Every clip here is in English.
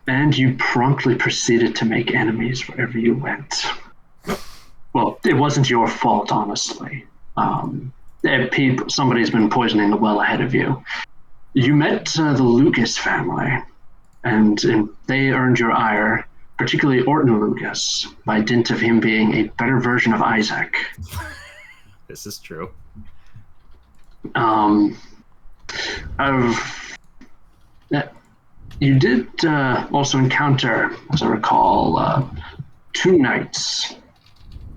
And you promptly proceeded to make enemies wherever you went. Well, it wasn't your fault, honestly. Somebody's been poisoning the well ahead of you. You met the Lucas family, and they earned your ire, particularly Orton Lucas, by dint of him being a better version of Isaac. This is true. You did also encounter, as I recall, two knights.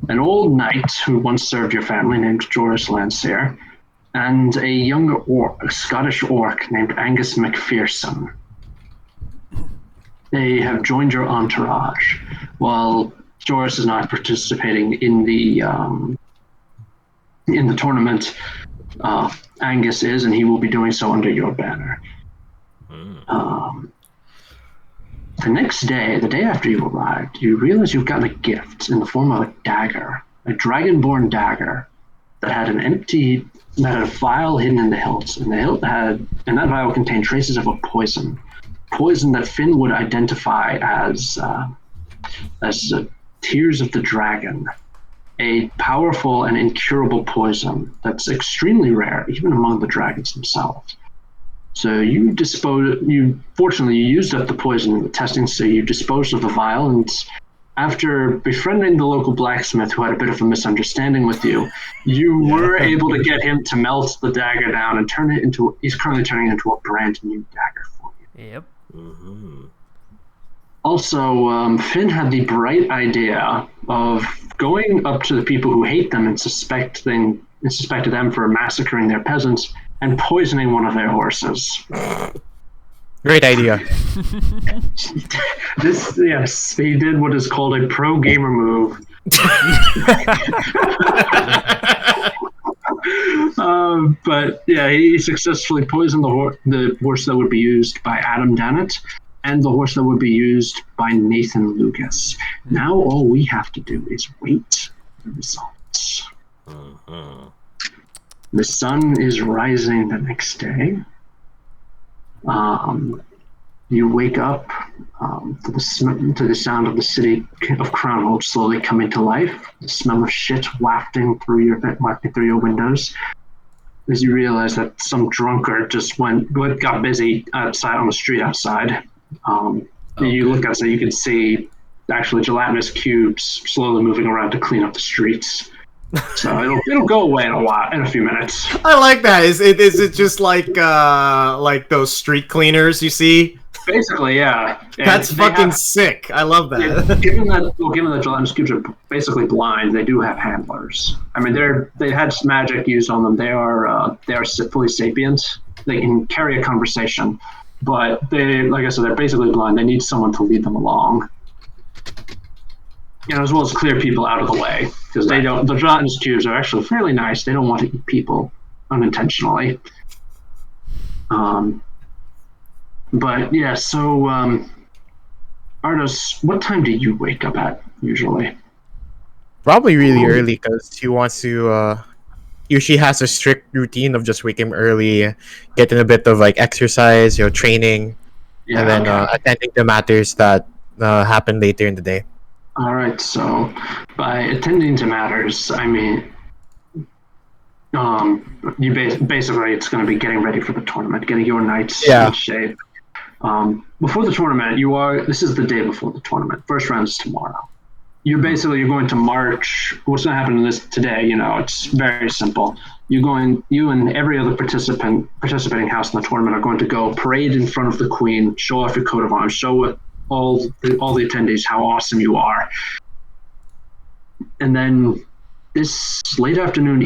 An old knight who once served your family named Joris Landseer, and a younger orc, a Scottish orc named Angus MacPherson. They have joined your entourage, while Joris is not participating in the tournament. Angus is, and he will be doing so under your banner. The next day, the day after you arrived, you realize you've gotten a gift in the form of a dagger, a dragonborn dagger that had a vial hidden in the hilt, and that vial contained traces of a poison that Finn would identify as Tears of the Dragon, a powerful and incurable poison that's extremely rare, even among the dragons themselves. So you fortunately used up the poison in the testing, so you disposed of the vial, and after befriending the local blacksmith who had a bit of a misunderstanding with you, you were able to get him to melt the dagger down and he's currently turning it into a brand new dagger for you. Yep. Mm-hmm. Also, Finn had the bright idea of going up to the people who hate them and suspected them for massacring their peasants and poisoning one of their horses. Great idea. He did what is called a pro gamer move. But yeah, he successfully poisoned the horse that would be used by Adam Dannett and the horse that would be used by Nathan Lucas. Now all we have to do is wait for the results. Uh-huh. The sun is rising the next day. You wake up to the sound of the city of Crownhold slowly coming to life. The smell of shit wafting through your windows. As you realize that some drunkard just got busy outside on the street outside. You look outside, you can see actually gelatinous cubes slowly moving around to clean up the streets. So it'll go away in a few minutes. I like that. Is it just like those street cleaners you see? Basically, yeah. And that's fucking sick. I love that. Yeah, given that gelatinous cubes are basically blind, they do have handlers. I mean, they had magic used on them. They are fully sapient. They can carry a conversation, but like I said, they're basically blind. They need someone to lead them along. As well as clear people out of the way, because the gelatinous cubes are actually fairly nice. They don't want to eat people unintentionally. But yeah, so Ardos, what time do you wake up at usually? Probably really early, because she wants to. She has a strict routine of just waking early, getting a bit of exercise, training, and then attending to matters that happen later in the day. All right, so by attending to matters, I mean, you basically it's going to be getting ready for the tournament, getting your knights in shape. Before the tournament, this is the day before the tournament. First round is tomorrow. You're going to march. What's going to happen today? It's very simple. You and every other participating house in the tournament are going to go parade in front of the queen, show off your coat of arms, show all the attendees how awesome you are. And then this late afternoon,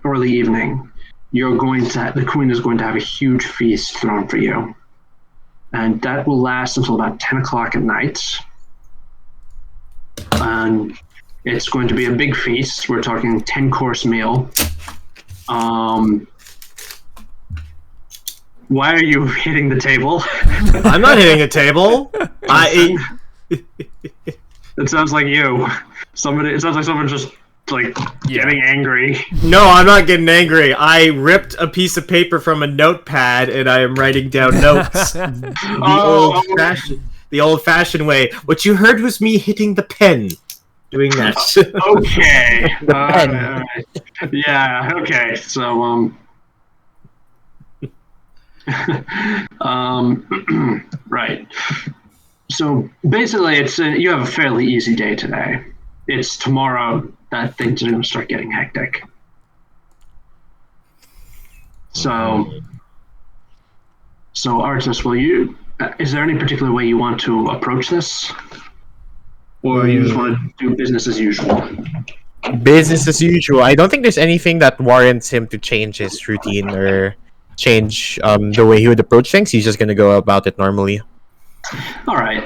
early evening, the queen is going to have a huge feast thrown for you. And that will last until about 10 o'clock at night. And it's going to be a big feast. We're talking 10-course meal. Why are you hitting the table? I'm not hitting a table. It sounds like you. It sounds like someone just getting angry. No, I'm not getting angry. I ripped a piece of paper from a notepad and I am writing down notes. The the old-fashioned way. What you heard was me hitting the pen. Doing that. Okay. The pen. All right. Yeah. Okay. So right. So basically, it's you have a fairly easy day today. It's tomorrow that things are going to start getting hectic. So Artis, will you? Is there any particular way you want to approach this, or you just want to do business as usual? Business as usual. I don't think there's anything that warrants him to change his routine or change the way he would approach things. He's just gonna go about it normally. All right.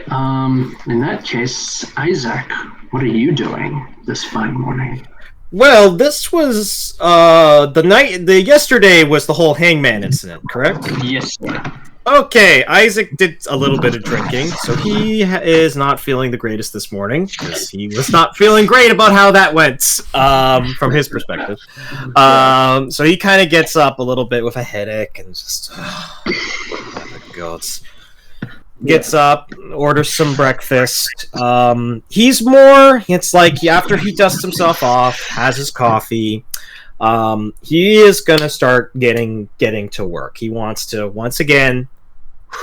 In that case, Isaac, what are you doing this fine morning? Well, this was yesterday was the whole hangman incident, correct? Yes, sir. Okay, Isaac did a little bit of drinking, so he is not feeling the greatest this morning because he was not feeling great about how that went from his perspective. So he kind of gets up a little bit with a headache and just goes. Gets up, orders some breakfast. He's more. It's like after he dusts himself off, has his coffee. He is gonna start getting to work. He wants to once again.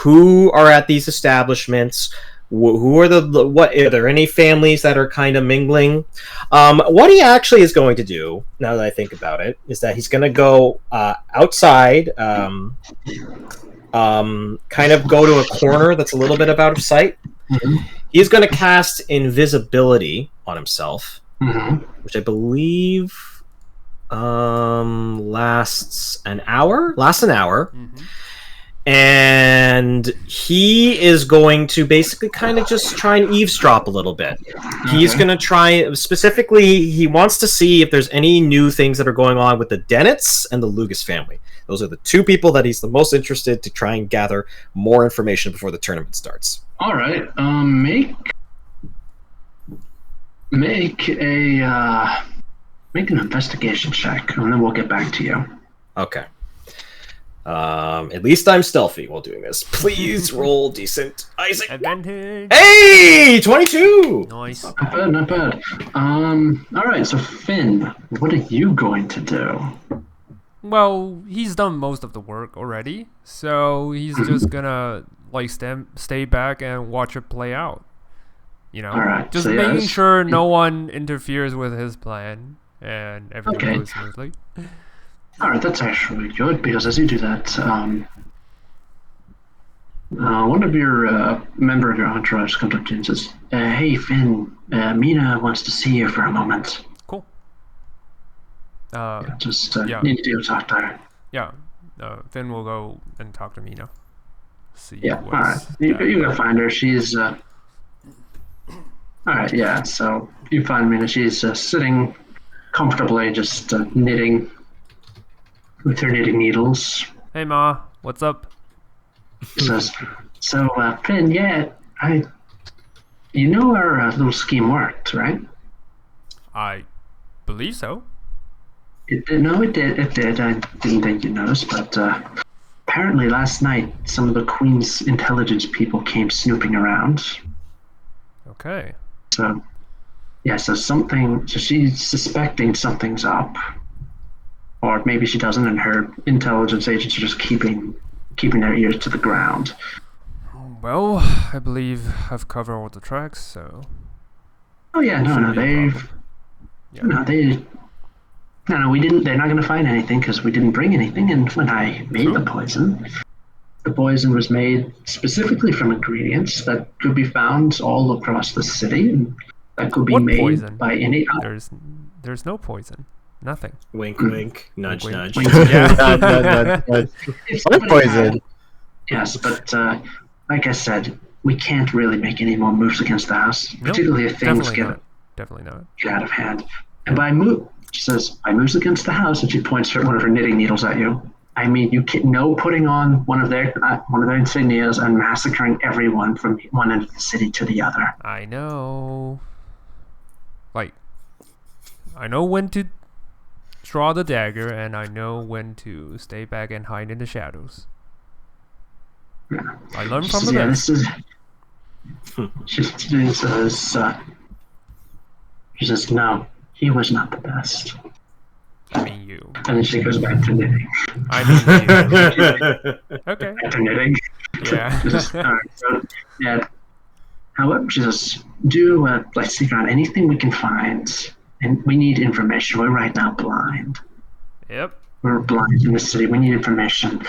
Who are at these establishments? Who are what? Are there any families that are kind of mingling? What he actually is going to do, now that I think about it, is that he's going to go outside, kind of go to a corner that's a little bit out of sight. Mm-hmm. He's going to cast invisibility on himself, which I believe lasts an hour. Mm-hmm. And he is going to basically kind of just try and eavesdrop a little bit. He's going to try, specifically, he wants to see if there's any new things that are going on with the Dannetts and the Lucas family. Those are the two people that he's the most interested to try and gather more information before the tournament starts. All right. Make an investigation check, and then we'll get back to you. Okay. At least I'm stealthy while doing this. Please roll decent, Isaac. Advantage. Hey, 22. Nice. Not bad. All right. So Finn, what are you going to do? Well, he's done most of the work already, so he's just gonna stay back and watch it play out. You know, all right, just so making sure no one interferes with his plan and everything goes smoothly. All right, that's actually good, because as you do that, one of your member of your entourage comes up to you and says, "Hey, Finn, Mina wants to see you for a moment." Cool. Need to go talk to her. Yeah, Finn will go and talk to Mina. See. Yeah. All right. You go find her. She's. All right. Yeah. So you find Mina. She's sitting comfortably, just knitting. With her knitting needles. Hey Ma, what's up? Says, so Finn, yeah, you know our little scheme worked, right? I believe so. It did. It did. I didn't think you noticed, but apparently last night some of the Queen's intelligence people came snooping around. Okay. So, yeah. So she's suspecting something's up. Or maybe she doesn't, and her intelligence agents are just keeping their ears to the ground. Well, I believe I've covered all the tracks, so. Oh yeah, we didn't. They're not going to find anything because we didn't bring anything. And when I made the poison was made specifically from ingredients that could be found all across the city, and that could be made poison? by any. There's no poison. Nothing. Wink, wink. Nudge, Wink. nudge. Yeah. Nudge. What poison? Yes, but like I said, we can't really make any more moves against the house, particularly if things get out of hand. And by she says, by moves against the house, and she points one of her knitting needles at you. I mean, you can putting on one of their insignias and massacring everyone from one end of the city to the other. I know. I know when to draw the dagger, and I know when to stay back and hide in the shadows. Yeah. I learned from the best. She says, no, he was not the best. I mean you. And then she goes back to knitting. I mean you. Okay. Back to knitting. Yeah. She says, all right, so, yeah. However, she says, let's seek around anything we can find. And we need information. We're right now blind. Yep. We're blind in the city. We need information.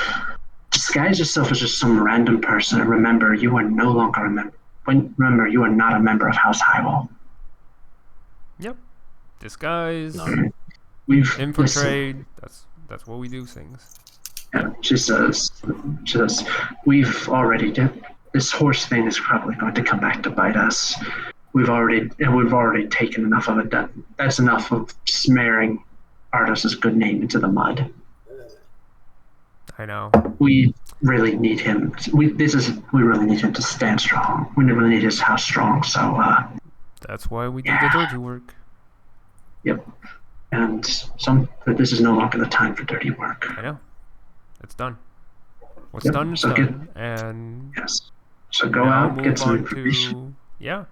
Disguise yourself as just some random person. And remember, you are no longer a member. Remember, you are not a member of House Hywel. Yep. Disguise. We've Infiltrate. That's what we do things. Yeah, she says, we've already this horse thing is probably going to come back to bite us. We've already taken enough of it. That's enough of smearing Artos's good name into the mud. I know. We really need him. We really need him to stand strong. We really need his house strong. So that's why we do the dirty work. Yep. And this is no longer the time for dirty work. I know. It's done. What's done is done. And yes. So go out, get some information. Yeah,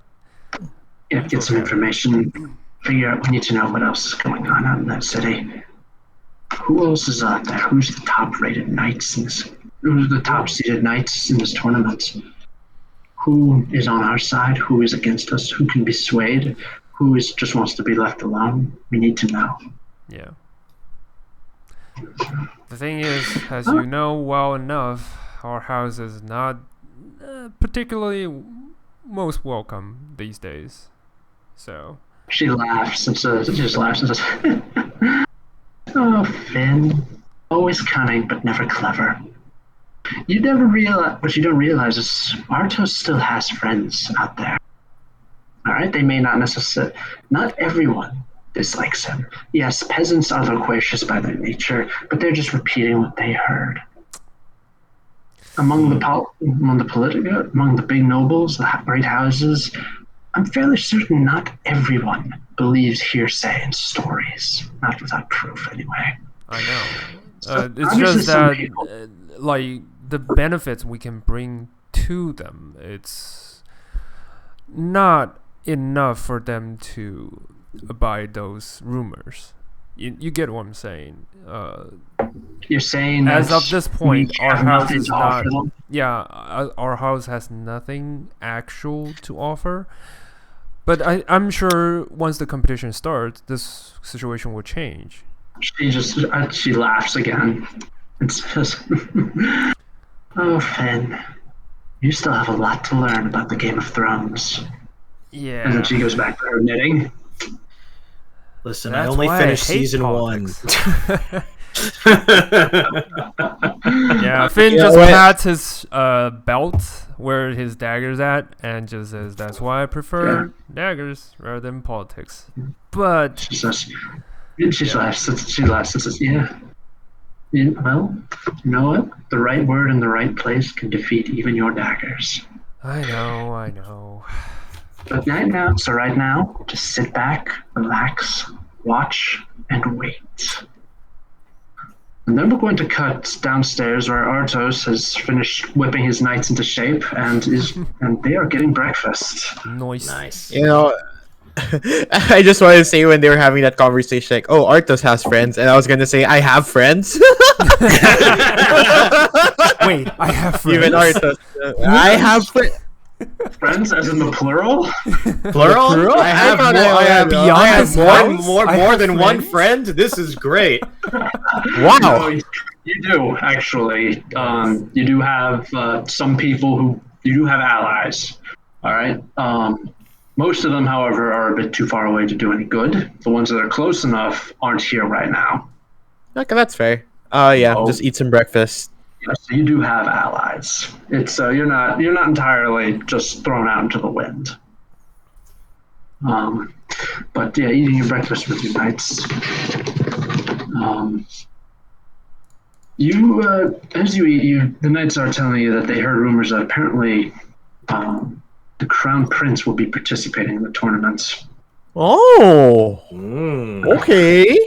get some information. Figure out. We need to know what else is going on out in that city. Who else is out there? Who's the top-rated knights in this? Who's the top-seeded knights in this tournament? Who is on our side? Who is against us? Who can be swayed? Who just wants to be left alone? We need to know. Yeah. The thing is, as you know well enough, our house is not particularly most welcome these days. So she laughs and says, "Oh, Finn, always cunning but never clever. You never realize what you don't realize is Artos still has friends out there. All right, they may not necessarily. Not everyone dislikes him. Yes, peasants are loquacious by their nature, but they're just repeating what they heard. Among the big nobles, the great houses, I'm fairly certain not everyone believes hearsay and stories. Not without proof, anyway. I know. It's just that, like, the benefits we can bring to them, it's not enough for them to abide those rumors. You get what I'm saying? You're saying as of this point, our house is not. Offer. Yeah, our house has nothing actual to offer. But I'm sure once the competition starts, this situation will change. She laughs again and says, "Oh, Finn, you still have a lot to learn about the Game of Thrones." Yeah. And then she goes back to her knitting. Listen, I only finished season 1. Yeah, Finn just pats his belt where his dagger's at and just says, "That's why I prefer daggers rather than politics." But she laughs and says, "Yeah. Well, you know what? The right word in the right place can defeat even your daggers." I know. But right now, just sit back, relax, watch, and wait. And then we're going to cut downstairs where Artos has finished whipping his knights into shape and they are getting breakfast. Nice. You know, I just wanted to say when they were having that conversation, like, "Oh, Artos has friends," and I was gonna say, "I have friends." Wait, I have friends. Even Artos, I have friends. Friends, as in the plural? Plural? I have more than one friend. This is great. Wow. You do, actually. You do have some people who you do have allies. All right. Most of them, however, are a bit too far away to do any good. The ones that are close enough aren't here right now. Okay, that's fair. Just eat some breakfast. Yes, you do have allies. It's you're not entirely just thrown out into the wind. But yeah, eating your breakfast with your knights. As you eat, the knights are telling you that they heard rumors that apparently the Crown Prince will be participating in the tournament. Oh. Okay.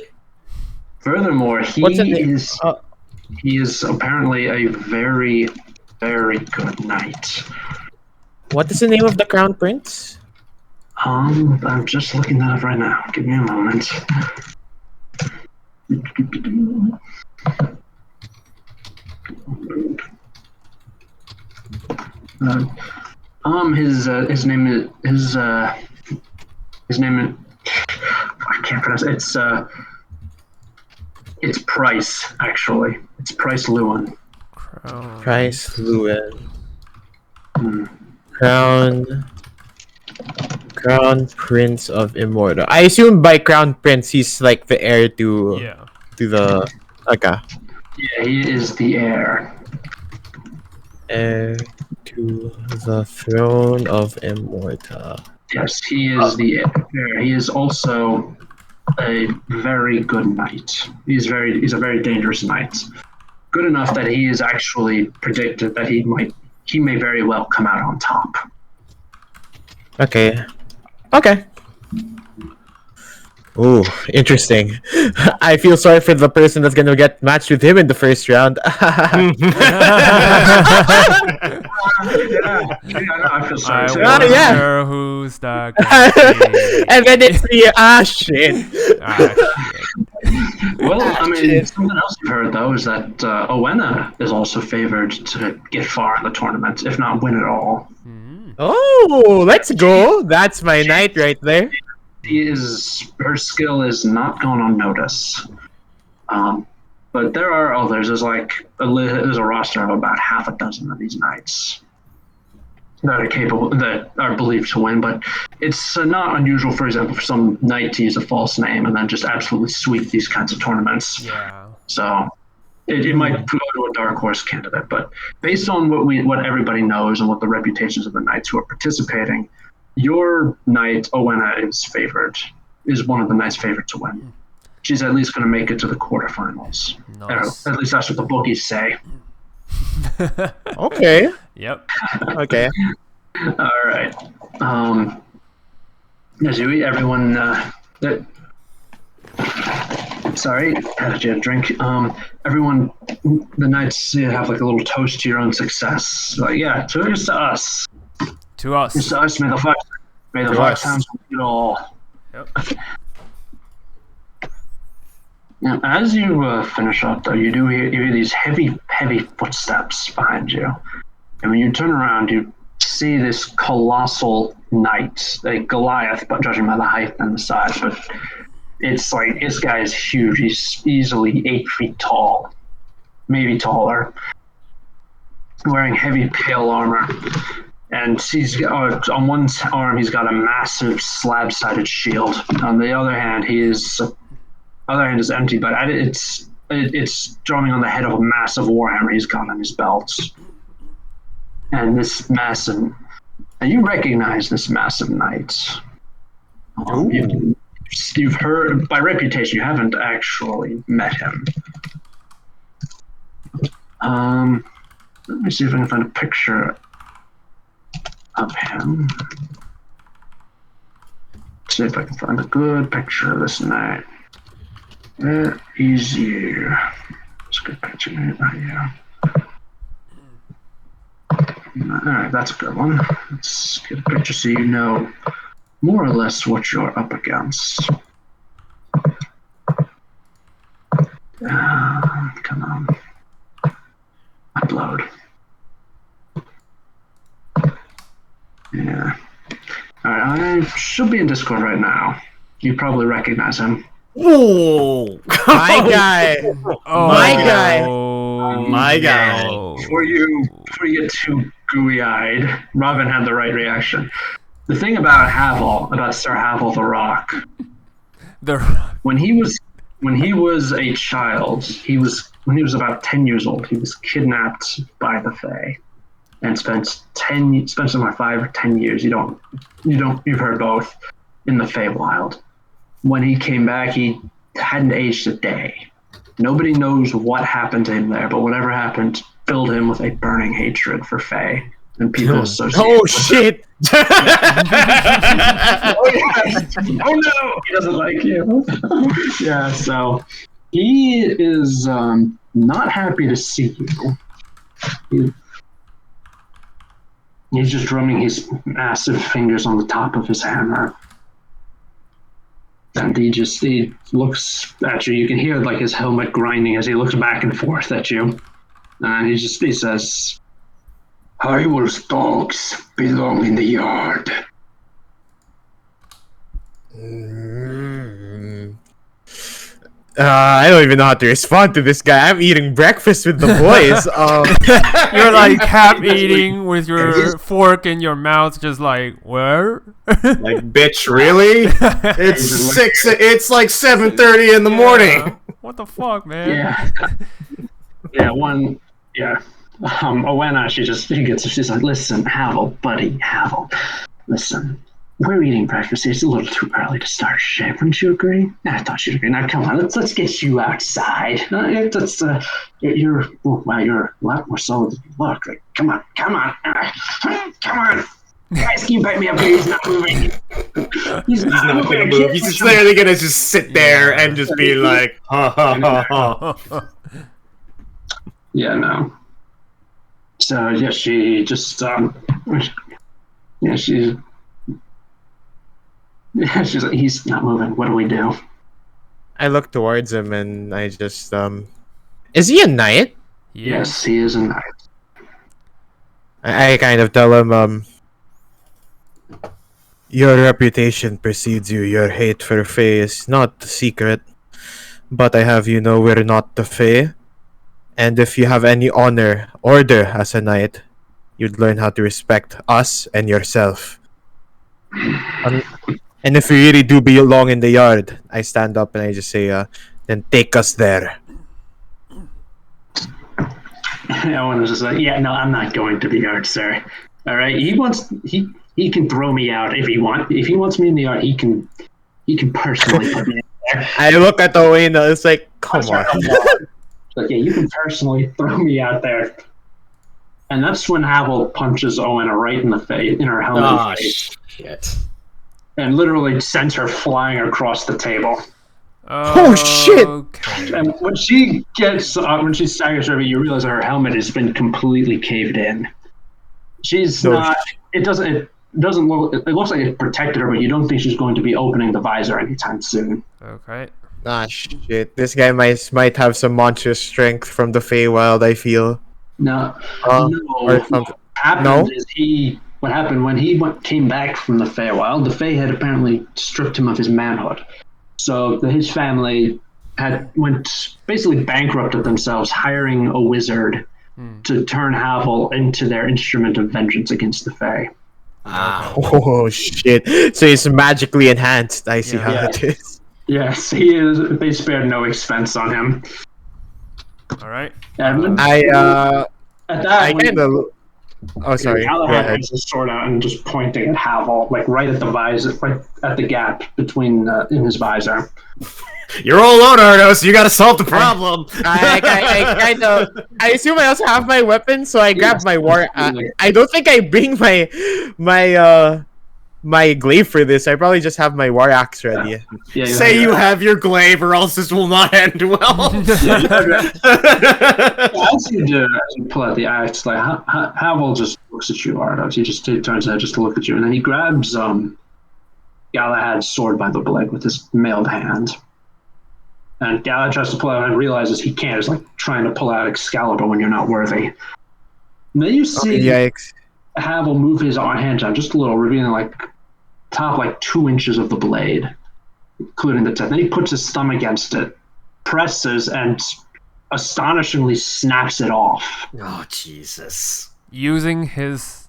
Furthermore, he is apparently a very, very good knight. What is the name of the crown prince? I'm just looking that up right now. Give me a moment. His name is I can't pronounce it. It's Price, actually. It's Price Lewin. Price Lewin. Hmm. Crown Prince of Immorta. I assume by Crown Prince he's like the heir to the okay. Yeah, he is the heir. Heir to the throne of Immorta. Yes, he is the heir. He is also a very good knight. He's a very dangerous knight. Good enough that he is actually predicted that he may very well come out on top. Okay. Ooh, interesting. I feel sorry for the person that's gonna get matched with him in the first round. I feel sorry too. Wonder who's that? And then it's the shit. Well, I mean, something else you've heard though is that Owena is also favored to get far in the tournament, if not win it all. Oh, let's go! That's my knight right there. Her skill is not gone unnoticed. But there are others. There's a roster of about half a dozen of these knights that are capable, that are believed to win. But it's not unusual, for example, for some knight to use a false name and then just absolutely sweep these kinds of tournaments. Yeah. So it might go to a dark horse candidate. But based on what everybody knows and what the reputations of the knights who are participating, your knight, Owena, is one of the knights favored to win. She's at least going to make it to the quarterfinals. Nice. At least that's what the bookies say. Okay. Yep. Okay. All right. Yazui, everyone. Sorry, had a drink. Everyone, the knights have like a little toast to your own success. Like, yeah, cheers to us. To us. Cheers to us. May the foxhounds win it all. Yep. Now, as you finish up, though, you hear these heavy footsteps behind you, and when you turn around, you see this colossal knight, a Goliath, but judging by the height and the size. But it's like this guy is huge. He's easily 8 feet tall, maybe taller, wearing heavy pale armor. And he's on one arm he's got a massive slab-sided shield. On the other hand, is empty, but it's drumming on the head of a massive warhammer he's got on his belt. And you recognize this massive knight. You've heard by reputation. You haven't actually met him. Let me see if I can find a picture of him. See if I can find a good picture of this knight. Where is you? That's a good picture right here. Alright, that's a good one. Let's get a picture so you know more or less what you're up against. Come on. Upload. Yeah. Alright, I should be in Discord right now. You probably recognize him. Oh, My guy. Oh, My guy. My guy. No. Before you get too gooey-eyed, Robin had the right reaction. The thing about Sir Hywel the Rock, when he was a child, when he was about 10 years old, he was kidnapped by the Fae and spent something like 5 or 10 years. You've heard both in the Feywild. When he came back, he hadn't aged a day. Nobody knows what happened to him there, but whatever happened filled him with a burning hatred for Fae and people associated. Oh shit! Oh no, he doesn't like you. Yeah, so he is not happy to see you. He's just drumming his massive fingers on the top of his hammer. And he looks at you. You can hear like his helmet grinding as he looks back and forth at you. And he says, Hywel's dogs belong in the yard. I don't even know how to respond to this guy. I'm eating breakfast with the boys. You're like half eating with your fork in your mouth, just like, where? Like, bitch, really? It's like 7:30 in the morning. What the fuck, man? Yeah. Owena, she's like, listen, Hywel, listen. We're eating breakfast. It's a little too early to start shit. Wouldn't you agree? I thought you'd agree. Now, come on. Let's get you outside. You're a lot more solid than you look. Like, come on. Come on. Guys, can you back me up here? He's not moving. He's not gonna move. He's just literally gonna just sit there and just be like, ha ha ha ha. Yeah, no. So yeah, she just she's like, he's not moving. What do we do? I look towards him and I just is he a knight? Yes, he is a knight. I kind of tell him your reputation precedes you. Your hate for Fae is not the secret, but I have you know we're not the Fae, and if you have any order as a knight, you'd learn how to respect us and yourself. And if you really do belong in the yard, I stand up and I just say, then take us there. Owen was just like, yeah, no, I'm not going to the yard, sir. All right, he can throw me out if he wants. If he wants me in the yard, he can personally put me in there. I look at Owen, it's like, come on. Like, yeah, you can personally throw me out there. And that's when Hywel punches Owen right in the face, in her helmet face. Shit. And literally sends her flying across the table. Oh shit! Okay. And when she staggers over, you realize that her helmet has been completely caved in. She's not. It doesn't look. It looks like it protected her, but you don't think she's going to be opening the visor anytime soon. Okay. Ah shit! This guy might have some monstrous strength from the Feywild. I feel. No. What happened when he came back from the Feywild, the Fey had apparently stripped him of his manhood. So his family went basically bankrupted themselves, hiring a wizard to turn Hywel into their instrument of vengeance against the Fey. Oh shit! So he's magically enhanced. I see how it is. Yes, he is. They spared no expense on him. All right. Oh, sorry. Galahad has his sword out and just pointing at Hywel, like right at the visor, right at the gap between in his visor. You're all alone, Arno, so you gotta solve the problem. I assume I also have my weapon, so I grab my war. I don't think I bring my glaive for this. I probably just have my war axe ready. Yeah, Say you have your glaive, or else this will not end well. As you pull out the axe, like Hywel just looks at you, Ardos. He just turns his head just to look at you, and then he grabs Galahad's sword by the blade with his mailed hand. And Galahad tries to pull out and realizes he can't. It's like trying to pull out Excalibur when you're not worthy. And then you see Hywel move his hand down just a little, revealing like top 2 inches of the blade, including the tip. Then he puts his thumb against it, presses, and astonishingly snaps it off. Oh, Jesus. Using his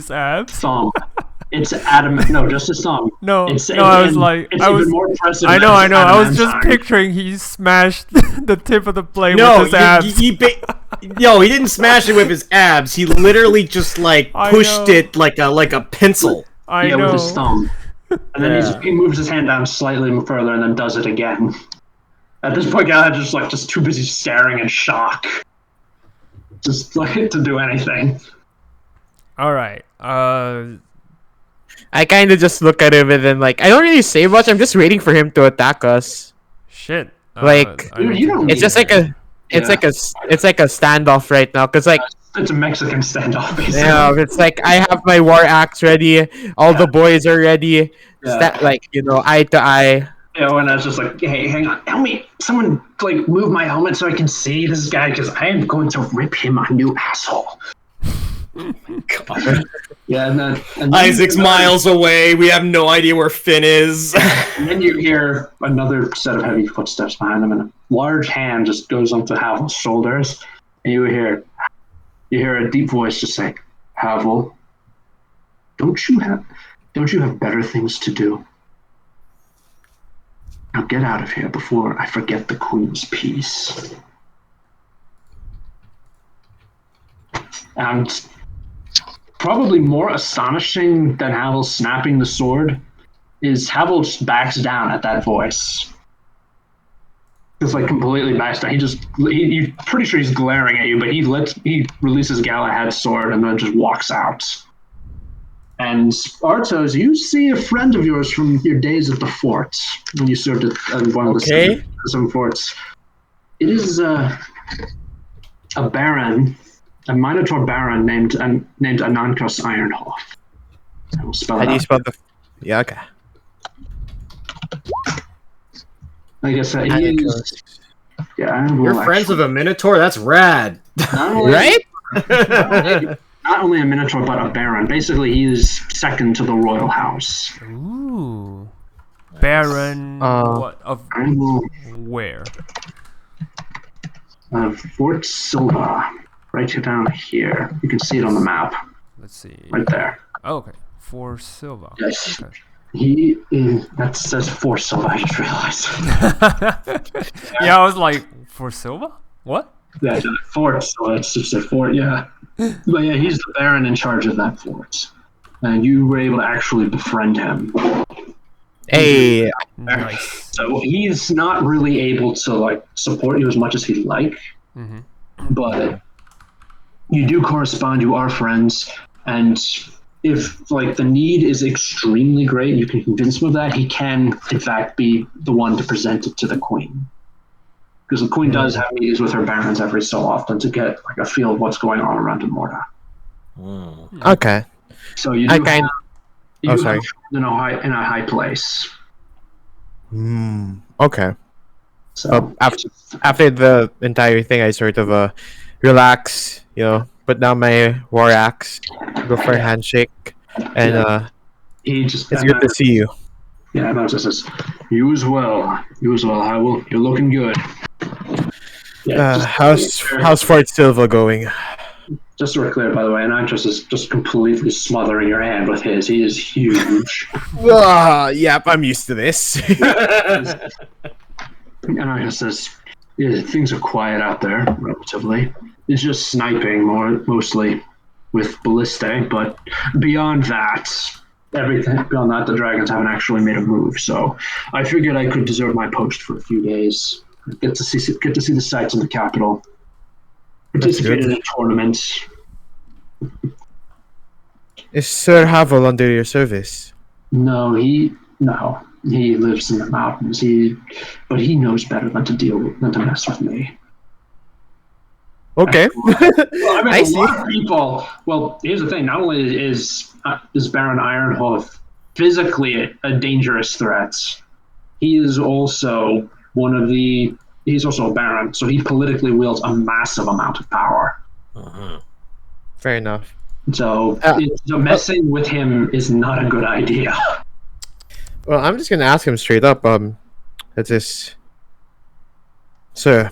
abs? Thumb. It's adamant. No, just his thumb. I was like, even more impressive. I know. I was just picturing he smashed the tip of the blade with his abs. He didn't smash it with his abs. He literally just pushed it like a pencil. With his thumb. And then he moves his hand down slightly further and then does it again. At this point, Galahad just too busy staring in shock, just to do anything. All right. I kind of just look at him and then I don't really say much. I'm just waiting for him to attack us. Shit. You don't it's just like a standoff right now, because it's a Mexican standoff, basically. Yeah, it's like I have my war axe ready. All the boys are ready. Yeah. Like eye to eye. And I was just like, hey, hang on, help me! Someone like move my helmet so I can see this guy because I am going to rip him a new asshole. God. Yeah, and then Isaac's miles away. We have no idea where Finn is. And then you hear another set of heavy footsteps behind him, and a large hand just goes onto Havel's shoulders, and you hear a deep voice just say, "Havel, don't you have better things to do? Now get out of here before I forget the Queen's peace." And probably more astonishing than Havel snapping the sword is Havel just backs down at that voice. Just like completely backs down. You're pretty sure he's glaring at you, but he releases Galahad's sword and then just walks out. And Artos, you see a friend of yours from your days at the fort when you served at one of some forts. It is a baron. A Minotaur baron named Anankos Ironhof. I will spell it out. How do you spell the? Yeah, okay. I guess he is. Yeah, You're friends with a Minotaur? That's rad. Right? Not only a Minotaur, but a baron. Basically, he is second to the royal house. Ooh. Baron. What of? Where? Fort Silva. Right down here. You can see it on the map. Let's see. Right there. Oh, okay. For Silva. Yes. Okay. He is. That says for Silva. I just realized. Yeah, I was like, for Silva? What? Yeah, fort. So it's just a fort. Yeah. But yeah, he's the baron in charge of that fort, and you were able to actually befriend him. Hey. Nice. So he's not really able to like support you as much as he'd like, but you do correspond. You are friends, and if like the need is extremely great, you can convince him of that. He can, in fact, be the one to present it to the queen, because the queen does have meetings with her barons every so often to get like a feel of what's going on around Immorta. Okay. So you do have, sorry. in a high place. Okay. So After the entire thing, I sort of relax, put down my war axe, go for a handshake, and it's good to see you. Yeah, Moses says, you as well, Hywel. You're looking good. Yeah, how's Fort Silva going? Just so we're clear, by the way, Anantros is just completely smothering your hand with his. He is huge. Yep, I'm used to this. Anantros says, yeah, things are quiet out there, relatively. It's just sniping mostly with ballistae, but beyond that, the dragons haven't actually made a move. So I figured I could desert my post for a few days, get to see the sights in the capital, participate in a tournament. Is Sir Havel under your service? No, he lives in the mountains. But he knows better than to mess with me. Okay. Well, I mean, a lot of people. Well, here's the thing. Not only is Baron Ironhoof physically a dangerous threat, he is also he's also a baron, so he politically wields a massive amount of power. Fair enough. So messing with him is not a good idea. Well, I'm just gonna ask him straight up. Sir,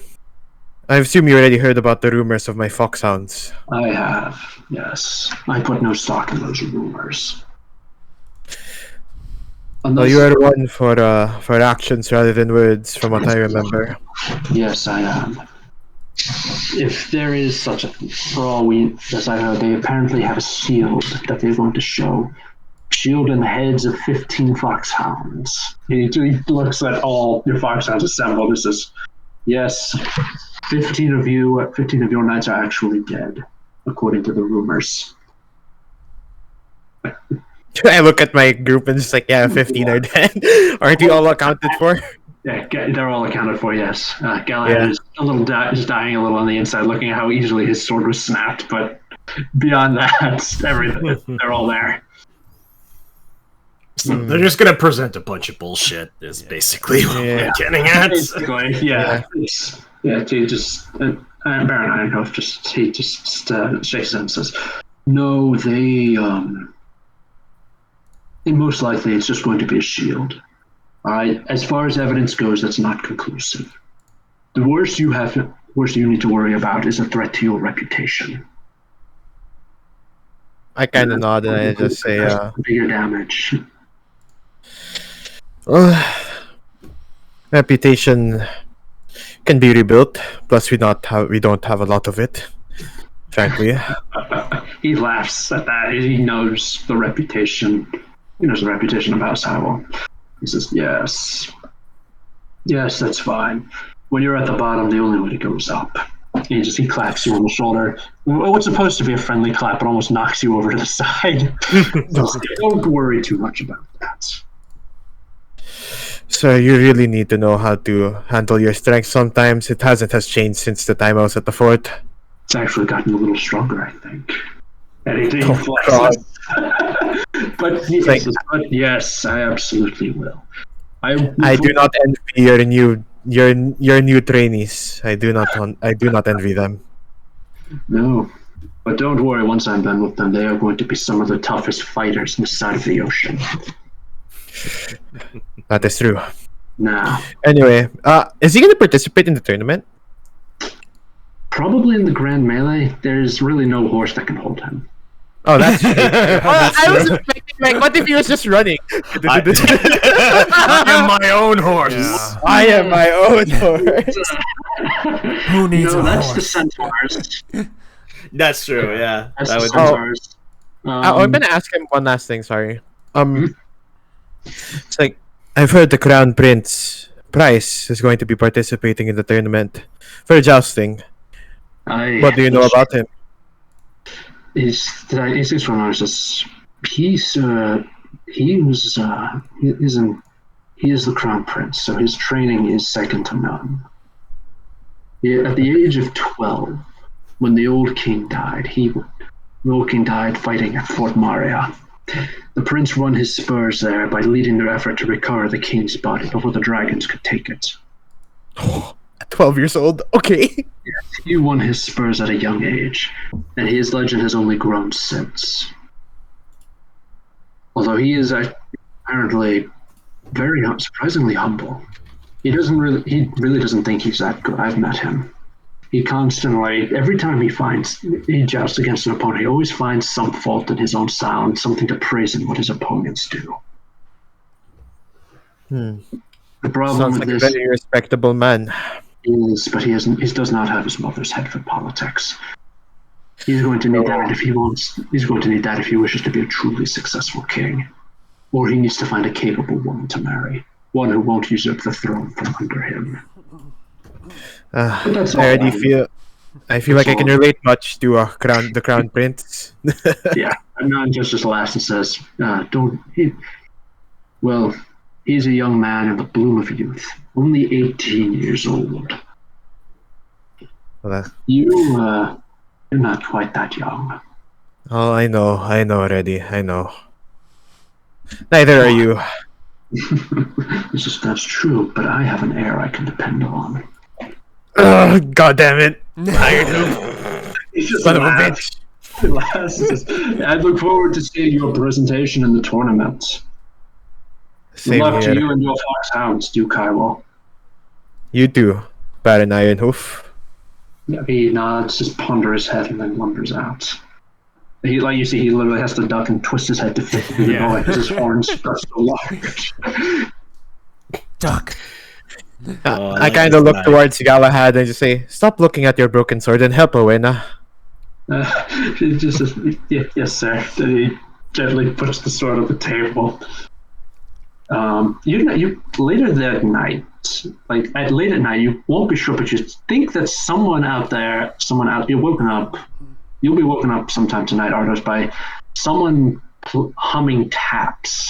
I assume you already heard about the rumors of my foxhounds. I have, yes. I put no stock in those rumors. Well, you are one for actions rather than words, from what I remember. Yes, I am. If there is such a thing, for all as I heard, they apparently have a shield that they're going to show. Shield in the heads of 15 foxhounds. He looks at all your foxhounds assembled and says, yes, 15 of your knights are actually dead, according to the rumors. I look at my group and just like, yeah, 15 are dead. Aren't you all accounted for? Yeah, they're all accounted for, yes. Galahad is He's dying a little on the inside, looking at how easily his sword was snapped. But beyond that, everything they're all there. So they're just gonna present a bunch of bullshit. Is basically what we're getting at. Basically, yeah. He just Baron Ironhoof just shakes his head and says, "No, they most likely it's just going to be a shield. As far as evidence goes, that's not conclusive. The worst you need to worry about is a threat to your reputation." I kind of nod and I just say, bigger damage. Reputation can be rebuilt. Plus, we don't have a lot of it, frankly. He laughs at that. He knows the reputation. He knows the reputation of House Hywel. He says, "Yes, that's fine. When you're at the bottom, the only way to go is up." He claps you on the shoulder. What's supposed to be a friendly clap, it almost knocks you over to the side. Don't worry too much about that. So you really need to know how to handle your strength sometimes. It has changed since the time I was at the fort. It's actually gotten a little stronger, I think. Anything but yes, I absolutely will. I do not envy your new trainees. I do not envy them. No. But don't worry, once I'm done with them, they are going to be some of the toughest fighters in the side of the ocean. That is true. Nah. Anyway, is he going to participate in the tournament? Probably in the Grand Melee. There's really no horse that can hold him. Oh, that's true. I was expecting, what if he was just running? I am my own horse. Yeah. I am my own horse. Who needs a that's horse? the centaurs. That's true. Yeah. That's That the would centaurs. I'm gonna ask him one last thing. Sorry. It's like I've heard the Crown Prince Price is going to be participating in the tournament for jousting. What do you know about him? He is the Crown Prince, so his training is second to none. At the age of 12, when the old king died, fighting at Fort Maria. The prince won his spurs there by leading their effort to recover the king's body before the dragons could take it. 12 years old? Okay. He won his spurs at a young age, and his legend has only grown since. Although he is apparently very surprisingly humble. He really doesn't think he's that good. I've met him. He constantly, every time he jousts against an opponent, he always finds some fault in his own style and something to praise in what his opponents do. The problem Sounds with like this a very respectable man. is, but he does not have his mother's head for politics. He's going to need that if he wants. He's going to need that if he wishes to be a truly successful king, or he needs to find a capable woman to marry, one who won't usurp the throne from under him. I feel like I can relate much to the Crown Prince. Yeah, and just laughs and says, he's a young man in the bloom of youth, only 18 years old. You're not quite that young. Oh, I know already. I know. Neither are you. That's true, but I have an heir I can depend on. God damn it! He's just Son of a bitch. I look forward to seeing your presentation in the tournament. Good luck to you and your foxhounds, Duke Hywel. You too, Baron Ironhoof. Yeah, he nods, just ponders his head, and then lumbers out. He literally has to duck and twist his head to fit through the door because his horns are so large. Duck. I kind of look towards Galahad and just say, "Stop looking at your broken sword and help Owena." He just says, yes, sir. Then he gently puts the sword on the table. You later that night, late at night, you won't be sure, but you think that you'll be woken up sometime tonight, Ardos, by someone humming taps.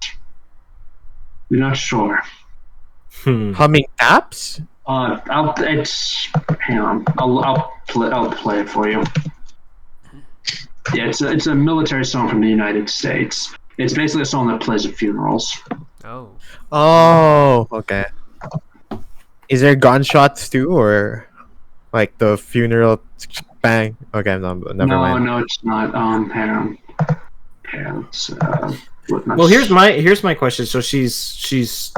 You're not sure. Humming taps? Hang on. I'll play it for you. Yeah, it's a military song from the United States. It's basically a song that plays at funerals. Oh. Oh, okay. Is there gunshots too, or like the funeral bang? Okay, no, never mind. No, it's not. Hang on. Yeah, it's, Well, here's my question. So she's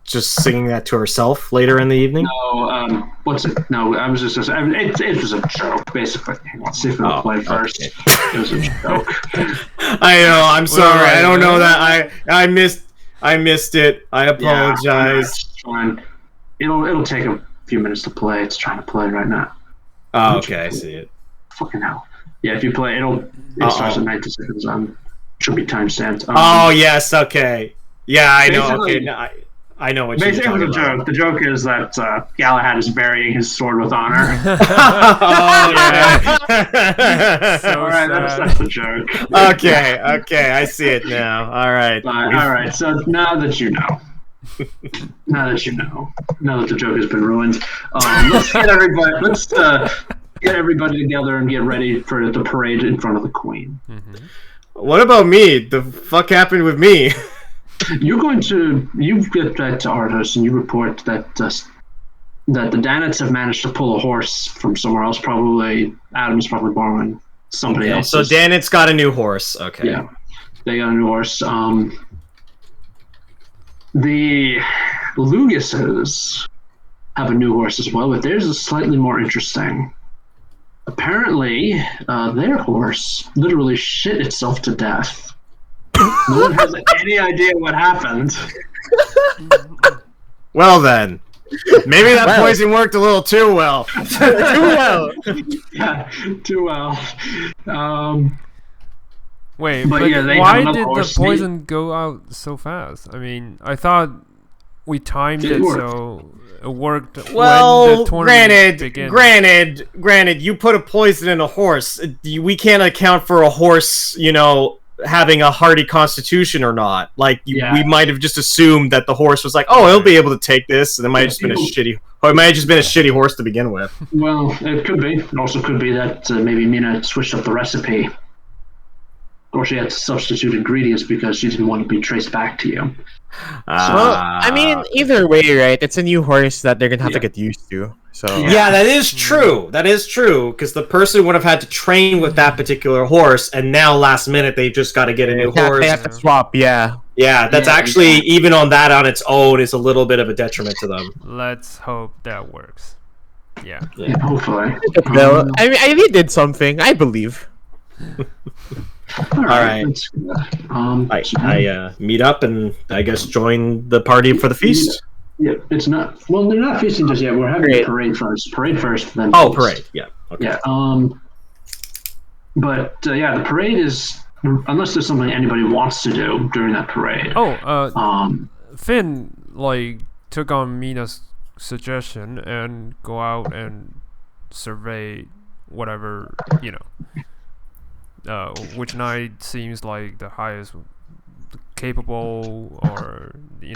just singing that to herself later in the evening. No, what's it? No, I was just. It was a joke, basically. Let's see if it'll play first. Okay. It was a joke. I know. I'm sorry. I don't know that. I missed it. I apologize. Yeah, it's fine. It'll take a few minutes to play. It's trying to play right now. Oh, okay. I see it. Fucking hell. Yeah, if you play, it starts at 90 seconds. Should be timestamped. Oh yes. Okay. Yeah, I know. Okay. No, I know what you're basically, talking the about. joke. The joke is that Galahad is burying his sword with honor. Oh yeah. All right, that's the joke. Okay. I see it now. All right. All right. So now that you know. Now that the joke has been ruined, let's get everybody. Let's get everybody together and get ready for the parade in front of the Queen. Mm-hmm. What about me? The fuck happened with me? You get back to Artos and you report that the Dannets have managed to pull a horse from somewhere else. Probably Adam's probably borrowing somebody else. So Dannett's got a new horse. Okay. Yeah, they got a new horse. The Lugases have a new horse as well, but theirs is slightly more interesting. Apparently, their horse literally shit itself to death. No one has any idea what happened. Well then, maybe that poison worked a little too well. Yeah, too well. Wait, but but yeah, they why have another did the horse. poison go out so fast? I mean, I thought we timed it so it worked Well, when the tournament began. granted, you put a poison in a horse. We can't account for a horse, having a hardy constitution or not. Like, we might have just assumed that the horse was like, oh, he'll be able to take this, and it might have just been a shitty horse to begin with. Well, it could be. It also could be that maybe Mina switched up the recipe. Or she had to substitute ingredients because she didn't want to be traced back to you. Well, I mean, either way, right? It's a new horse that they're gonna have to get used to. So yeah, that is true. That is true because the person would have had to train with that particular horse, and now last minute they've just got to get a new horse. They have to swap. Yeah. Yeah, that's actually even on its own is a little bit of a detriment to them. Let's hope that works. Yeah. Yeah, hopefully. I mean, they did something. I believe. All right. I meet up and I guess join the party for the feast. Yeah, it's not. Well, they're not feasting just yet. We're having a parade first. Parade first, then. Oh, feast. parade. Yeah. Okay. Yeah. But the parade is unless there's something anybody wants to do during that parade. Finn took on Mina's suggestion and go out and survey whatever which knight seems like the highest capable, or the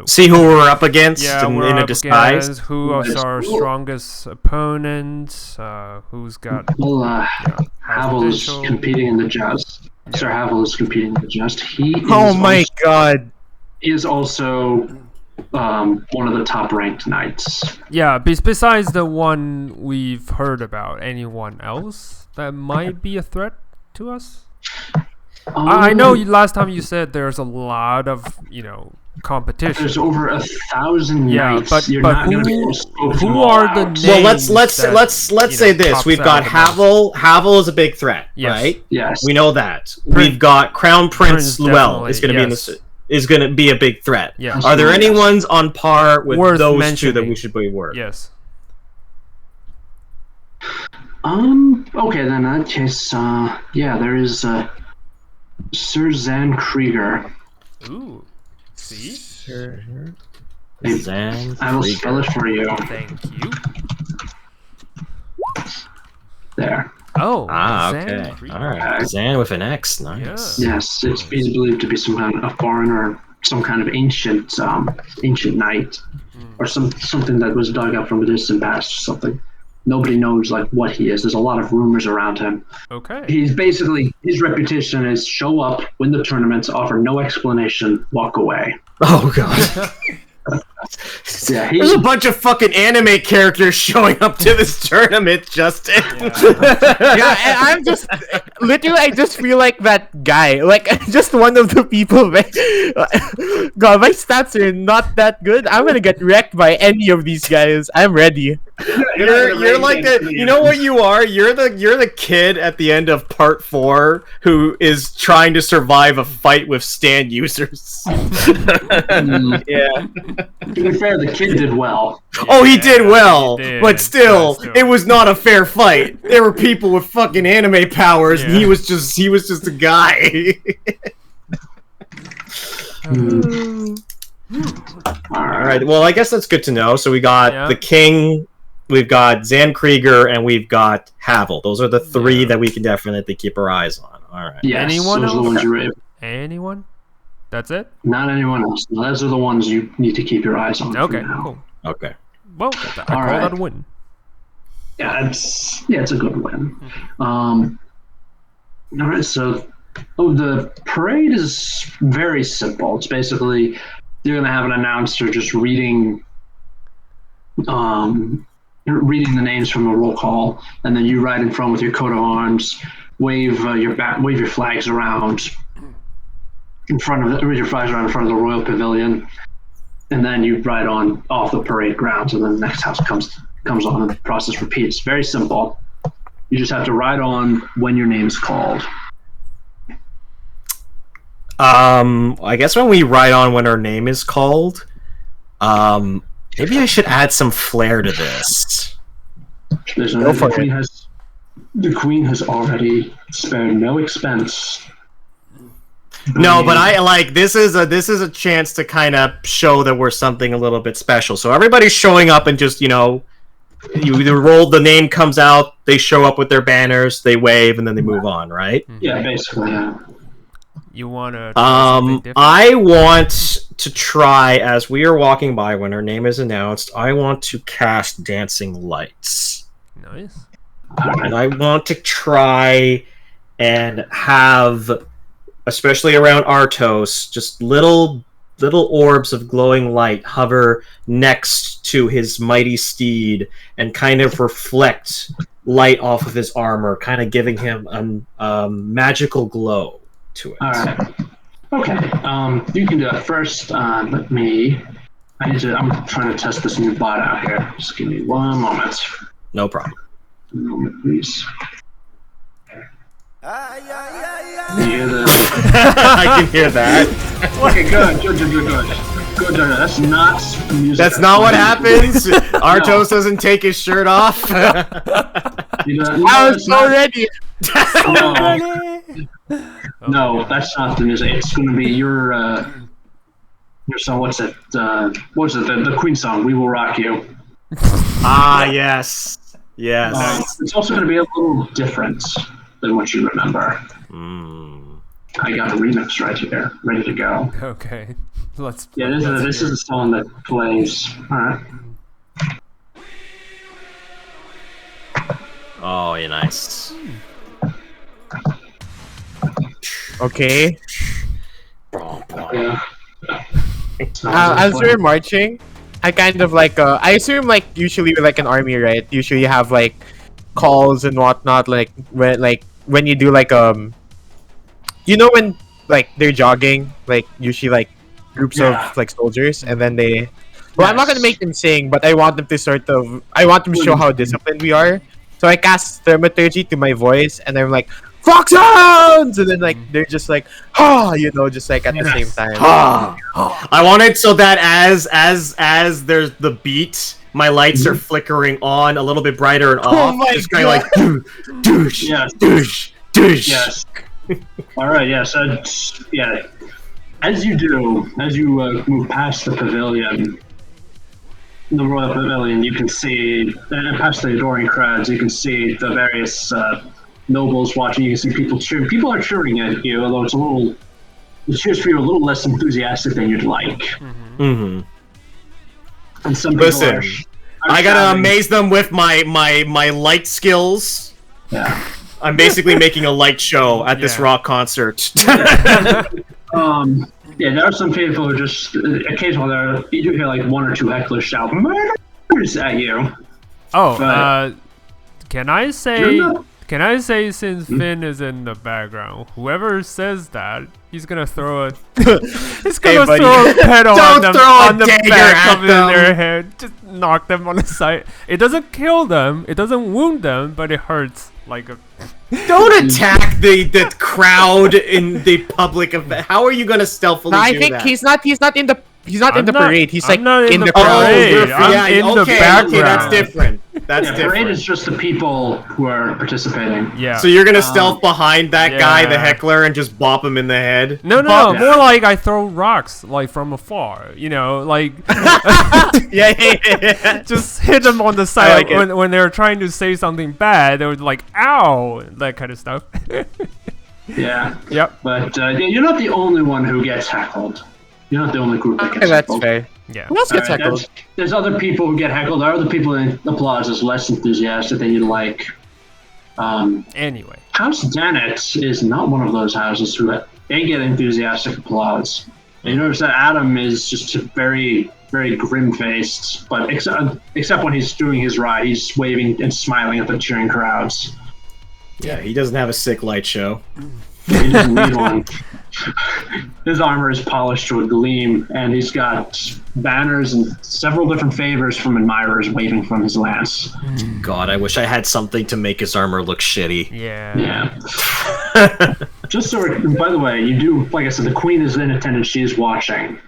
see who we're up against in a up disguise. Against, who is our strongest opponent? Who's got Havel is competing in the joust. Sir Havel is competing in the joust. He is my god! Is also one of the top ranked knights. Yeah, besides the one we've heard about, anyone else that might be a threat to us? I know last time you said there's a lot of competition. There's over 1,000 knights. But You're not going to be able to scope them who all are out. the names? Well, let's say this: we've got Havel. Havel is a big threat, right? Yes, we know that. We've got Crown Prince Llewell is going to be a big threat. Yes. Are there any ones on par with worth those mentioning? two that we should be aware of? Yes. Okay, then in that case, there is Sir Zan Krieger. Ooh. See? Zan I will spell it for you. Thank you. There. Oh. Okay. Zan Krieger. All right. Zan with an X. Nice. Yeah. Yes, he's believed to be some kind of a foreign or some kind of ancient knight. or something that was dug up from a distant past or something. Nobody knows like what he is. There's a lot of rumors around him. Okay. He's basically, his reputation is show up, win the tournaments, offer no explanation, walk away. Oh god. Yeah, There's a bunch of fucking anime characters showing up to this tournament, Justin. Yeah, and I'm just literally. I just feel like that guy, like just one of the people. God, my stats are not that good. I'm gonna get wrecked by any of these guys. I'm ready. You're like the, you know what you are? You're the kid at the end of part 4 who is trying to survive a fight with stand users. Yeah. To be fair, the kid did well. Oh, he did well, he did, but still, but still. it was not a fair fight. There were people with fucking anime powers, and he was just a guy. All right. Well, I guess that's good to know. So we got the king, we've got Zan Krieger, and we've got Hywel. Those are the 3 that we can definitely keep our eyes on. All right. Yes, Anyone those are the else? ones you're able. Anyone? That's it? Not anyone else. Those are the ones you need to keep your eyes on. Okay, for now. cool. Okay. Well, I call right. that a win. Yeah, it's a good win. All right, so the parade is very simple. It's basically you're gonna have an announcer just reading the names from the roll call, and then you ride in front with your coat of arms, wave your flags around in front of your flags around in front of the royal pavilion, and then you ride on off the parade grounds, and then the next house comes on, and the process repeats. Very simple. You just have to ride on when your name's called. I guess when we ride on when our name is called, maybe I should add some flair to this. The queen has already spared no expense. No, but I like this is a chance to kind of show that we're something a little bit special. So everybody's showing up and just, you either roll, the name comes out, they show up with their banners, they wave, and then they move on, right? Yeah, basically, yeah. You want to I want to try, as we are walking by when our name is announced, I want to cast Dancing Lights. Nice. And I want to try and have, especially around Artos, just little orbs of glowing light hover next to his mighty steed and kind of reflect light off of his armor, kind of giving him a magical glow to it. All right. Okay. You can do it first. I'm trying to test this new bot out here. Just give me one moment. No problem. One moment, please. You hear I can hear that. Okay, good. That's not music. That's not what happens. Artos doesn't take his shirt off. I was so ready. No, that's not the music. It's going to be your song. What's it? The Queen song, "We Will Rock You." Ah, yes. It's also going to be a little different than what you remember. I got a remix right here, ready to go. Okay, let's. Yeah, this is a song that plays. All right. Oh, you're nice. Okay. Yeah. As we're marching, I kind of like I assume like usually with like an army, right? Usually you have like calls and whatnot, like when you do like when like they're jogging, like usually like groups of like soldiers, and then they. Well, I'm not gonna make them sing, but I want them to show how disciplined we are. So I cast thaumaturgy to my voice, and I'm like, foxhounds, and then like they're just like, just like at the same time. I want it so that as there's the beat, my lights are flickering on a little bit brighter and off. Just kind of like douche, douche, douche. Yes. All right. Yeah. So yeah, as you move past the pavilion. The royal pavilion, you can see, and past the adoring crowds, you can see the various nobles watching. You can see people cheering. People are cheering at you, although the cheers for you are a little less enthusiastic than you'd like. Mm-hmm. And some people Listen, are I gotta shouting. amaze them with my light skills. Yeah. I'm basically making a light show at this Yeah. rock concert. Yeah, there are some people who just occasionally you do hear like one or two hecklers shout "murders" at you. Oh, But- can I say? You're not- Can I say since Finn is in the background, whoever says that, he's gonna throw a he's gonna buddy. throw a pedal on Don't them throw a on the dagger back at of their them. head. Just knock them on the side. It doesn't kill them, it doesn't wound them, but it hurts like a Don't attack the crowd in the public event. How are you gonna stealthily No, I do think that? he's not in the parade. He's I'm like not in the Oh, crowd. parade. you're- I'm yeah, in the okay, background. Okay, that's different. That's Yeah, parade different. is just the people who are participating. yeah. So you're gonna stealth behind that guy, the yeah. heckler, and just bop him in the head? no, Bop- more like I throw rocks like from afar. You know, like Yeah. just hit them on the side like it. when they're trying to say something bad. They would like, "Ow!" that kind of stuff. Yeah. Yep. But you're not the only one who gets heckled. You're not the only group that Okay, gets that's heckled. fair. Yeah. Who else gets Alright, heckled? there's other people who get heckled. There are other people in applause is less enthusiastic than you'd like. Anyway. House Dannett is not one of those houses who they get enthusiastic applause. And you notice that Adam is just very, very grim-faced, but except when he's doing his ride, he's waving and smiling at the cheering crowds. Yeah, he doesn't have a sick light show. He doesn't need one. His armor is polished to a gleam, and he's got banners and several different favors from admirers waving from his lance. God, I wish I had something to make his armor look shitty. Yeah. Yeah. Just so, by the way, you do, like I said, the queen is in attendance. She is watching.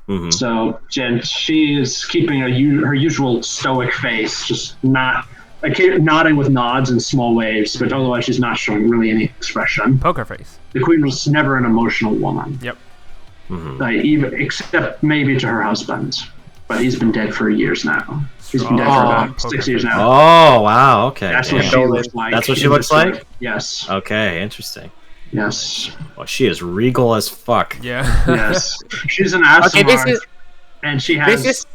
Mhm. So, Jen, she is keeping her usual stoic face, just nodding with nods and small waves, but otherwise she's not showing really any expression. Poker face. The queen was never an emotional woman, Yep. even except maybe to her husband, but he's been dead for years now. He's been dead for Strong about poker 6 years face. now. Oh, wow, okay. That's what damn. she looks like. That's what she in looks the story. like? Yes. Okay, interesting. Yes. Well, she is regal as fuck. Yeah. Yes. She's an Okay, this Asimar, is and she has. this is.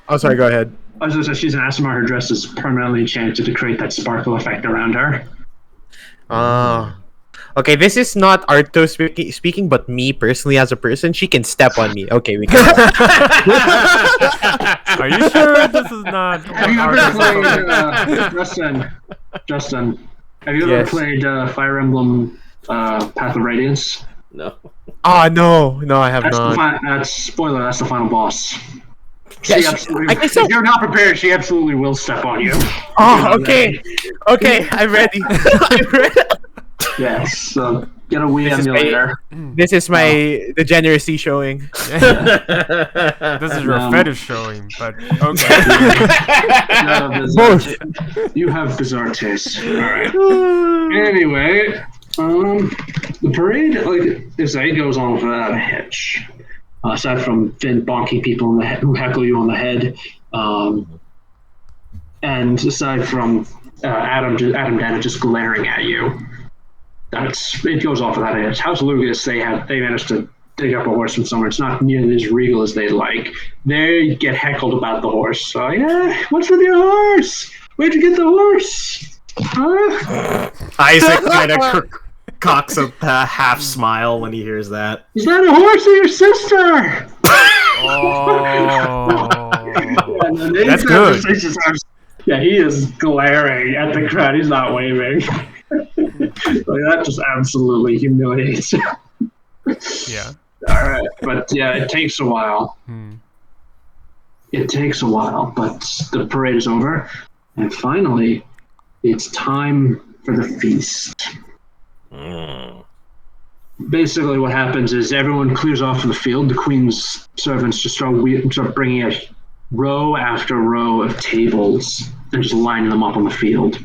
Oh, sorry. Go ahead. I was going to say she's an Asimar. Her dress is permanently enchanted to create that sparkle effect around her. Okay, this is not Arto speaking, but me personally as a person, she can step on me. Okay, we can. Are you sure this is not? Have you ever played Justin? Have you ever Yes. played Fire Emblem Path of Radiance? No. Oh no, I have That's not. that's spoiler. That's the final boss. Yeah, She she- absolutely, I guess so. if you're not prepared, she absolutely will step on you. Oh, okay, I'm ready. I'm ready. Yes. So get a Wii This is emulator. This is my degeneracy showing. This is your fetish showing, but okay. Both. You have bizarre tastes. All right. Anyway, the parade, like I say, goes on without a hitch. Aside from Finn bonking people in the head, who heckle you on the head, and aside from Adam Dannett just glaring at you, it goes off without a hitch. House Lucas, they managed to dig up a horse from somewhere. It's not nearly as regal as they'd like. They get heckled about the horse. So yeah, what's with your horse? Where'd you get the horse? Huh? Isaac kind of cocks a half smile when he hears that. Is that a horse or your sister? Oh. That's good. Yeah, he is glaring at the crowd. He's not waving. Like, that just absolutely humiliates him. Yeah. All right, but yeah, it takes a while. It takes a while, but the parade is over, and finally, it's time for the feast. Basically, what happens is everyone clears off the field. The queen's servants just start bringing out row after row of tables and just lining them up on the field.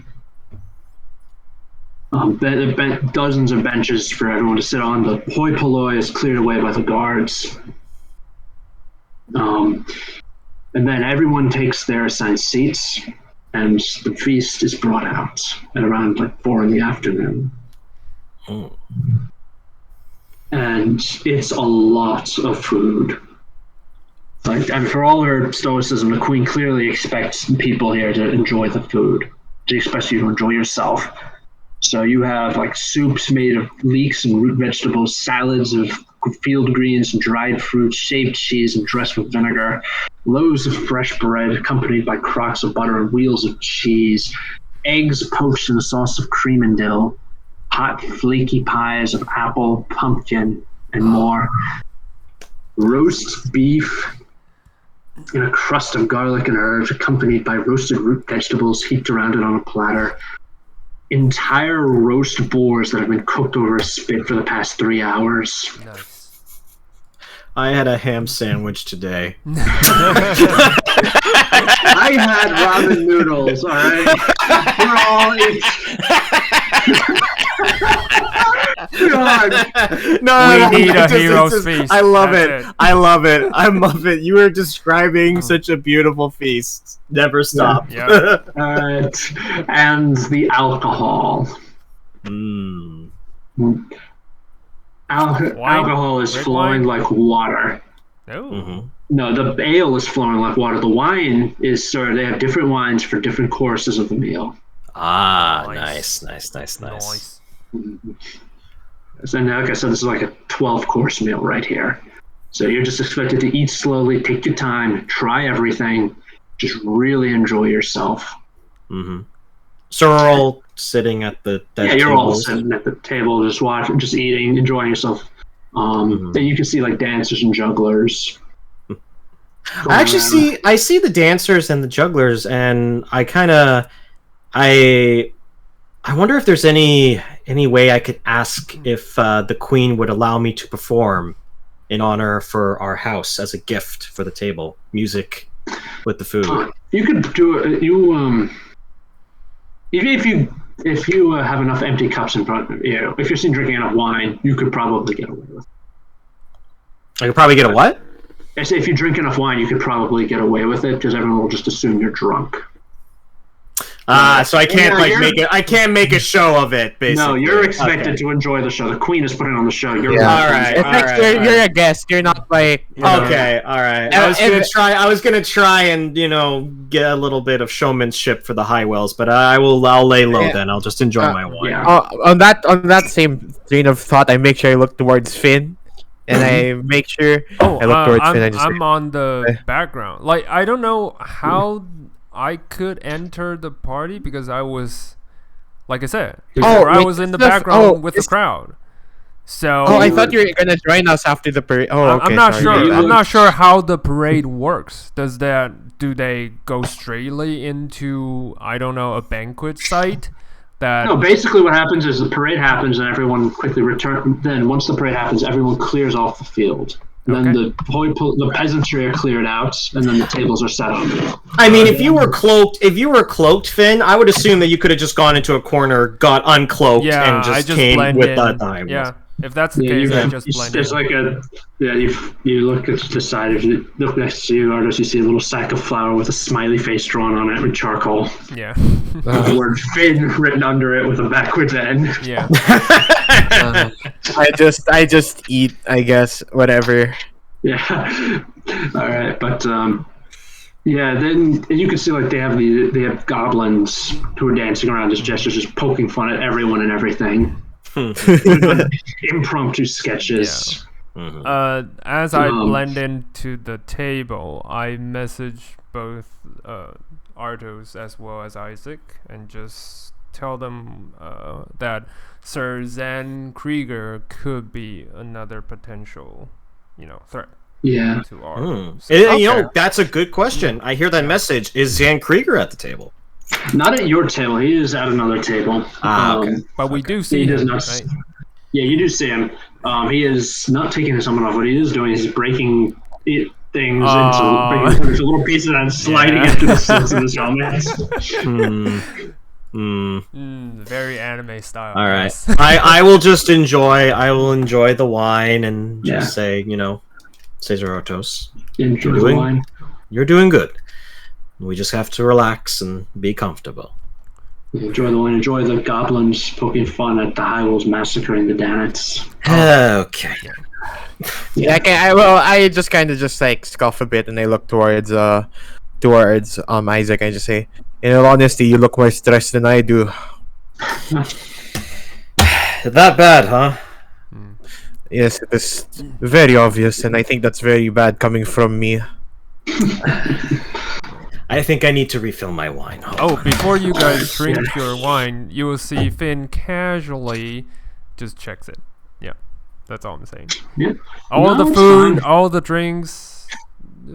Dozens of benches for everyone to sit on. The hoi polloi is cleared away by the guards. And then everyone takes their assigned seats, and the feast is brought out at around 4 in the afternoon. And it's a lot of food. Like, and for all her stoicism, the queen clearly expects people here to enjoy the food. She expects you to enjoy yourself. So you have like soups made of leeks and root vegetables, salads of field greens and dried fruits, shaved cheese and dressed with vinegar, loaves of fresh bread accompanied by crocks of butter and wheels of cheese, eggs poached in a sauce of cream and dill, hot flaky pies of apple, pumpkin, and more, roast beef in a crust of garlic and herbs accompanied by roasted root vegetables heaped around it on a platter, entire roast boars that have been cooked over a spit for the past 3 hours. Nice. I had a ham sandwich today. I had ramen noodles, all right? We're all God. No, We need a it's hero's feast. I love That's it. I love it. I love it. You are describing such a beautiful feast. Never stop. Yeah. And the alcohol. Mm. Alcohol is Red flowing wine? like water. Oh. Mm-hmm. No, the ale is flowing like water. The wine is they have different wines for different courses of the meal. Ah, Nice. nice. So now, like I said, this is like a 12-course meal right here. So you're just expected to eat slowly, take your time, try everything, just really enjoy yourself. Mm-hmm. So we're all sitting at the You're all tables. sitting at the table, just watching, just eating, enjoying yourself. Then you can see like dancers and jugglers. I actually see the dancers and the jugglers, and I wonder if there's any way I could ask if the queen would allow me to perform in honor for our house as a gift for the table, music with the food. You could do it. If you have enough empty cups in front of you, if you're seen drinking enough wine, you could probably get away with it. I could probably get a what? I say if you drink enough wine, you could probably get away with it because everyone will just assume you're drunk. So I can't I can't make a show of it. Basically, No, you're expected to enjoy the show. The queen is putting on the show. You're All right. It's like you're a guest. You're not like Okay, all right. I was gonna try and get a little bit of showmanship for the Hywels, but I'll lay low then. I'll just enjoy my wine. Yeah. On that same train of thought, I make sure I look towards Finn, and I make sure I look towards Finn. I'm on the background. Like, I don't know how I could enter the party because I was, like I said, I was in the background with the crowd. So I thought you were gonna join us after the parade. I'm not sure. I'm not sure how the parade works. Do they go straightly into, I don't know, a banquet site? No, basically what happens is the parade happens and everyone quickly returns. Then once the parade happens, everyone clears off the field. Then the peasantry are cleared out, and then the tables are set up. I mean, if you were cloaked, Finn, I would assume that you could have just gone into a corner, got uncloaked, and just came with the time. Yeah, if that's the case, I just blend in. It's like you look at the side. If you look next to you, Ardos, you see a little sack of flour with a smiley face drawn on it with charcoal. Yeah. The word Finn written under it with a backwards N. Yeah. I just eat, I guess, whatever. Yeah. All right, but then you can see like they have goblins who are dancing around as gestures, just poking fun at everyone and everything. Impromptu sketches. Yeah. Mm-hmm. As I blend into the table, I message both Artos as well as Isaac and just tell them that Sir Zen Krieger could be another potential, threat. Yeah. To our that's a good question. I hear that message. Is Zen Krieger at the table? Not at your table. He is at another table. Okay. But we do see him, right? Yeah, you do see him. He is not taking his helmet off. What he is doing is breaking things into little pieces and sliding it through the slits of his helmet. Very anime style. All right. I will just enjoy. I will enjoy the wine and just say, Cesar Ortos, Enjoy the wine. You're doing good. We just have to relax and be comfortable. Enjoy the wine. Enjoy the goblins poking fun at the Hywels massacring the Dannets. Okay. Yeah, I just kind of just like scoff a bit and I look towards Isaac and just say, in all honesty, you look more stressed than I do. That bad, huh? Yes, it is very obvious, and I think that's very bad coming from me. I think I need to refill my wine. Oh, before you guys drink your wine, you will see Finn casually just checks it. Yeah, that's all I'm saying. Yeah. All No, the it's food, fine. all the drinks,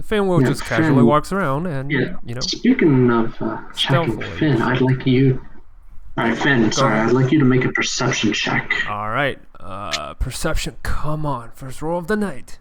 Finn will just casually Finn- walks around and, Yeah. you know. Speaking of checking Stealthily. Finn, I'd like you. All right, Finn. Sorry, ahead. I'd like you to make a perception check. All right, perception. Come on, first roll of the night.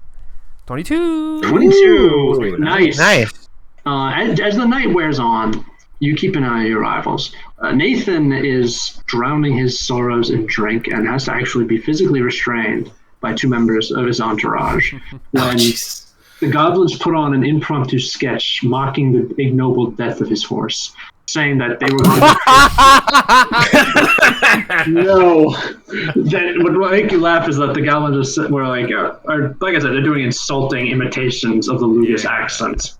22. 22. Nice. Nice. As the night wears on, you keep an eye on your rivals. Nathan is drowning his sorrows in drink and has to actually be physically restrained by two members of his entourage. When the goblins put on an impromptu sketch mocking the ignoble death of his horse, saying that they were going to... No. That what will make you laugh is that the goblins were like, or like I said, they're doing insulting imitations of the Lugas accent.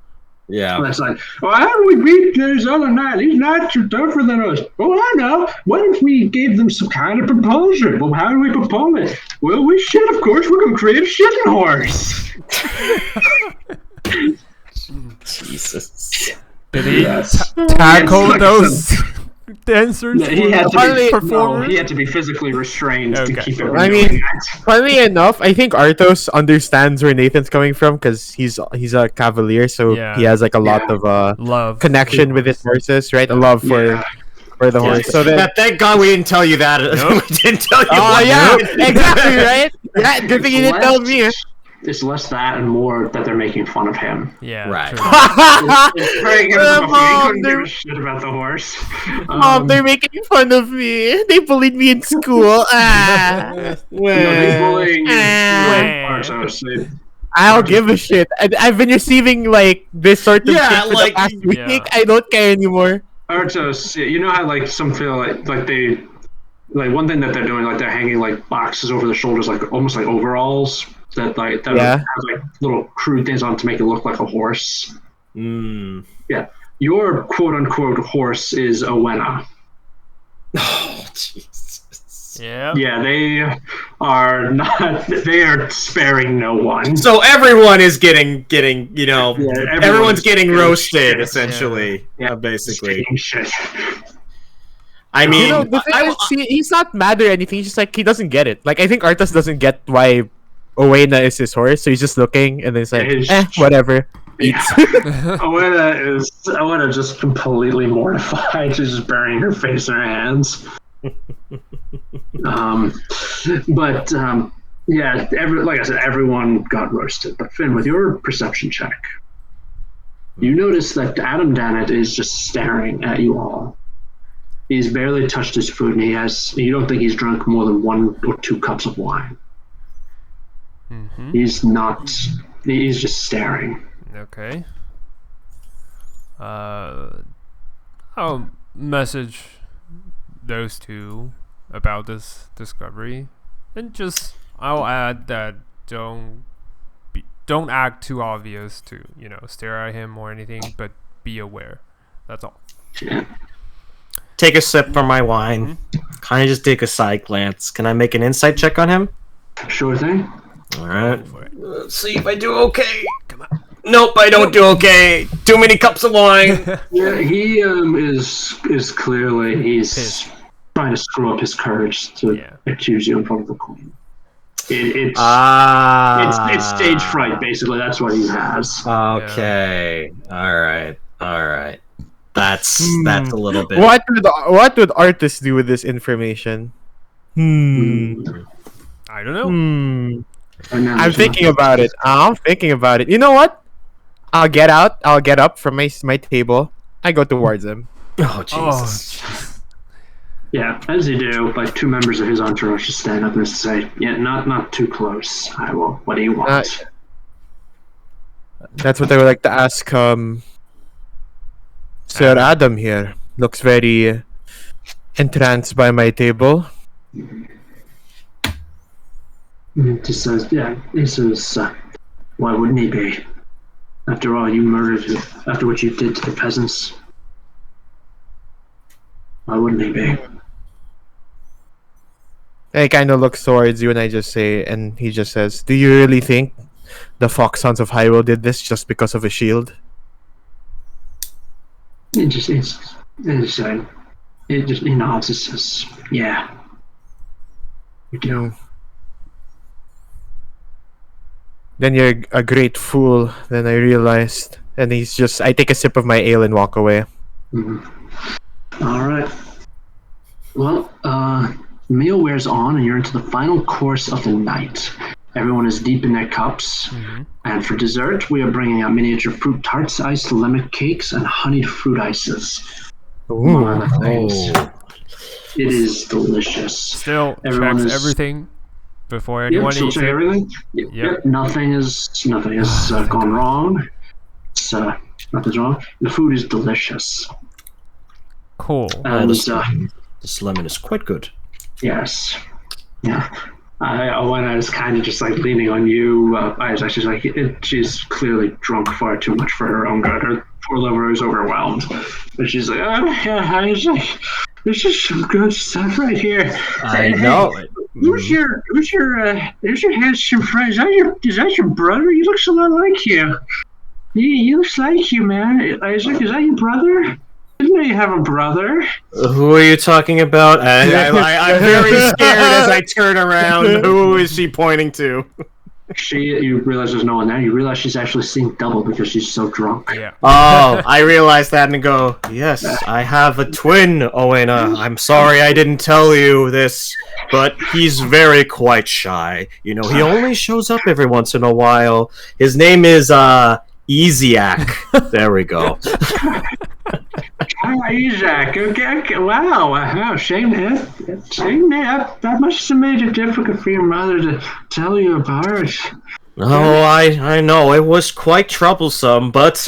Yeah. That's like, well, how do we beat these other knights? These knights are tougher than us. Well, I know. What if we gave them some kind of propulsion? Well, how do we propel it? Well, we should, of course. We're going to create a shitting horse. Jesus. Did he Yes. tackle Yes, like those dancers? Yeah, he had performers? he had to be physically restrained to Okay. keep it. I mean, funny enough, I think Arthos understands where Nathan's coming from because he's a cavalier, so Yeah. he has like a lot of Love. connection with his horses, right? A love for the horse. So then, Thank God we didn't tell you that. Nope. We didn't tell you. oh what- yeah, exactly right. Yeah, good thing you didn't tell me. It's less that and more that they're making fun of him. Yeah. Right. true. It's very good stuff. He couldn't give a shit about the horse. Mom, they're making fun of me. They bullied me in school. Ah. No, they bullying Ah. Arthos. I don't give a shit. I've been receiving like this sort of Yeah, shit for like- the past week. Yeah. I don't care anymore. Arthos, you know how like some feel like they like one thing that they're doing, like they're hanging like boxes over their shoulders, like almost like overalls that Yeah. have like little crude things on to make it look like a horse. Mm. Yeah, your quote unquote horse is a Wenna. Oh, Jesus. Yeah. Yeah, they are not. They are sparing no one. So everyone is getting, you know, Yeah, everyone's getting getting roasted, shit. essentially. Yeah. Basically. Taking shit. I mean, You know, the thing is, he's not mad or anything. He's just like he doesn't get it. Like I think Arthas doesn't get why Owena is his horse, so he's just looking and then he's like, whatever. Yeah. Owena just completely mortified. She's just burying her face in her hands. Yeah, like I said, everyone got roasted. But Finn, with your perception check, you notice that Adam Dannett is just staring at you all. He's barely touched his food, and you don't think he's drunk more than 1 or 2 cups of wine. Mm-hmm. He's just staring. Okay. I'll message those two about this discovery, and I'll add that don't act too obvious to stare at him or anything, but be aware. That's all. Yeah. take a sip from my wine. Kind of just take a side glance. Can I make an insight check on him? Sure thing. All right. Let's see if I do okay. Come on. Nope, I don't do okay. Too many cups of wine. Yeah, he is clearly Pissed. trying to screw up his courage to accuse you in front of the queen. It's stage fright, basically. That's what he has. Okay. All right. That's a little bit. What would artists do with this information? I don't know. I'm thinking about it. You know what? I'll get up from my table. I go towards him. Oh Jesus! Yeah, as you do, like two members of his entourage just stand up and say, "Yeah, not too close. Hywel. What do you want?" That's what I would like to ask. Sir Adam here looks very entranced by my table. He just says, yeah, he says, why wouldn't he be? After all, you murdered him. After what you did to the peasants. Why wouldn't he be? I kind of look towards you and I just say, and he just says, "Do you really think the foxhounds of Hyrule did this just because of a shield?" He just he nods and says, yeah. We do. Then you're a great fool. Then I realized, and I take a sip of my ale and walk away. Mm-hmm. All right. Well, meal wears on, and you're into the final course of the night. Everyone is deep in their cups, and for dessert, we are bringing out miniature fruit tarts, iced lemon cakes, and honeyed fruit ices. Ooh. It is delicious. Still checks everything before anyone eats it. Everything. Yep. Nothing has gone wrong. Nothing's wrong. The food is delicious. Cool. And this lemon is quite good. Yes. Yeah. When I was kind of just like leaning on you, I was actually like, she's clearly drunk far too much for her own good. Her poor liver is overwhelmed. But she's like, oh, yeah, I was like, there's just some good stuff right here. I know. Who's your handsome friend? Is that your brother? He looks a lot like you. He looks like you, man. Isaac, is that your brother? I didn't know you have a brother. Who are you talking about? I'm very scared as I turn around. Who is she pointing to? You realize there's no one there. You realize she's actually seeing double because she's so drunk. Yeah. Oh, I realized that and go, yes, I have a twin, Owena. I'm sorry I didn't tell you this, but he's quite shy. You know, he only shows up every once in a while. His name is, Easiac. There we go. Isaac, okay. Wow, shame that must have made it difficult for your mother to tell you about. Oh, I know, it was quite troublesome, but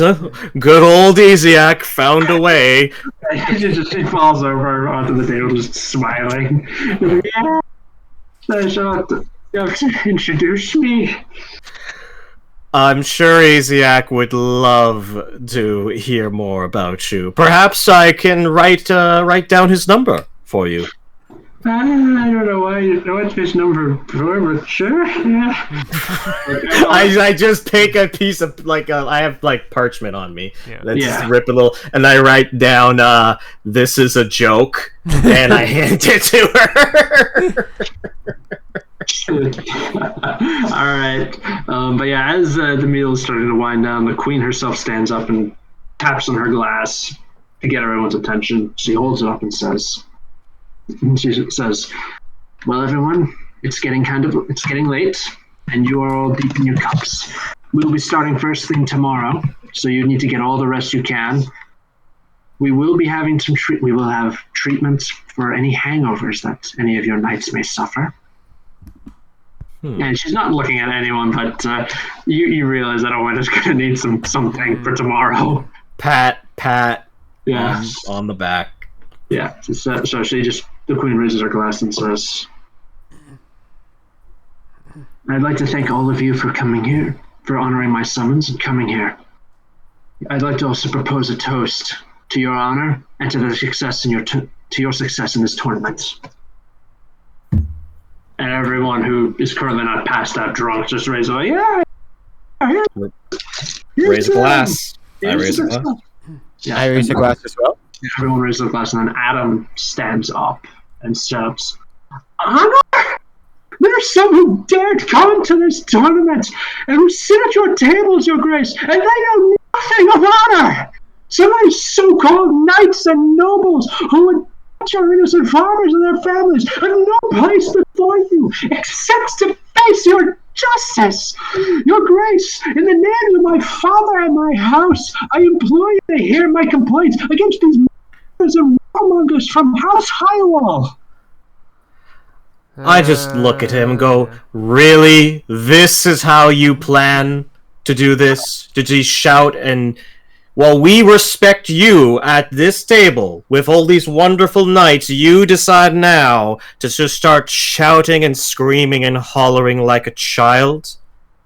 good old Easiac found a way. She falls over onto the table just smiling. Yeah, introduce me. I'm sure Easiac would love to hear more about you. Perhaps I can write down his number for you. I don't know why you want his number for, but sure, yeah. I just take a piece of I have parchment on me. Yeah. Just rip a little, and I write down "This is a joke," and I hand it to her. All right, but yeah, as the meal is starting to wind down, the queen herself stands up and taps on her glass to get everyone's attention. She holds it up and says, "Well, everyone, it's getting late, and you are all deep in your cups. We'll be starting first thing tomorrow, so you need to get all the rest you can. We will be having we will have treatments for any hangovers that any of your knights may suffer." And she's not looking at anyone, but you realize that Owen is going to need something for tomorrow. Pat. Yeah. On the back. Yeah. So the queen raises her glass and says, "I'd like to thank all of you for coming here, for honoring my summons and coming here. I'd like to also propose a toast to your honor and to the success to your success in this tournament." And everyone who is currently not passed out drunk just raise a raise a glass. I raise a glass. Yeah, I raise a glass as well. Everyone raises a glass, and then Adam stands up and shouts, "Honor! There's some who dared come to this tournament and who sit at your tables, your grace, and they know nothing of honor! Some of these so-called knights and nobles who would your innocent farmers and their families have no place before you except to face your justice. Your grace, in the name of my father and my house, I implore you to hear my complaints against these murderers and warmongers from House Hywel." I just look at him and go, "Really? This is how you plan to do this?" Did he shout and While we respect you at this table with all these wonderful knights, you decide now to just start shouting and screaming and hollering like a child?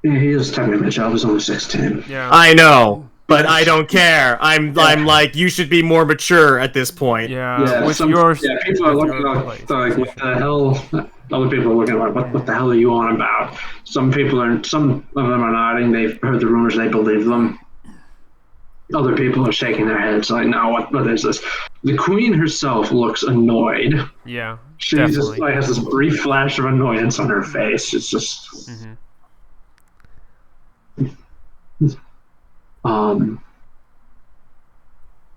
Yeah, he is technically a child. He's only 16. Yeah. I know, but I don't care. I'm like, you should be more mature at this point. With yours. Yeah, people are looking like, what the hell? Other people are looking like, what the hell are you on about? Some of them are nodding. They've heard the rumors. They believe them. Other people are shaking their heads like, no, what is this? The queen herself looks annoyed. Yeah, She definitely. just has this brief flash of annoyance on her face. It's just... And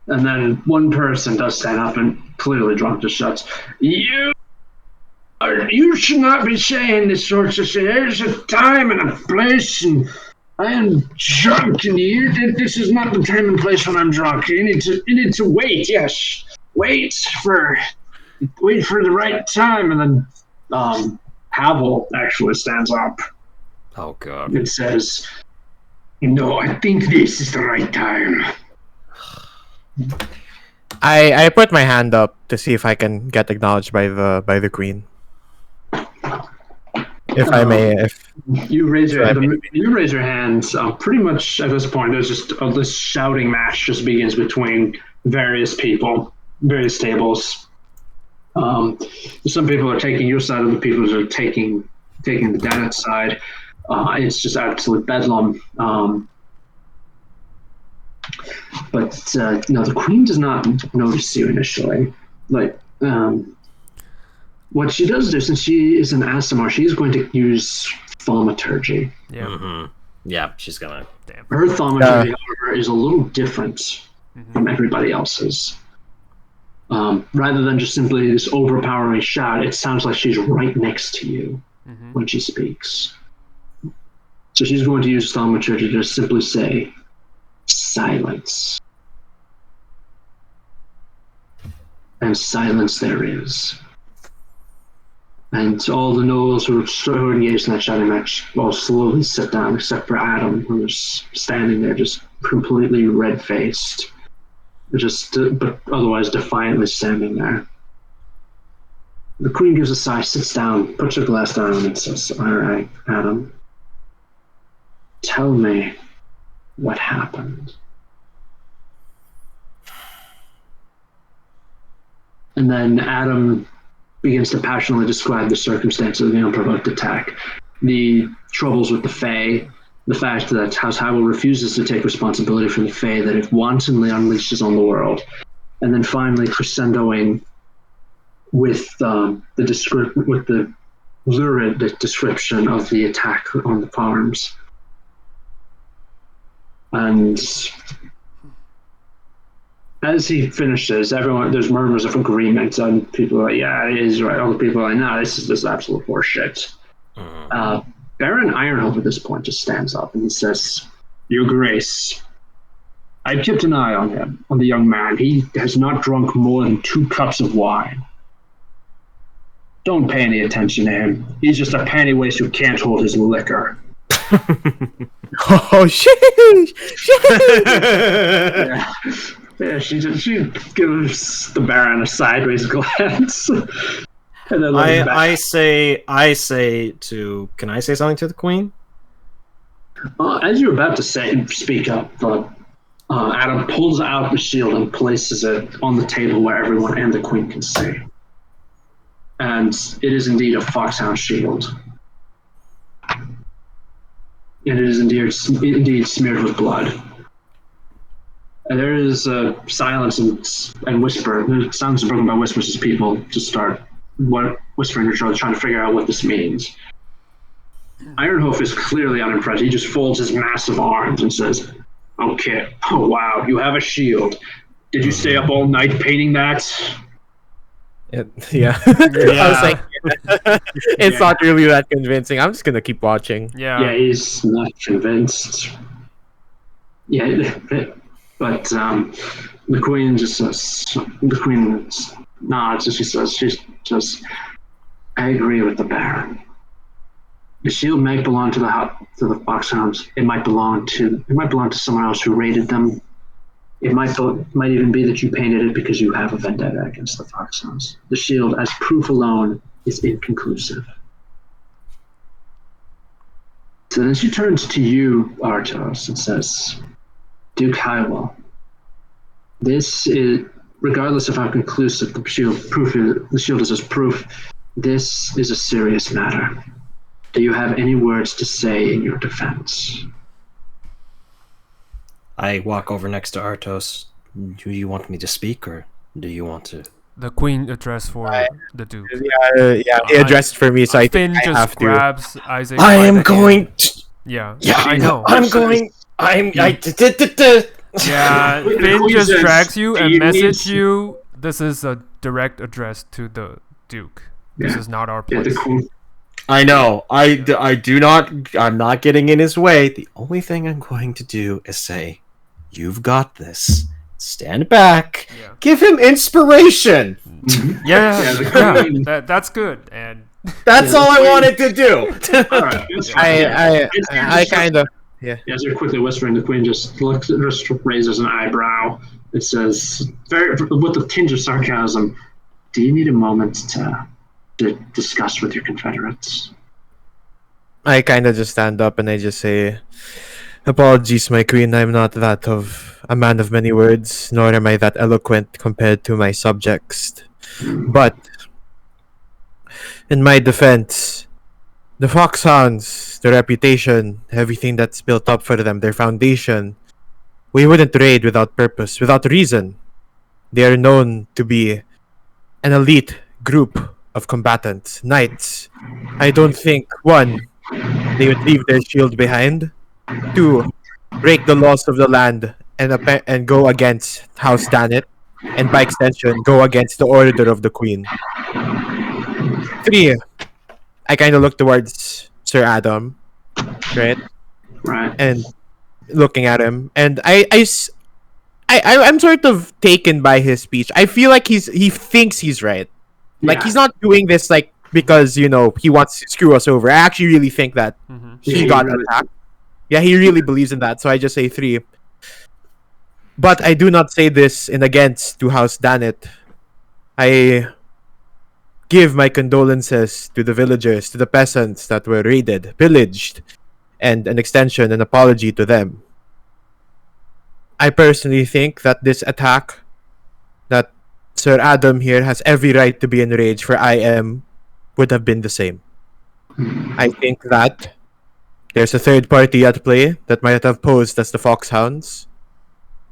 then one person does stand up and clearly drunk just shouts, You should not be saying this sort of thing. There's a time and a place, and I am drunk, and this is not the time and place when I'm drunk. You need to wait. Yes, wait for the right time. And then Hywel actually stands up. Oh god. And says, No, I think this is the right time. I put my hand up to see if I can get acknowledged by the queen. If I may, you raise your hand. Pretty much at this point, there's just this shouting match just begins between various people, various tables. Some people are taking your side, other people are taking the Dannett side. It's just absolute bedlam. But no, the queen does not notice you initially. What she does do, since she is an Aasimar, she's going to use thaumaturgy. Yeah. Mm-hmm. Yeah, she's gonna. Damn. Her thaumaturgy, however, is a little different from everybody else's. Rather than just simply this overpowering shout, it sounds like she's right next to you when she speaks. So she's going to use thaumaturgy to simply say, silence. And silence there is. And all the nobles who are engaged in that shouting match all slowly sit down, except for Adam, who's standing there just completely red-faced, but otherwise defiantly standing there. The queen gives a sigh, sits down, puts her glass down, and says, All right, Adam, tell me what happened. And then Adam begins to passionately describe the circumstances of the unprovoked attack, the troubles with the Fae, the fact that House Hywel refuses to take responsibility for the Fae that it wantonly unleashes on the world, and then finally crescendoing with the lurid description of the attack on the farms. And as he finishes, there's murmurs of agreement, and people are like, yeah, it is right. Other people are like, no, this is absolute horseshit. Baron Ironhope at this point just stands up and he says, Your Grace, I've kept an eye on him, on the young man. He has not drunk more than 2 cups of wine. Don't pay any attention to him. He's just a panty waste who can't hold his liquor. Oh shit! Yeah, she gives the Baron a sideways glance. And then I say to. Can I say something to the queen? As you're about to speak up, Adam pulls out the shield and places it on the table where everyone and the queen can see. And it is indeed a foxhound shield. And it is indeed smeared with blood. And there is silence and whisper. The sounds are broken by whispers as people just start whispering to each other, trying to figure out what this means. Ironhope is clearly unimpressed. He just folds his massive arms and says, Okay, oh wow, you have a shield. Did you stay up all night painting that? Yeah. I was like, it's not really that convincing. I'm just gonna keep watching. Yeah, he's not convinced. Yeah, but the queen just says, the queen nods and she says, I agree with the Baron. The shield may belong to the foxhounds. It might belong to someone else who raided them. It might even be that you painted it because you have a vendetta against the foxhounds. The shield, as proof alone, is inconclusive. So then she turns to you, Artos, and says, Duke Hywel, this is, regardless of how conclusive the shield is as proof, this is a serious matter. Do you have any words to say in your defense? I walk over next to Artos. Do you want me to speak, or do you want to? The queen addressed for the duke. Yeah, he addressed for me, so I Finn think I just have to. grabs Isaac. I by am the going. hand. Yeah, Yeah, I know. I'm going. Yeah, Finn just drags you and messages you. This is a direct address to the duke. This is not our place. I know. I do not. I'm not getting in his way. The only thing I'm going to do is say, "You've got this. Stand back. Yeah. Give him inspiration." That's good. And that's all I wanted to do. All right, I kind of. Yeah. As you're quickly whispering, the queen just raises an eyebrow. It says, with a tinge of sarcasm, "Do you need a moment to discuss with your confederates?" I kind of just stand up and I just say, "Apologies, my queen. I'm not that of a man of many words, nor am I that eloquent compared to my subjects. But in my defense, the foxhounds, their reputation, everything that's built up for them, their foundation, we wouldn't raid without purpose, without reason. They are known to be an elite group of combatants, knights. I don't think, one, they would leave their shield behind. Two, break the laws of the land and go against House Dannett, and by extension, go against the order of the queen. Three, I kind of look towards Sir Adam, right? Right. And looking at him, and I'm sort of taken by his speech. I feel like he thinks he's right. Like, he's not doing this like because he wants to screw us over. I actually really think that he got attacked. Yeah, he really believes in that. So I just say 3. But I do not say this in against to House Dannett. I give my condolences to the villagers, to the peasants that were raided, pillaged, and an extension, an apology to them. I personally think that this attack, that Sir Adam here has every right to be enraged, for would have been the same. I think that there's a third party at play that might have posed as the foxhounds,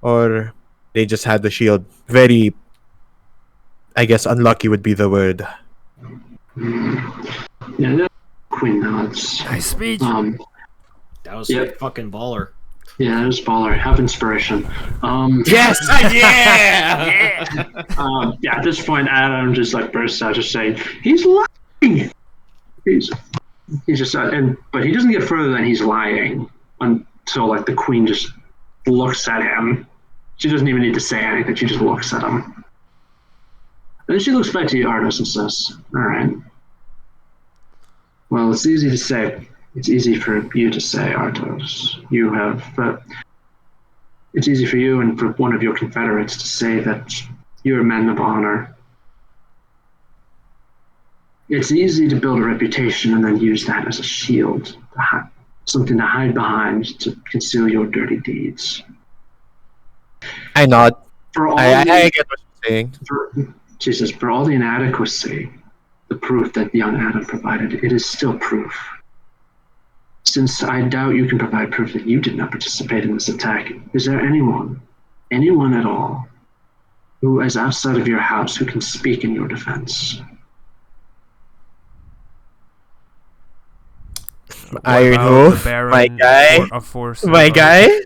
or they just had the shield. Very, I guess, unlucky would be the word. Yeah, that queen nods. Nice speech. That was fucking baller. Yeah, that was baller. Have inspiration. Yes, yeah. At this point, Adam just bursts out, just saying, "He's lying." He's just but he doesn't get further than he's lying until the queen just looks at him. She doesn't even need to say anything. She just looks at him. And then she looks back to you, Ardos, and says, "All right. Well, it's easy to say. It's easy for you to say, Artos. It's easy for you and for one of your confederates to say that you're men of honor. It's easy to build a reputation and then use that as a shield, something to hide behind to conceal your dirty deeds." I nod. I get what you're saying. She says, "For all the inadequacy, the proof that young Adam provided, it is still proof. Since I doubt you can provide proof that you did not participate in this attack, is there anyone at all, who is outside of your house who can speak in your defense?" Ironhoof, my guy. My guy.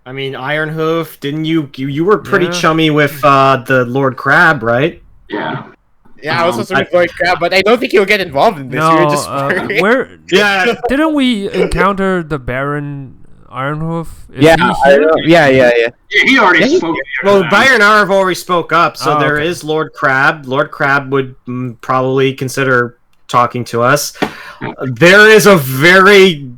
I mean, Ironhoof, didn't you were pretty chummy with the Lord Crab, right? Yeah. Yeah, I was also with Lord Crab, but I don't think he'll get involved in this. No, You're just didn't we encounter the Baron Ironhoof? Is yeah, he here? Yeah. He already spoke. Well, Byron Arv already spoke up, so there okay. is Lord Crab. Lord Crab would probably consider talking to us. There is a very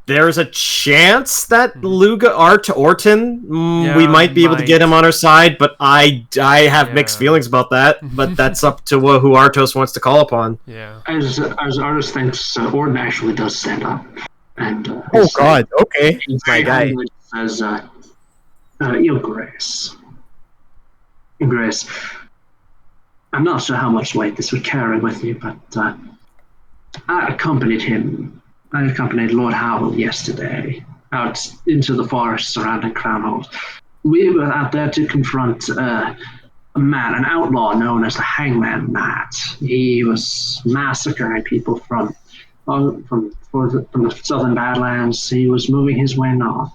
there's a chance that Orton, Yeah, we might be able to get him on our side, but I have mixed Yeah. feelings about that. But that's up to who Artos wants to call upon. Yeah. As Artis thinks, Orton actually does stand up, and Oh God. Okay. he My very guy. humbly says, "Your Grace, I'm not sure how much weight this would carry with you, but I accompanied Lord Hywel yesterday out into the forest surrounding Crownhold. We were out there to confront an outlaw known as the Hangman Knight. He was massacring people from the southern Badlands. He was moving his way north.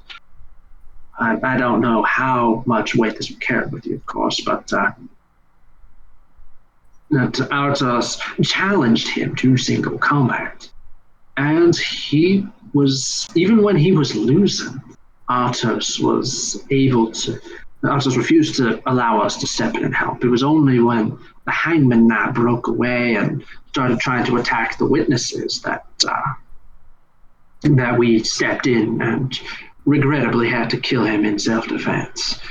I don't know how much weight this would carry with you, of course, but that Artos challenged him to single combat. And even when he was losing, Artos refused to allow us to step in and help. It was only when the Hangman Knight broke away and started trying to attack the witnesses that we stepped in and regrettably had to kill him in self-defense.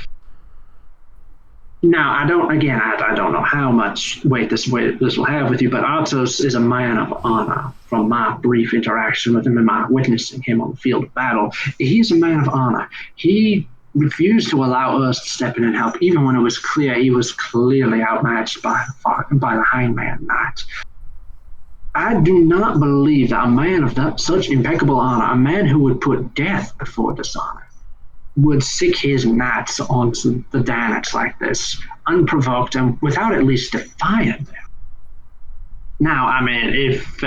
Now, I don't know how much weight this will have with you, but Artos is a man of honor. From my brief interaction with him and my witnessing him on the field of battle, he's a man of honor. He refused to allow us to step in and help, even when it was clear he was clearly outmatched by the Hangman Knight. I do not believe that a man of such impeccable honor, a man who would put death before dishonor, would stick his knights onto the Dannets like this, unprovoked and without at least defying them. Now, I mean, if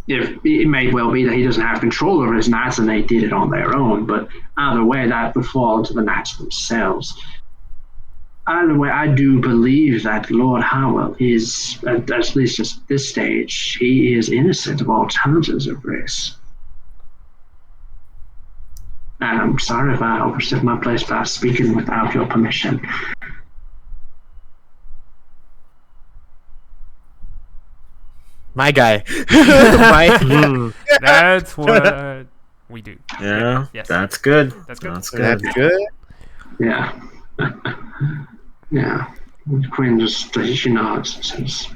it may well be that he doesn't have control over his knights and they did it on their own, but either way, that would fall to the knights themselves. Either way, I do believe that Lord Hywel is, at least at this stage, he is innocent of all charges of race. And I'm sorry if I overstepped my place by speaking without your permission. My guy. That's what we do. Yeah, Yes. that's good. That's good. That's good. That's good. Yeah. Yeah. The Queen she nods and says,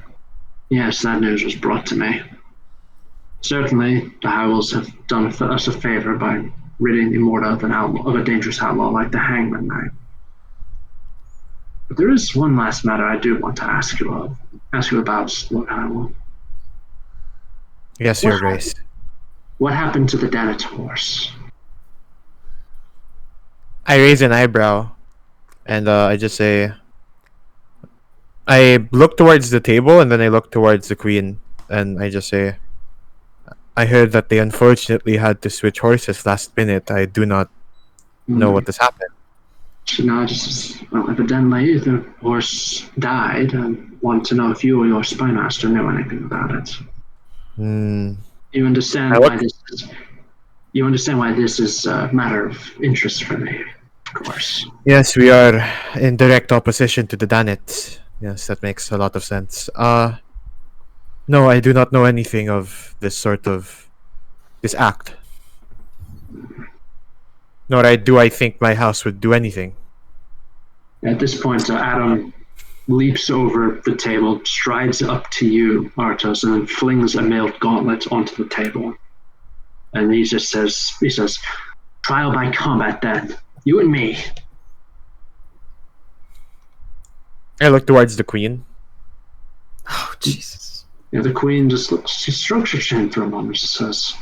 "Yes, that news was brought to me. Certainly, the Hywels have done us a favor by ridding Immorta of a dangerous outlaw like the Hangman Knight. But there is one last matter I do want to ask you about, Lord Hywel. Yes, Your Grace. What happened to the Dannett horse?" I raise an eyebrow, and I just say, I look towards the table, and then I look towards the Queen, and I just say, I heard that they unfortunately had to switch horses last minute. I do not know what has happened. She nods. Well, evidently the horse died. I want to know if you or your spymaster knew anything about it. You understand why this is. You understand why this is a matter of interest for me, of course. Yes, we are in direct opposition to the Dannett. Yes, that makes a lot of sense. No, I do not know anything of this act. Nor do I think my house would do anything. At this point, Adam leaps over the table, strides up to you, Artos, and then flings a mailed gauntlet onto the table. And he says, "Trial by combat then. You and me." I look towards the Queen. Oh, Jesus. Yeah, the Queen she strokes her chin for a moment. She says,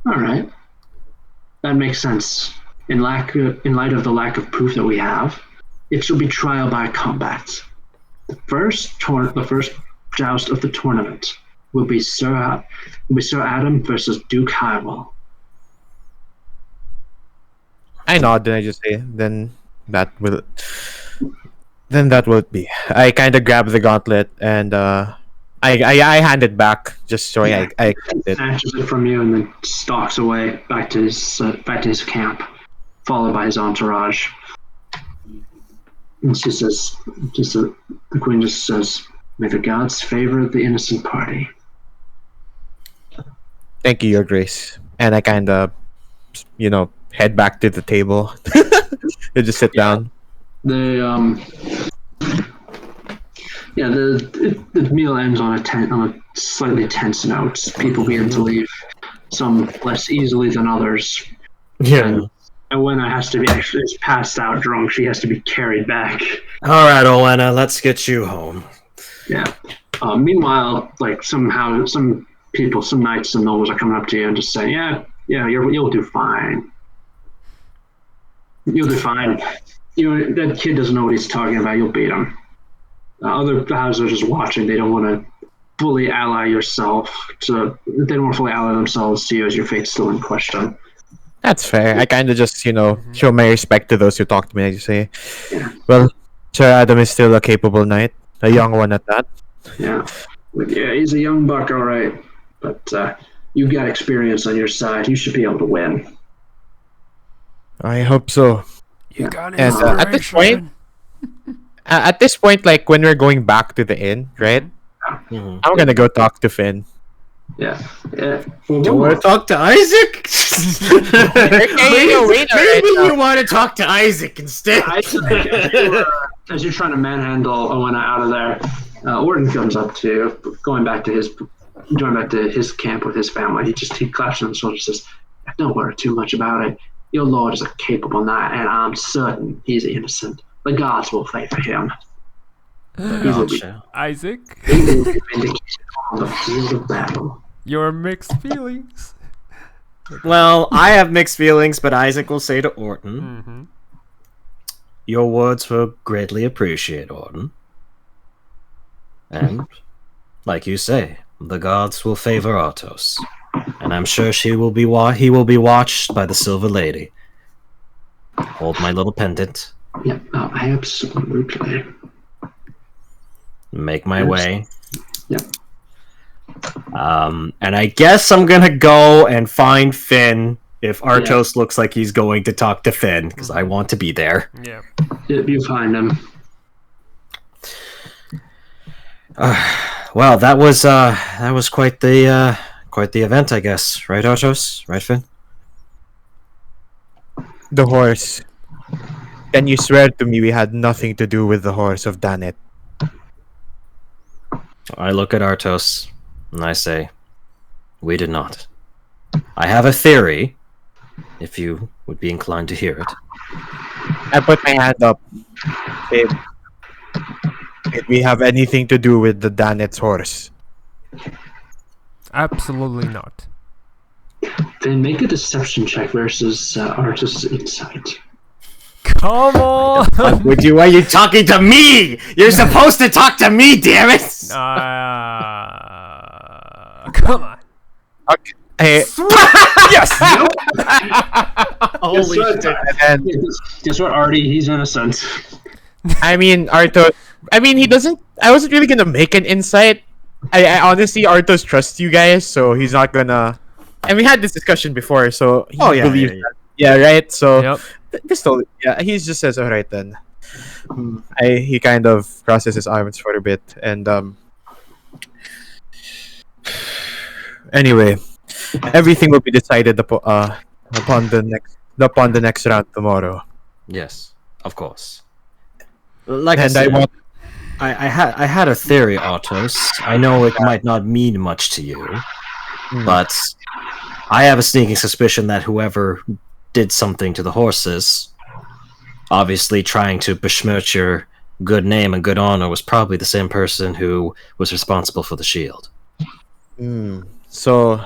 "All right. That makes sense. In light of the lack of proof that we have, it shall be trial by combat. The first joust of the tournament will be Sir Adam versus Duke Hywel." I nod and I just say, then that will it be. I kind of grab the gauntlet and I hand it back just so I accept it. Snatches it from you and then stalks away back to his camp, followed by his entourage. And she says, the Queen just says, "May the gods favor the innocent party." Thank you, Your Grace. And I kind of head back to the table. They just sit down. The meal ends on a slightly tense note. People begin to leave, some less easily than others. Yeah. And Owenna has to be actually passed out drunk. She has to be carried back. All right, Owenna, let's get you home. Yeah. Meanwhile, like somehow, some people, some knights and nobles are coming up to you and just saying, you'll do fine. You'll do fine. That kid doesn't know what he's talking about. You'll beat him. Other houses are just watching. They don't want to fully ally yourself to. They don't want to fully ally themselves to you as your fate's still in question. That's fair. I kind of just, show my respect to those who talk to me. I just say, Yeah. well, Sir Adam is still a capable knight, a young one at that. Yeah. He's a young buck, all right. But you've got experience on your side. You should be able to win. I hope so. You got And at this point, like when we're going back to the inn, right? Mm-hmm. I'm gonna go talk to Finn. Yeah. Do you want to talk to Isaac? Maybe you want to talk to Isaac instead. As you're trying to manhandle Owenna out of there, Orton comes up to you, going back to his camp with his family. He claps on the shoulder and says, "Don't worry too much about it. Your lord is a capable knight, and I'm certain he's innocent. The gods will favor him." Isaac, He will be vindicated on the field of battle. your mixed feelings. Well, I have mixed feelings, but Isaac will say to Orton, Mm-hmm. your words were greatly appreciated, Orton. And, like you say, the gods will favor Artos. And I'm sure he will be watched by the Silver Lady. Hold my little pendant. Yeah, absolutely. Make my way. Yep. And I guess I'm gonna go and find Finn if Artos looks like he's going to talk to Finn, because I want to be there. Yeah. You find him. Well, that was quite the event, I guess. Right, Artos? Right, Finn? The horse. Can you swear to me we had nothing to do with the horse of Dannett? I look at Artos and I say, we did not. I have a theory, if you would be inclined to hear it. I put my hand up. Did we have anything to do with the Dannett's horse? Absolutely not. Then make a deception check versus Artist's insight. Come on! Why are you talking to me? You're supposed to talk to me, damn it! Come on. Okay. Hey. Yes! Holy shit. Guess what, Artie? He's innocent. I mean, Artos. He doesn't. I wasn't really gonna make an insight. I honestly, Artos trusts you guys, so he's not gonna. And we had this discussion before, so he believes that. Yeah, right. So, he just says, "All right then." He kind of crosses his arms for a bit, and anyway, everything will be decided upon the next round tomorrow. Yes, of course. Like and I want. I had a theory, Artos. I know it might not mean much to you, but I have a sneaking suspicion that whoever did something to the horses, obviously trying to besmirch your good name and good honor, was probably the same person who was responsible for the shield. So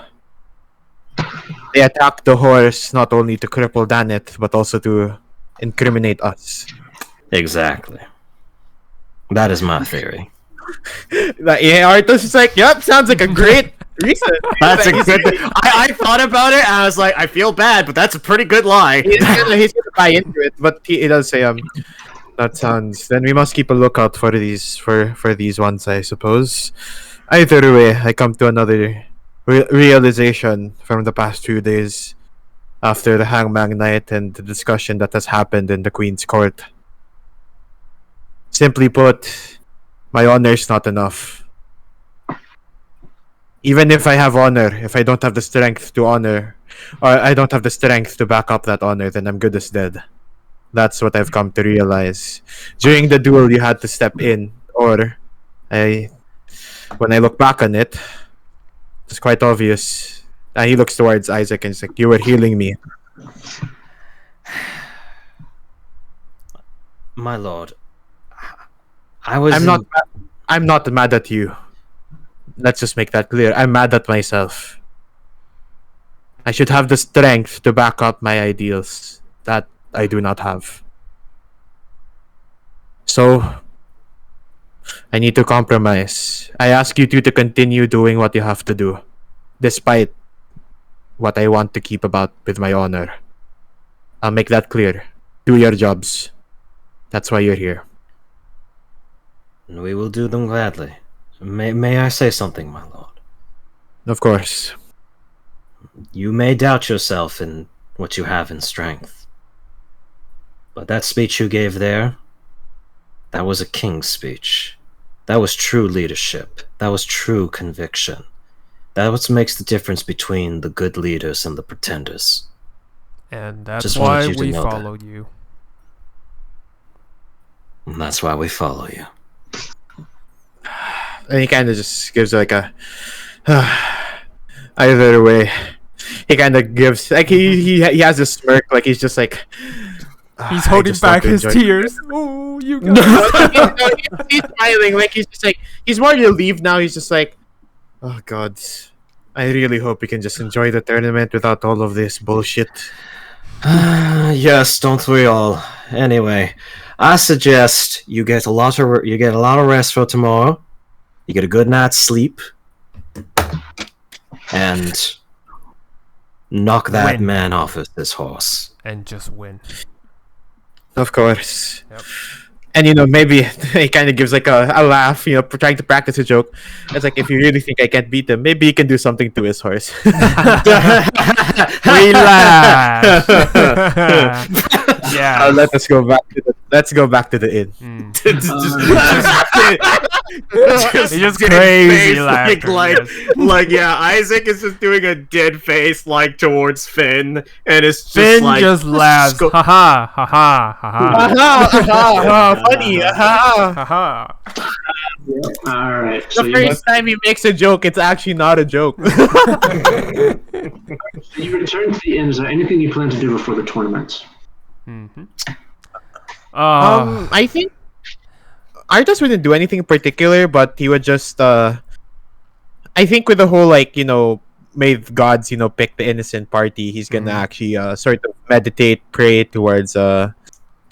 they attacked the horse not only to cripple Dannett, but also to incriminate us. Exactly. That is my theory. Artos is like, yep, sounds like a great reason. That's a good. I thought about it, and I was like, I feel bad, but that's a pretty good lie. He's gonna buy into it, but he does say, that sounds. Then we must keep a lookout for these ones, I suppose. Either way, I come to another realization from the past 2 days after the Hangman Night and the discussion that has happened in the Queen's Court. Simply put, my honor is not enough. Even if I have honor, if I don't have the strength to honor, or I don't have the strength to back up that honor, then I'm good as dead. That's what I've come to realize. During the duel, you had to step in, or when I look back on it, it's quite obvious. And he looks towards Isaac and he's like, "You were healing me." My lord, I was. I'm not mad at you. Let's just make that clear. I'm mad at myself. I should have the strength to back up my ideals. That I do not have. So, I need to compromise. I ask you two to continue doing what you have to do, despite what I want to keep about with my honor. I'll make that clear. Do your jobs. That's why you're here. We will do them gladly. May I say something, my lord? Of course. You may doubt yourself in what you have in strength. But that speech you gave there, that was a king's speech. That was true leadership. That was true conviction. That what makes the difference between the good leaders and the pretenders. And that's Just why wanted you to we know followed you. And that's why we follow you. And he kind of just gives like a either way. He kind of gives like he has a smirk, like he's just like He's holding back his tears. Oh, you guys. No, he's smiling, like he's just like he's more relieved now. He's just like, oh god, I really hope we can just enjoy the tournament without all of this bullshit. Yes, don't we all? Anyway, I suggest you get a lot of rest for tomorrow. You get a good night's sleep, and knock that man off of this horse. And just win. Of course. Yep. And maybe he kind of gives like a laugh, trying to practice a joke. It's like, if you really think I can't beat him, maybe you can do something to his horse. Relax. Yeah. Let's go back to the inn. It's just crazy laughter. Like Isaac is just doing a dead face like towards Finn, and it's just Finn like just laughs. Ha ha ha ha ha ha. Funny. Ha ha. All right. So The first time he makes a joke, it's actually not a joke. you return to the inn. Is there anything you plan to do before the tournament? Mm-hmm. I think Arthas wouldn't do anything in particular, but he would just I think with the whole may the gods pick the innocent party, he's gonna actually sort of meditate, pray towards to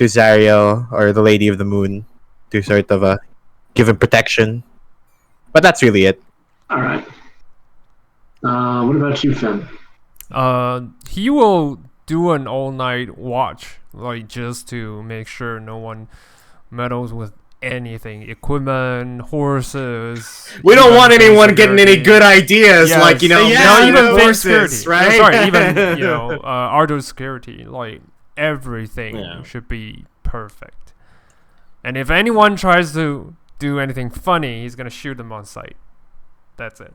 Zariel or the Lady of the Moon to sort of give him protection. But that's really it. All right. What about you, Finn? He will do an all-night watch, just to make sure no one meddles with anything, equipment, horses. we don't want anyone getting any good ideas, Yes. not even horses, security, right? Sorry, even Ardo's security, everything Yeah. should be perfect. And if anyone tries to do anything funny, he's gonna shoot them on sight. That's it.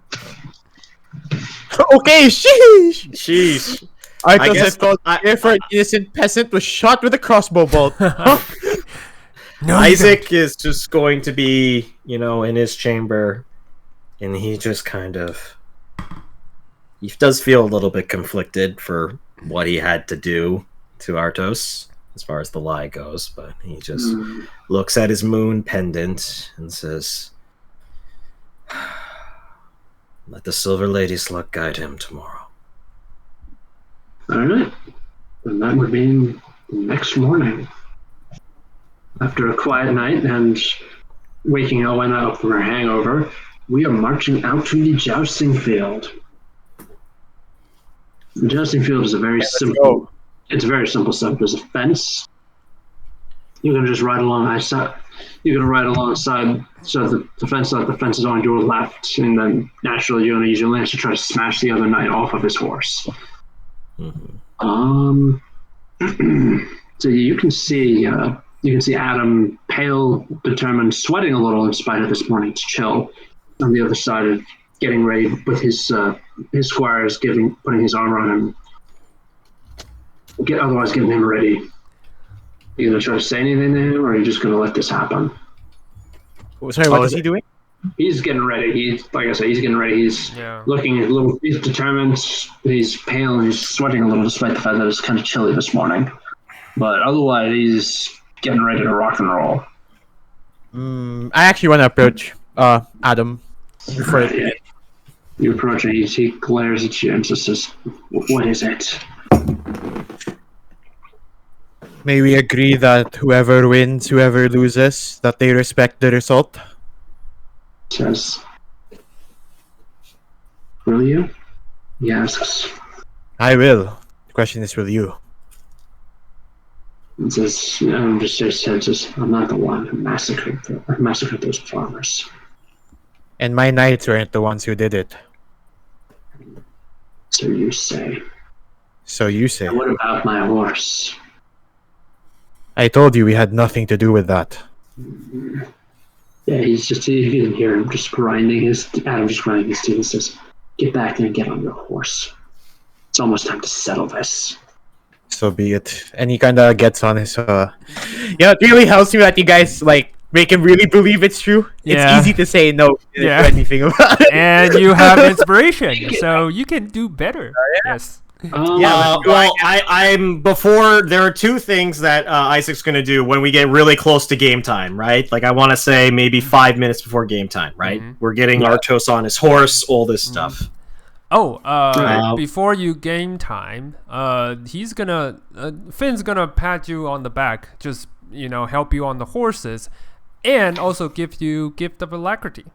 Okay, sheesh. Sheesh. Arthas guess- has called for an innocent peasant was shot with a crossbow bolt. No, Isaac is just going to be, in his chamber, and he just he does feel a little bit conflicted for what he had to do to Arthas, as far as the lie goes, but he just looks at his moon pendant and says, let the Silver Lady's luck guide him tomorrow. All right. And that would mean next morning. After a quiet night and waking Owenna up from her hangover, we are marching out to the jousting field. The jousting field is a very simple setup. There's a fence. You're gonna just ride alongside. You're gonna ride alongside, so the fence is on your left, and then naturally you're gonna use your lance to try to smash the other knight off of his horse. Mm-hmm. So you can see Adam, pale, determined, sweating a little in spite of this morning's chill, on the other side of getting ready with his squires putting his armor on him. Otherwise getting him ready. You gonna try to say anything to him, or are you just gonna let this happen? Sorry, what is he doing? He's getting ready. He's getting ready. He's looking a little. He's determined. He's pale and he's sweating a little, despite the fact that it's kind of chilly this morning. But otherwise, he's getting ready to rock and roll. I actually want to approach Adam. You approach him. He glares at you and just says, "What is it?" May we agree that whoever wins, whoever loses, that they respect the result? Says, "Will you?" He asks. I will. The question is, will you? He says, "I'm I'm not the one who massacred those farmers." And my knights weren't the ones who did it. So you say. So you say. And what about my horse? I told you we had nothing to do with that. Yeah, you can hear him just grinding his teeth and says, "Get back and get on your horse. It's almost time to settle this." So be it. And he kind of gets on his, it really helps me that you guys, make him really believe it's true. Yeah. It's easy to say no to anything about it. And you have inspiration, so you can do better. Yes. I'm before. There are two things that Isaac's going to do when we get really close to game time, right? Like I want to say maybe 5 minutes before game time, right? Mm-hmm. We're getting Artos on his horse, all this stuff. Before you game time, he's gonna Finn's gonna pat you on the back, just help you on the horses, and also give you gift of alacrity.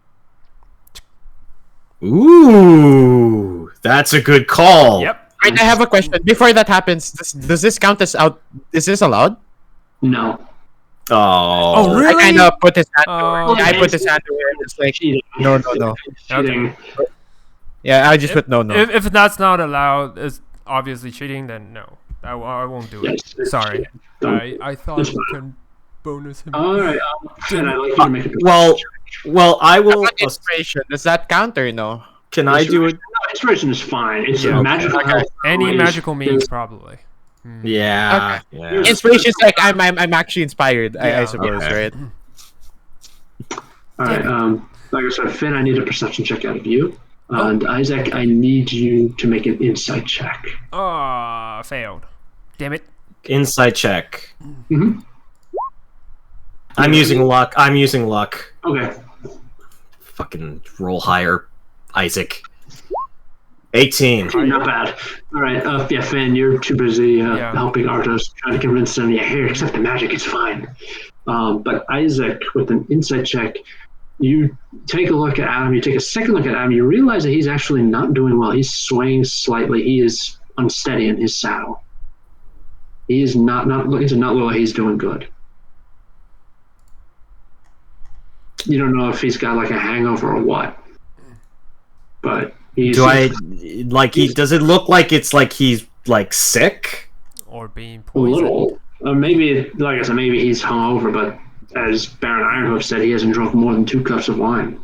Ooh, that's a good call. Yep. Right, I have a question. Before that happens, does this count as out? Is this allowed? No. Oh, really? I kind of put his hand. I put his it's- hand away. It's like no. Cheating. Yeah, I just put no. If that's not allowed, it's obviously cheating. Then no, I won't do it. Yes, Sorry, don't- I thought you can bonus him. All right. Finn, I'd like you to make a well, I will. What inspiration? Does that count or no? Can I do it? No, inspiration is fine. It's Yeah. a magical health. Any magical means, probably. Yeah. Okay. Yeah. Inspiration's like I'm actually inspired. I suppose, Okay. right? All right. Like I said, Finn, I need a perception check out of you. And Isaac, I need you to make an insight check. Failed. Damn it. Insight check. Mm-hmm. I'm using luck. Okay. Fucking roll higher, Isaac. 18. Not bad. All right. Finn, you're too busy helping Artos, trying to convince him. Yeah, here, accept the magic. It's fine. But Isaac, with an insight check, you take a look at Adam. You take a second look at Adam. You realize that he's actually not doing well. He's swaying slightly. He is unsteady in his saddle. He is not look like he's doing good. You don't know if he's got like a hangover or what. But he's does it look like it's like he's like sick? Or being a poisoned. little. Maybe, like I said, maybe he's hungover, but as Baron Ironhoof said, he hasn't drunk more than 2 cups of wine.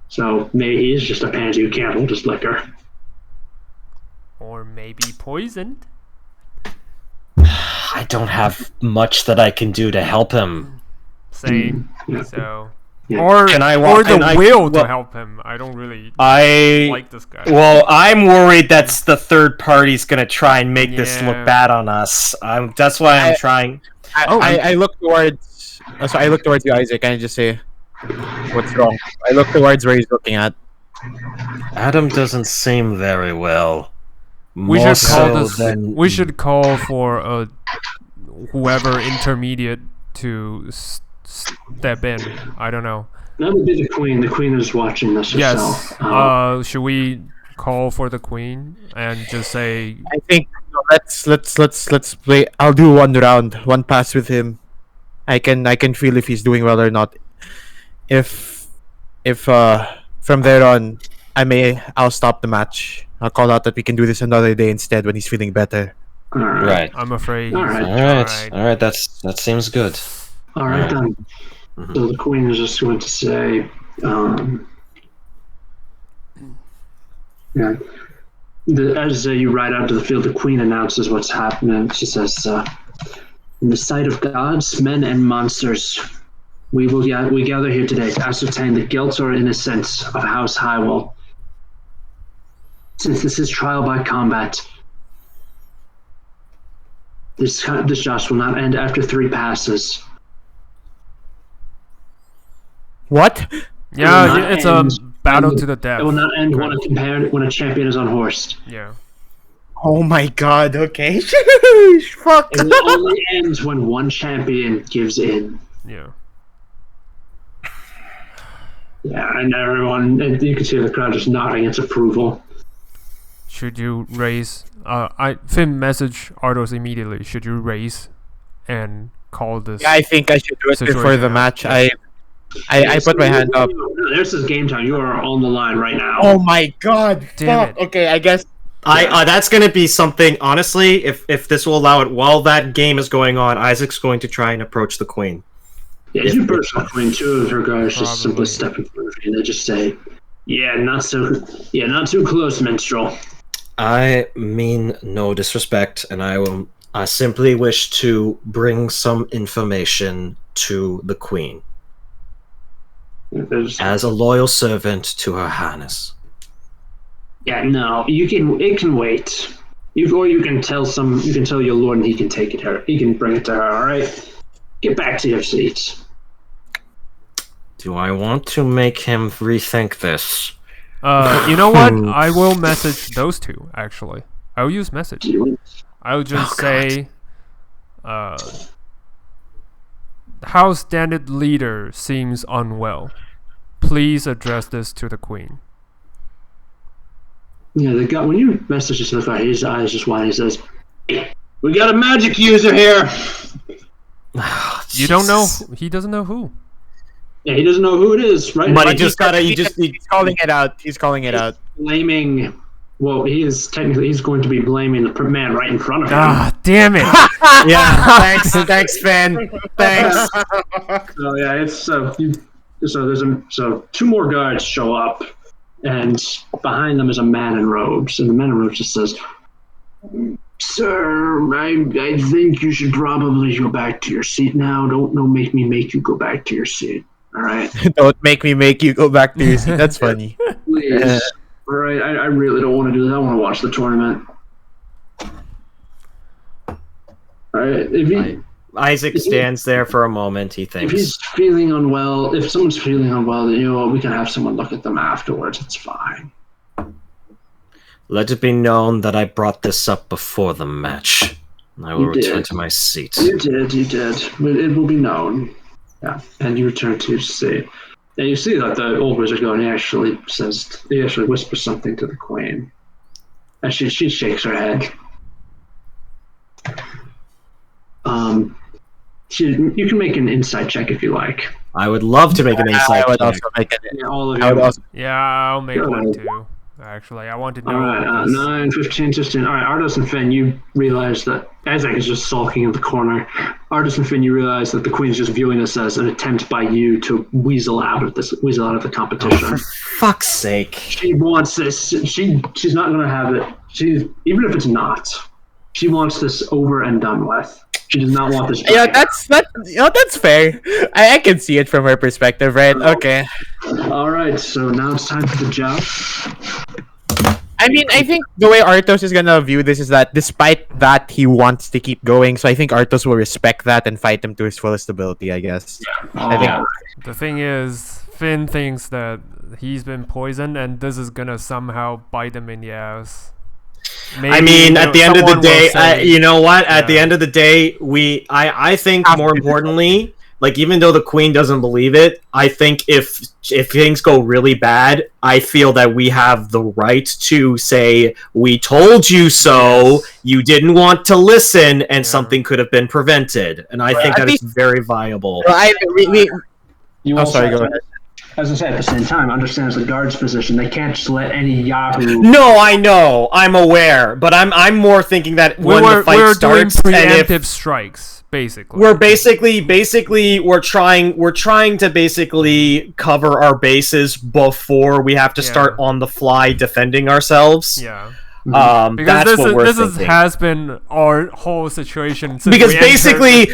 So maybe he is just a pansy who can't hold his liquor. Or maybe poisoned. I don't have much that I can do to help him. Same. Yeah. So. Yeah. Or the will to well, help him. I don't really I like this guy. Well, I'm worried that's the third party's gonna try and make this look Yeah. bad on us. That's why I'm trying. I look towards. So I look towards you, Isaac, and I just say, "What's wrong?" I look towards where he's looking at. Adam doesn't seem very well. We More should call so this. than- We should call for whoever intermediate to step in. I don't know. That would be the queen. The queen is watching this Yes. herself. Should we call for the queen and just say? I think let's play. I'll do one round, one pass with him. I can feel if he's doing well or not. If from there on, I'll stop the match. I'll call out that we can do this another day instead when he's feeling better. All right. Right. I'm afraid. All right. All right. That seems good. All right then. Mhm. So the queen is just going to say, Yeah. As you ride out to the field, the queen announces what's happening. She says, "In the sight of gods, men, and monsters, we gather here today to ascertain the guilt or innocence of House Hywel. Since this is trial by combat, this joust will not end after 3 passes." What? Yeah, it's a battle to the death. It will not end when a champion is unhorsed. Yeah. Oh my god, okay. Fuck. It will only end when one champion gives in. Yeah. Yeah, and and you can see the crowd just nodding its approval. Should you raise... Finn message Ardos immediately. Should you raise and call this... Yeah, I think I should do it before the match. I put my hand up. This is game time. You are on the line right now. Oh my god. Damn Fuck. it. Okay, I guess... that's going to be something, honestly, if this will allow it, while that game is going on, Isaac's going to try and approach the queen. Yeah, you burst up between 2 of her guys just simply step in front of you and they just say, not too close, minstrel. I mean no disrespect, and I simply wish to bring some information to the queen. As a loyal servant to her highness. Yeah, no, it can wait. You can tell your lord and he can take it her. He can bring it to her, alright? Get back to your seats. Do I want to make him rethink this? You know what? I will message those 2, actually. I'll use message. I'll just say... House Dannett leader seems unwell. Please address this to the queen. Yeah, when you message this to the guy, his eyes just wide. He says, "We got a magic user here." You don't know. He doesn't know who. Yeah, he doesn't know who it is, right? But He's calling it out. He's calling it out. Blaming. Well, he's going to be blaming the man right in front of him. Ah, damn it! Yeah, thanks, Finn. Thanks. So yeah, it's so 2 more guards show up, and behind them is a man in robes, and the man in robes just says, "Sir, I think you should probably go back to your seat now. Don't make me make you go back to your seat. All right? Don't make me make you go back to your seat." That's funny. Please. All right, I really don't want to do that. I want to watch the tournament. All right, Isaac stands there for a moment. He thinks. If he's feeling unwell, if someone's feeling unwell, then we can have someone look at them afterwards. It's fine. Let it be known that I brought this up before the match. I will return to my seat. You did. It will be known. Yeah, and you return to your seat. And you see that the old wizard going, he actually whispers something to the queen. And she shakes her head. You can make an insight check if you like. I would love to make an insight check. I would also make it. Yeah, all of you. Yeah, I'll make one too. Actually, I want to know. All right, 9, 15, 16. All right, Ardos and Finn, you realize that Isaac is just sulking in the corner. Ardos and Finn, you realize that the queen's just viewing this as an attempt by you to weasel out of the competition. Oh, for fuck's sake! She wants this. She's not going to have it. Even if it's not, she wants this over and done with. She does not want this. Yeah, that's fair. I can see it from her perspective, right? Okay. All right, so now it's time for the joust. I mean, I think the way Artos is gonna view this is that despite that, he wants to keep going. So I think Artos will respect that and fight him to his fullest ability, I guess. I think. The thing is, Finn thinks that he's been poisoned, and this is gonna somehow bite him in the ass. Maybe, I mean, at the end of the day, you know what? Yeah. At the end of the day, I think more importantly, like, even though the queen doesn't believe it, I think if things go really bad, I feel that we have the right to say, "We told you so. Yes. You didn't want to listen, and something could have been prevented." And I think that is very viable. Well, sorry, go ahead. as I said, at the same time, understands the guard's position. They can't just let any Yahoo. No, I know, I'm aware, but I'm more thinking that when the fight starts, doing and preemptive strikes, basically. we're basically we're trying to basically cover our bases before we have to start on the fly defending ourselves. Yeah. Because that's what we're thinking. Has been our whole situation since Because basically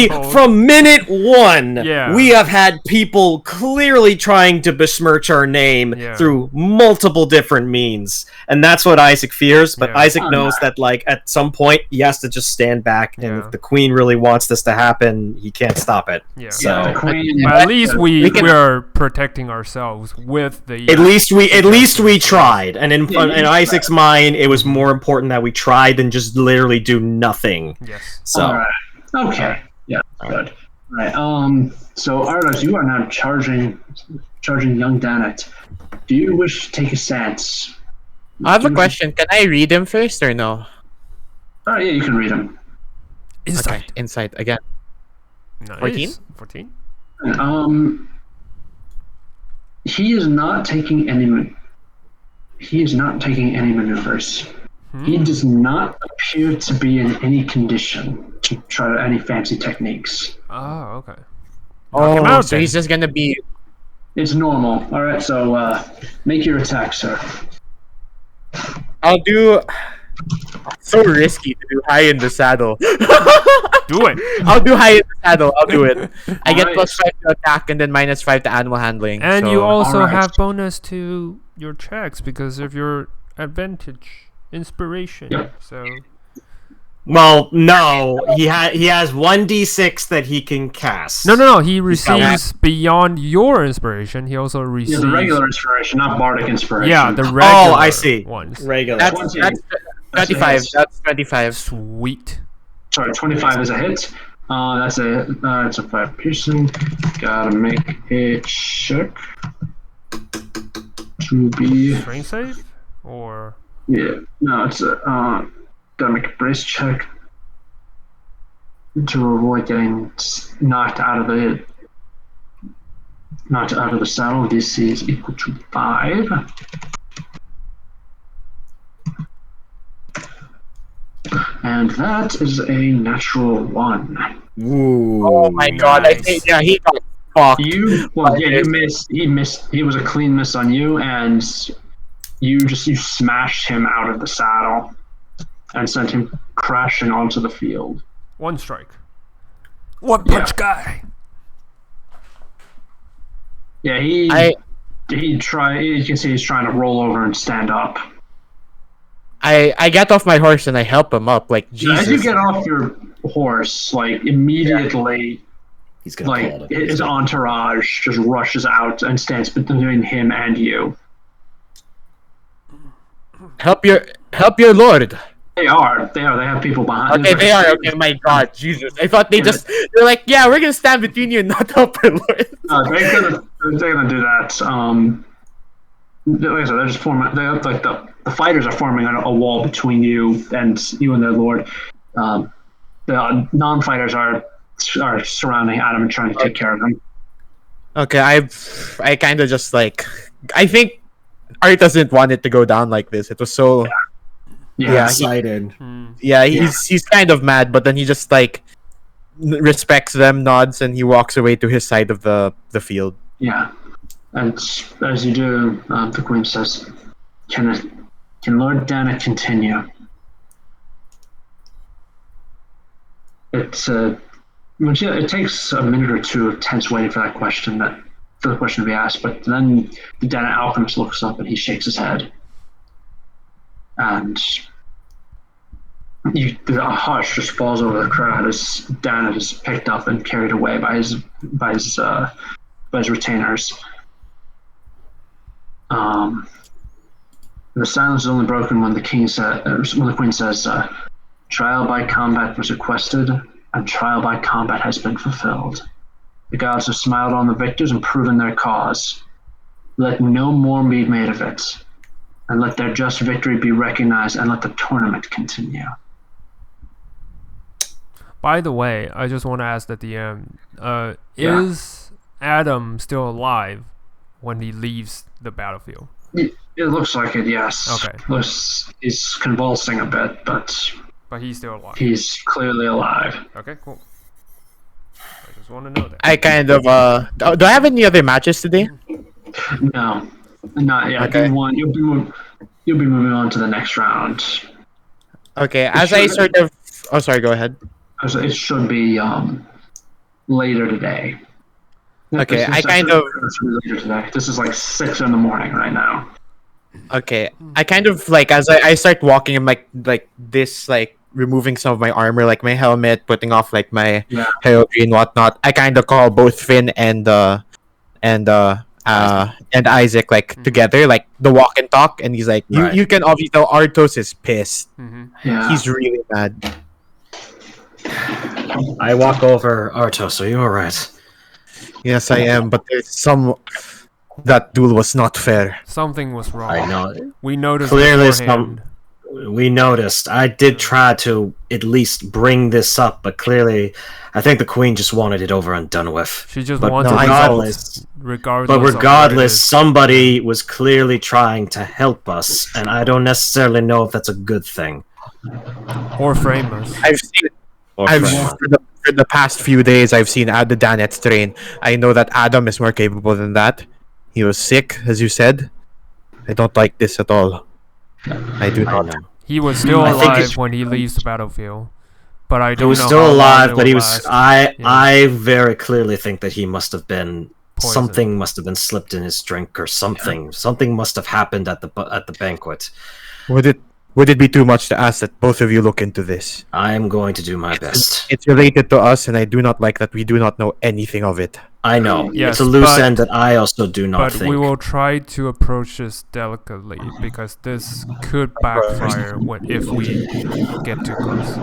Crownhold. from minute one, Yeah. we have had people clearly trying to besmirch our name through multiple different means, and that's what Isaac fears. But Isaac knows that, like, at some point he has to just stand back, and if the Queen really wants this to happen, he can't stop it. Yeah. So But at least we are protecting ourselves with the. At least we tried, and in Isaac's mind, it was more important that we tried than just literally do nothing. Yes. So. All right. Okay. Yeah. Good. All right. So Ardos, you are now charging young Dannett. Do you wish to take a stance? I have a question. Can I read him first or no? Oh yeah, you can read him. Insight. Okay, insight again. Nice. 14? 14? He is not taking any maneuvers. He does not appear to be in any condition to try any fancy techniques. Oh, okay. Oh, so he's just gonna be. It's normal. All right, so make your attack, sir. I'll do. So risky to do high in the saddle. Do it. I'll do high in the saddle. I'll do it. I get +5 to attack and then -5 to animal handling. And so. you also have bonus to your checks because of your advantage, inspiration. Yep. So. Well, no, he has 1d6 that he can cast. No. He receives beyond your inspiration. He also receives the regular inspiration, not bardic inspiration. Yeah, the regular. Oh, I see. Ones. Regular. That's 25. That's 25. Sweet. Sorry, 25 is a hit. That's it's a 5 piercing. Gotta make a check to be. Strength save or. Yeah, no, it's gotta make a brace check to avoid getting knocked out of the saddle. DC is equal to 5. And that is a natural 1. Ooh. Oh my god! He got fucked. You missed. He missed. He was a clean miss on you, and you smashed him out of the saddle and sent him crashing onto the field. One strike. One punch guy. Yeah, you can see he's trying to roll over and stand up. I get off my horse and I help him up. Like, Jesus. As you get off your horse, like, immediately, He's gonna like, pull out his entourage just rushes out and stands between him and you. Help your lord. They have people behind. Okay, they are. Okay, my god, Jesus. I thought they're like, yeah, we're gonna stand between you and not help our lord. No, they're gonna do that. Like I said, they're just forming. They have, like, the fighters are forming a wall between you and their lord. The non-fighters are surrounding Adam and trying to take care of him. Okay, I kind of just like, I think Art doesn't want it to go down like this. It was so. Yeah, excited. He's kind of mad, but then he just like respects them, nods, and he walks away to his side of the field. Yeah, and as you do, the Queen says, "Can Lord Dannett continue?" It takes a minute or two of tense waiting for the question to be asked, but then the Dannett alchemist looks up and he shakes his head. And a hush just falls over the crowd as Dannett is picked up and carried away by his retainers. The silence is only broken when the Queen says, "Trial by combat was requested, and trial by combat has been fulfilled. The gods have smiled on the victors and proven their cause. Let no more be made of it, and let their just victory be recognized, and let the tournament continue." By the way, I just want to ask at the end, is Adam still alive when he leaves the battlefield. It looks like it, yes. Okay. He's convulsing a bit, but he's still alive. He's clearly alive. Okay, cool. I just want to know that. I kind of do I have any other matches today? No, not yet. Okay. You'll be moving on to the next round. Okay, as I sort of... Oh, sorry, go ahead. It should be later today. Okay, I kind of... Later today. This is like 6 in the morning right now. Okay, I kind of, like, as I start walking, I'm like this, like, removing some of my armor, like my helmet, putting off, like, my heraldry and whatnot. I kind of call both Finn and Isaac, like, together, like, the walk and talk, and he's like, you can obviously tell Artos is pissed. Yeah. He's really mad. I walk over. Artos, are you alright? Yes, I am, but there's that duel was not fair. Something was wrong. I know. We noticed Clearly beforehand. We noticed. I did try to at least bring this up, but clearly, I think the Queen just wanted it over and done with. She just But wanted regardless, somebody was clearly trying to help us, and I don't necessarily know if that's a good thing. Or frame us. For the past few days, I've seen the Dannett train. I know that Adam is more capable than that. He was sick, as you said. I don't like this at all. I do not. He was still alive when he leaves the battlefield, but I don't know. He was still alive, but he was. I very clearly think that he must have been poisoned. Something must have been slipped in his drink or something. Something must have happened at the banquet. Would it be too much to ask that both of you look into this? I am going to do my best. It's related to us, and I do not like that we do not know anything of it. I know. Yes, it's a loose end that I also do not think. But we will try to approach this delicately, because this could backfire if we get too close.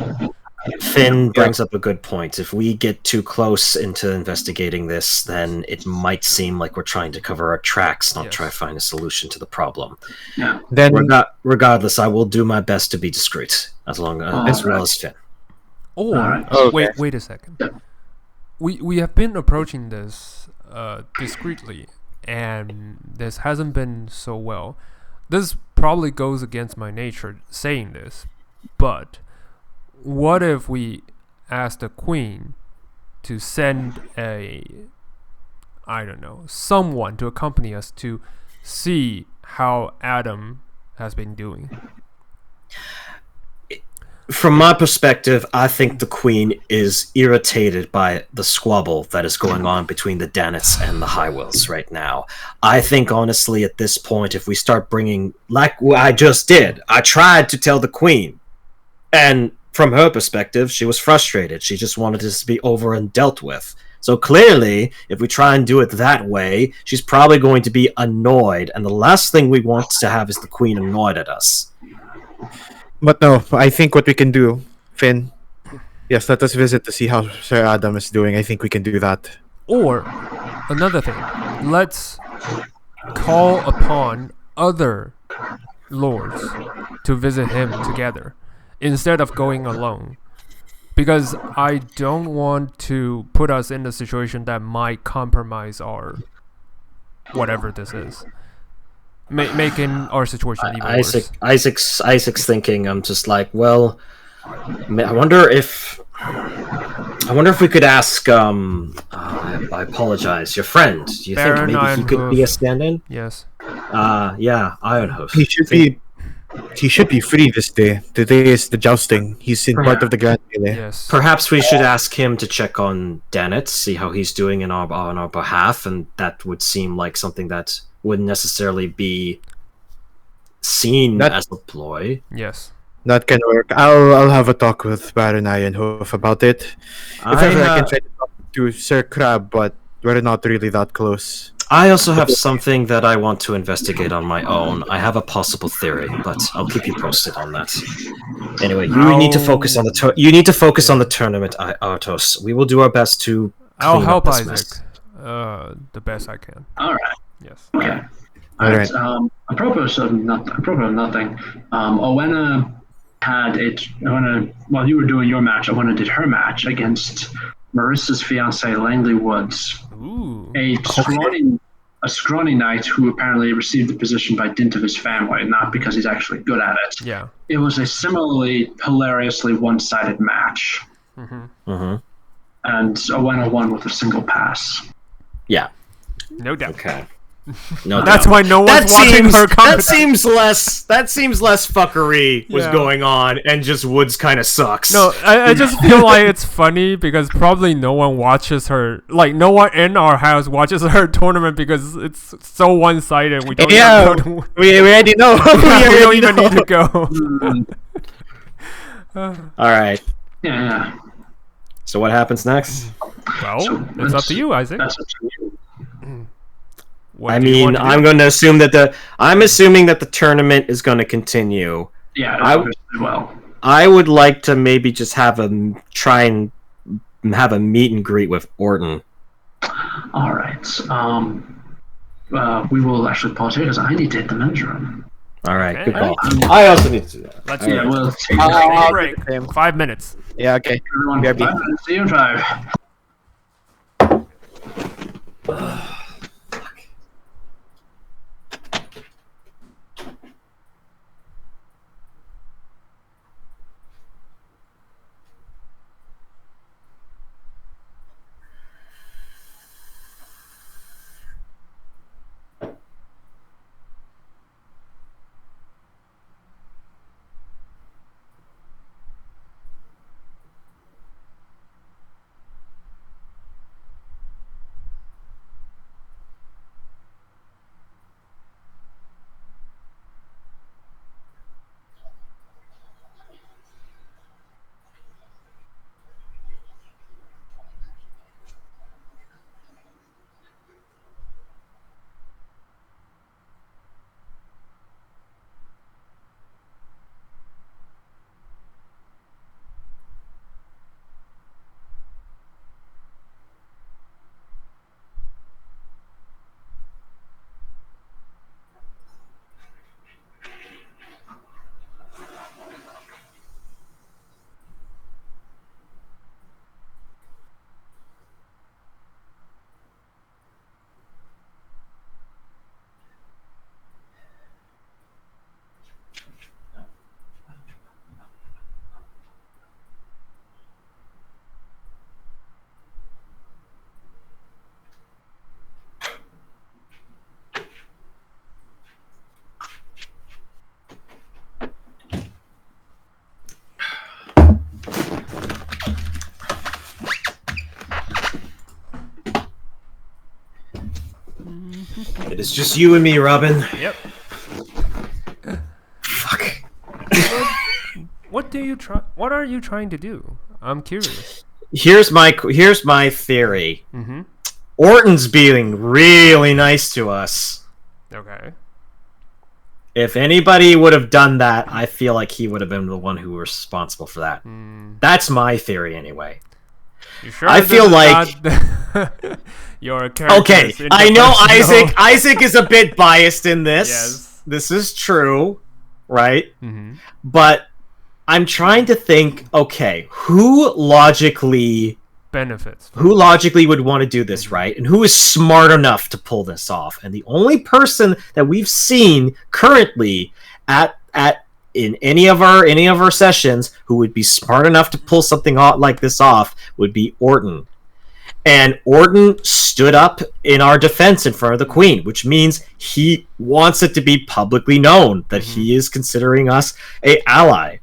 Finn brings up a good point. If we get too close into investigating this, then it might seem like we're trying to cover our tracks, not try to find a solution to the problem. Yeah. Then, regardless, I will do my best to be discreet, as well as Finn. Wait a second. We have been approaching this discreetly, and this hasn't been so well. This probably goes against my nature saying this, but what if we ask the Queen to send someone to accompany us to see how Adam has been doing? From my perspective, I think the Queen is irritated by the squabble that is going on between the Dannetts and the Hywels right now. I think, honestly, at this point, if we start bringing... Like I just did, I tried to tell the Queen, and from her perspective, she was frustrated. She just wanted this to be over and dealt with. So clearly, if we try and do it that way, she's probably going to be annoyed, and the last thing we want to have is the Queen annoyed at us. But no, I think what we can do, Finn, yes, let us visit to see how Sir Adam is doing. I think we can do that. Or, another thing, let's call upon other lords to visit him together, instead of going alone. Because I don't want to put us in a situation that might compromise our whatever this is. Making our situation even worse. Isaac's thinking, I'm just like, well, I wonder if we could ask, I apologize, your friend. Do you Baron think maybe he could be a stand-in? Yes. Yeah, Ironhoof. He should be free this day. Today is the jousting. He's in part of the grand melee. Yes. Perhaps we should ask him to check on Dannett, see how he's doing on our behalf, and that would seem like something that wouldn't necessarily be seen as a ploy. Yes. That can work. I'll have a talk with Baron Ironhoof about it. If ever I can try to talk to Sir Crab, but we're not really that close. I also have something that I want to investigate on my own. I have a possible theory, but I'll keep you posted on that. Anyway, you need to focus on the tournament, Artos. We will do our best to. I'll help up this Isaac the best I can. All right. Yes. Okay. All right. Apropos of nothing. Owena while you were doing your match, Owena did her match against Marissa's fiance Langley Woods. Ooh. A a scrawny knight who apparently received the position by dint of his family, not because he's actually good at it. Yeah. It was a similarly hilariously one-sided match. Mm-hmm. And a 1-on-1 with a single pass. Yeah. No doubt. Okay. No, That's why no one's watching her that seems less fuckery was Yeah. going on, and just Woods kind of sucks. No, I just feel like it's funny because probably no one watches her. Like, no one in our house watches her tournament because it's so one-sided. We don't Yeah, even go to, we already know. we don't already even know. need to go. All right. Yeah. So what happens next? Well, So it's up to you, Isaac. That's up to you. What I do you mean, want to do? I'm going to assume that I'm assuming that the tournament is going to continue. Yeah, I- obviously well. I would like to maybe just try and have a meet and greet with Orton. All right. We will actually pause here because I need to hit the men's room. All right, Okay. good call. I also need to do that. Let's All do Yeah, it. right. we'll take I'll Take a do the break. same. 5 minutes. Yeah, okay. everyone. BRB. 5 minutes. See you in 5. It is just you and me, Robin. Yep. Fuck. What are you trying to do? I'm curious. Here's my theory. Mm-hmm. Orton's being really nice to us. Okay. If anybody would have done that, I feel like he would have been the one who was responsible for that. That's my theory, anyway. You sure I this feel is like- not your character? Okay, I know Isaac is a bit biased in this. Yes. This is true, right? Mm-hmm. But I'm trying to think, okay, who logically Benefits. would want to do this, right? And who is smart enough to pull this off? And the only person that we've seen currently in any of our sessions who would be smart enough to pull something like this off would be Orton. And Orton stood up in our defense in front of the Queen, which means he wants it to be publicly known that he is considering us an ally.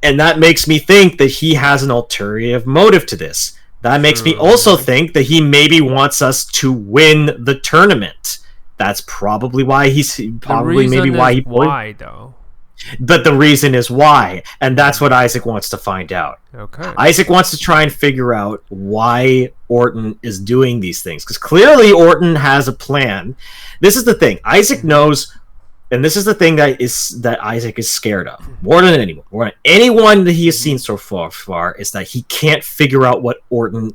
And that makes me think that he has an ulterior motive to this. That makes me also think that he maybe wants us to win the tournament. That's probably why Why though? But the reason is why, and that's what Isaac wants to find out. Okay. Isaac wants to try and figure out why Orton is doing these things, because clearly Orton has a plan. This is the thing. Isaac knows, and this is the thing that Isaac is scared of more than anyone. More than anyone that he has seen so far is that he can't figure out what Orton's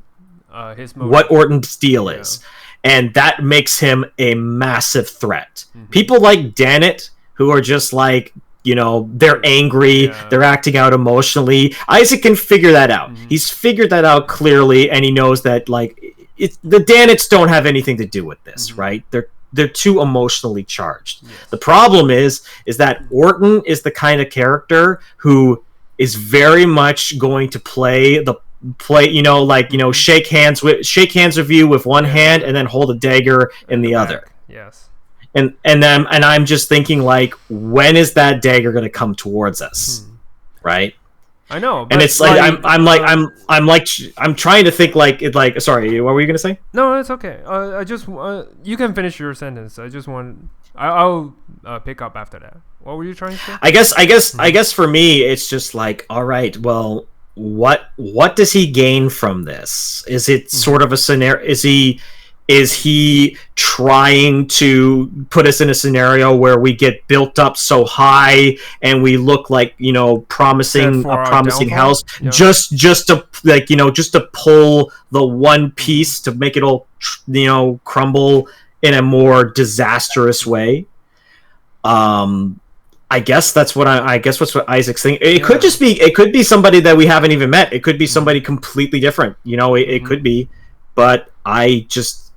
deal is, and that makes him a massive threat. People like Dannett, who are just like, they're angry, they're acting out emotionally. Isaac can figure that out. He's figured that out clearly, and he knows that, like, the Dannets don't have anything to do with this, right? They're too emotionally charged. Yes. The problem is that Orton is the kind of character who is very much going to play, shake hands with you with one hand and then hold a dagger in the other. Yes. And I'm just thinking, like, when is that dagger going to come towards us? Right? I know, and it's like I'm trying to think sorry, what were you gonna say? No, it's okay. I just you can finish your sentence. I'll pick up after that. What were you trying to say? I guess for me it's just like, all right, well, what does he gain from this? Is it sort of a scenario? Is he trying to put us in a scenario where we get built up so high and we look like, promising house, just to pull the one piece to make it all, crumble in a more disastrous way? I guess that's what what's what Isaac's thinking. It could be somebody that we haven't even met. It could be somebody completely different. It could be, but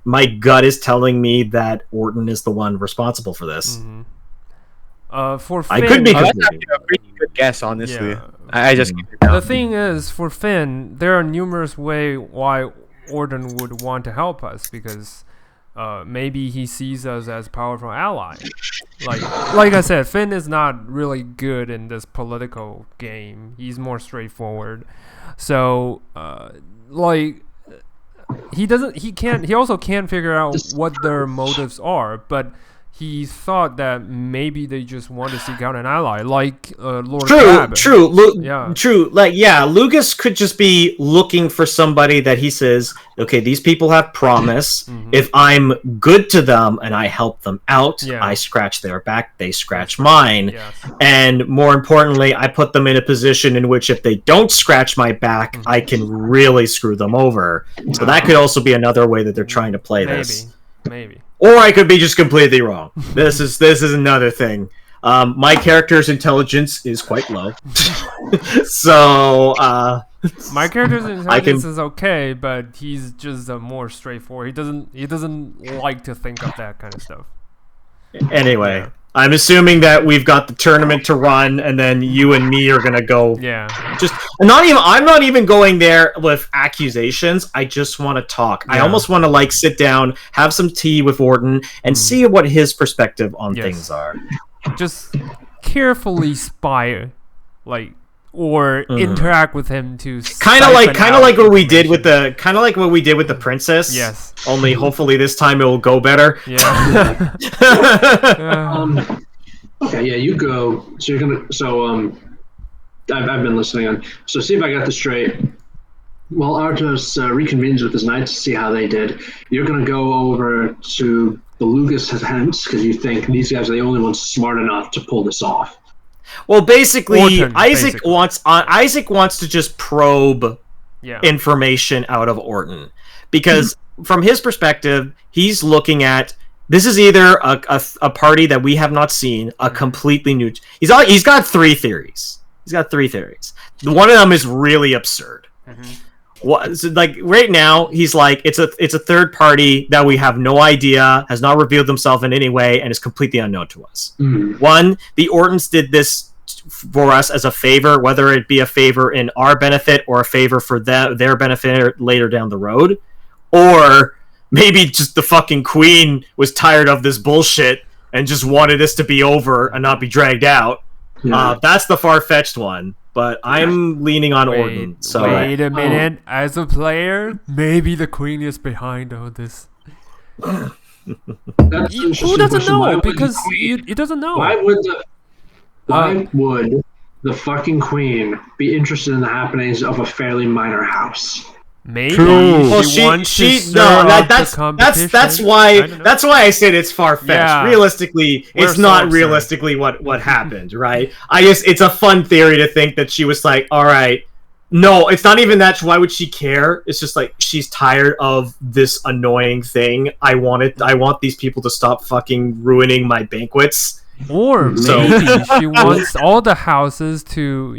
my gut is telling me that Orton is the one responsible for this. For Finn, I could be that's actually a pretty good guess, honestly. Yeah. I just the thing is, for Finn, there are numerous ways why Orton would want to help us, because maybe he sees us as powerful ally. Like I said, Finn is not really good in this political game. He's more straightforward. So he also can't figure out what their motives are, but he thought that maybe they just want to seek out an ally, like Lord Dannett. True. Lucas could just be looking for somebody that he says, okay, these people have promise. If I'm good to them and I help them out, I scratch their back, they scratch mine. Yes. And more importantly, I put them in a position in which if they don't scratch my back, I can really screw them over. So that could also be another way that they're trying to play this. Maybe. Or I could be just completely wrong. This is another thing. My character's intelligence is quite low, so my character's intelligence is okay, but he's just more straightforward. He doesn't like to think of that kind of stuff. Anyway, I'm assuming that we've got the tournament to run, and then you and me are gonna go. Yeah. I'm not even going there with accusations. I just want to talk. I almost want to sit down, have some tea with Orton, and see what his perspective on things are. Just carefully spy, or interact with him to kind of like what we did with the princess. Yes. Only hopefully this time it will go better. Yeah. Okay. Yeah. You go. So you're gonna. So I've been listening on. So see if I got this straight. Well, Artos reconvenes with his knights to see how they did. You're gonna go over to the Lucas Hence because you think these guys are the only ones smart enough to pull this off. Well, basically, Isaac wants to just probe information out of Orton, because from his perspective, he's looking at this is either a party that we have not seen, a completely new. He's got three theories. One of them is really absurd. So right now, he's like it's a third party that we have no idea, has not revealed themselves in any way, and is completely unknown to us. One, the Ortons did this for us as a favor, whether it be a favor in our benefit or a favor for their benefit later down the road, or maybe just the fucking queen was tired of this bullshit and just wanted this to be over and not be dragged out. That's the far-fetched one. But I'm leaning on Orton. So wait a minute. As a player, maybe the queen is behind all this. Who doesn't know? Because it doesn't know. Why would the fucking queen be interested in the happenings of a fairly minor house? Maybe that's why I said it's far-fetched. Yeah. Realistically, it's not realistically what happened, right? It's a fun theory to think that she was like, all right, no, it's not even that. Why would she care? It's just like she's tired of this annoying thing. I want these people to stop fucking ruining my banquets. Or maybe she wants all the houses to,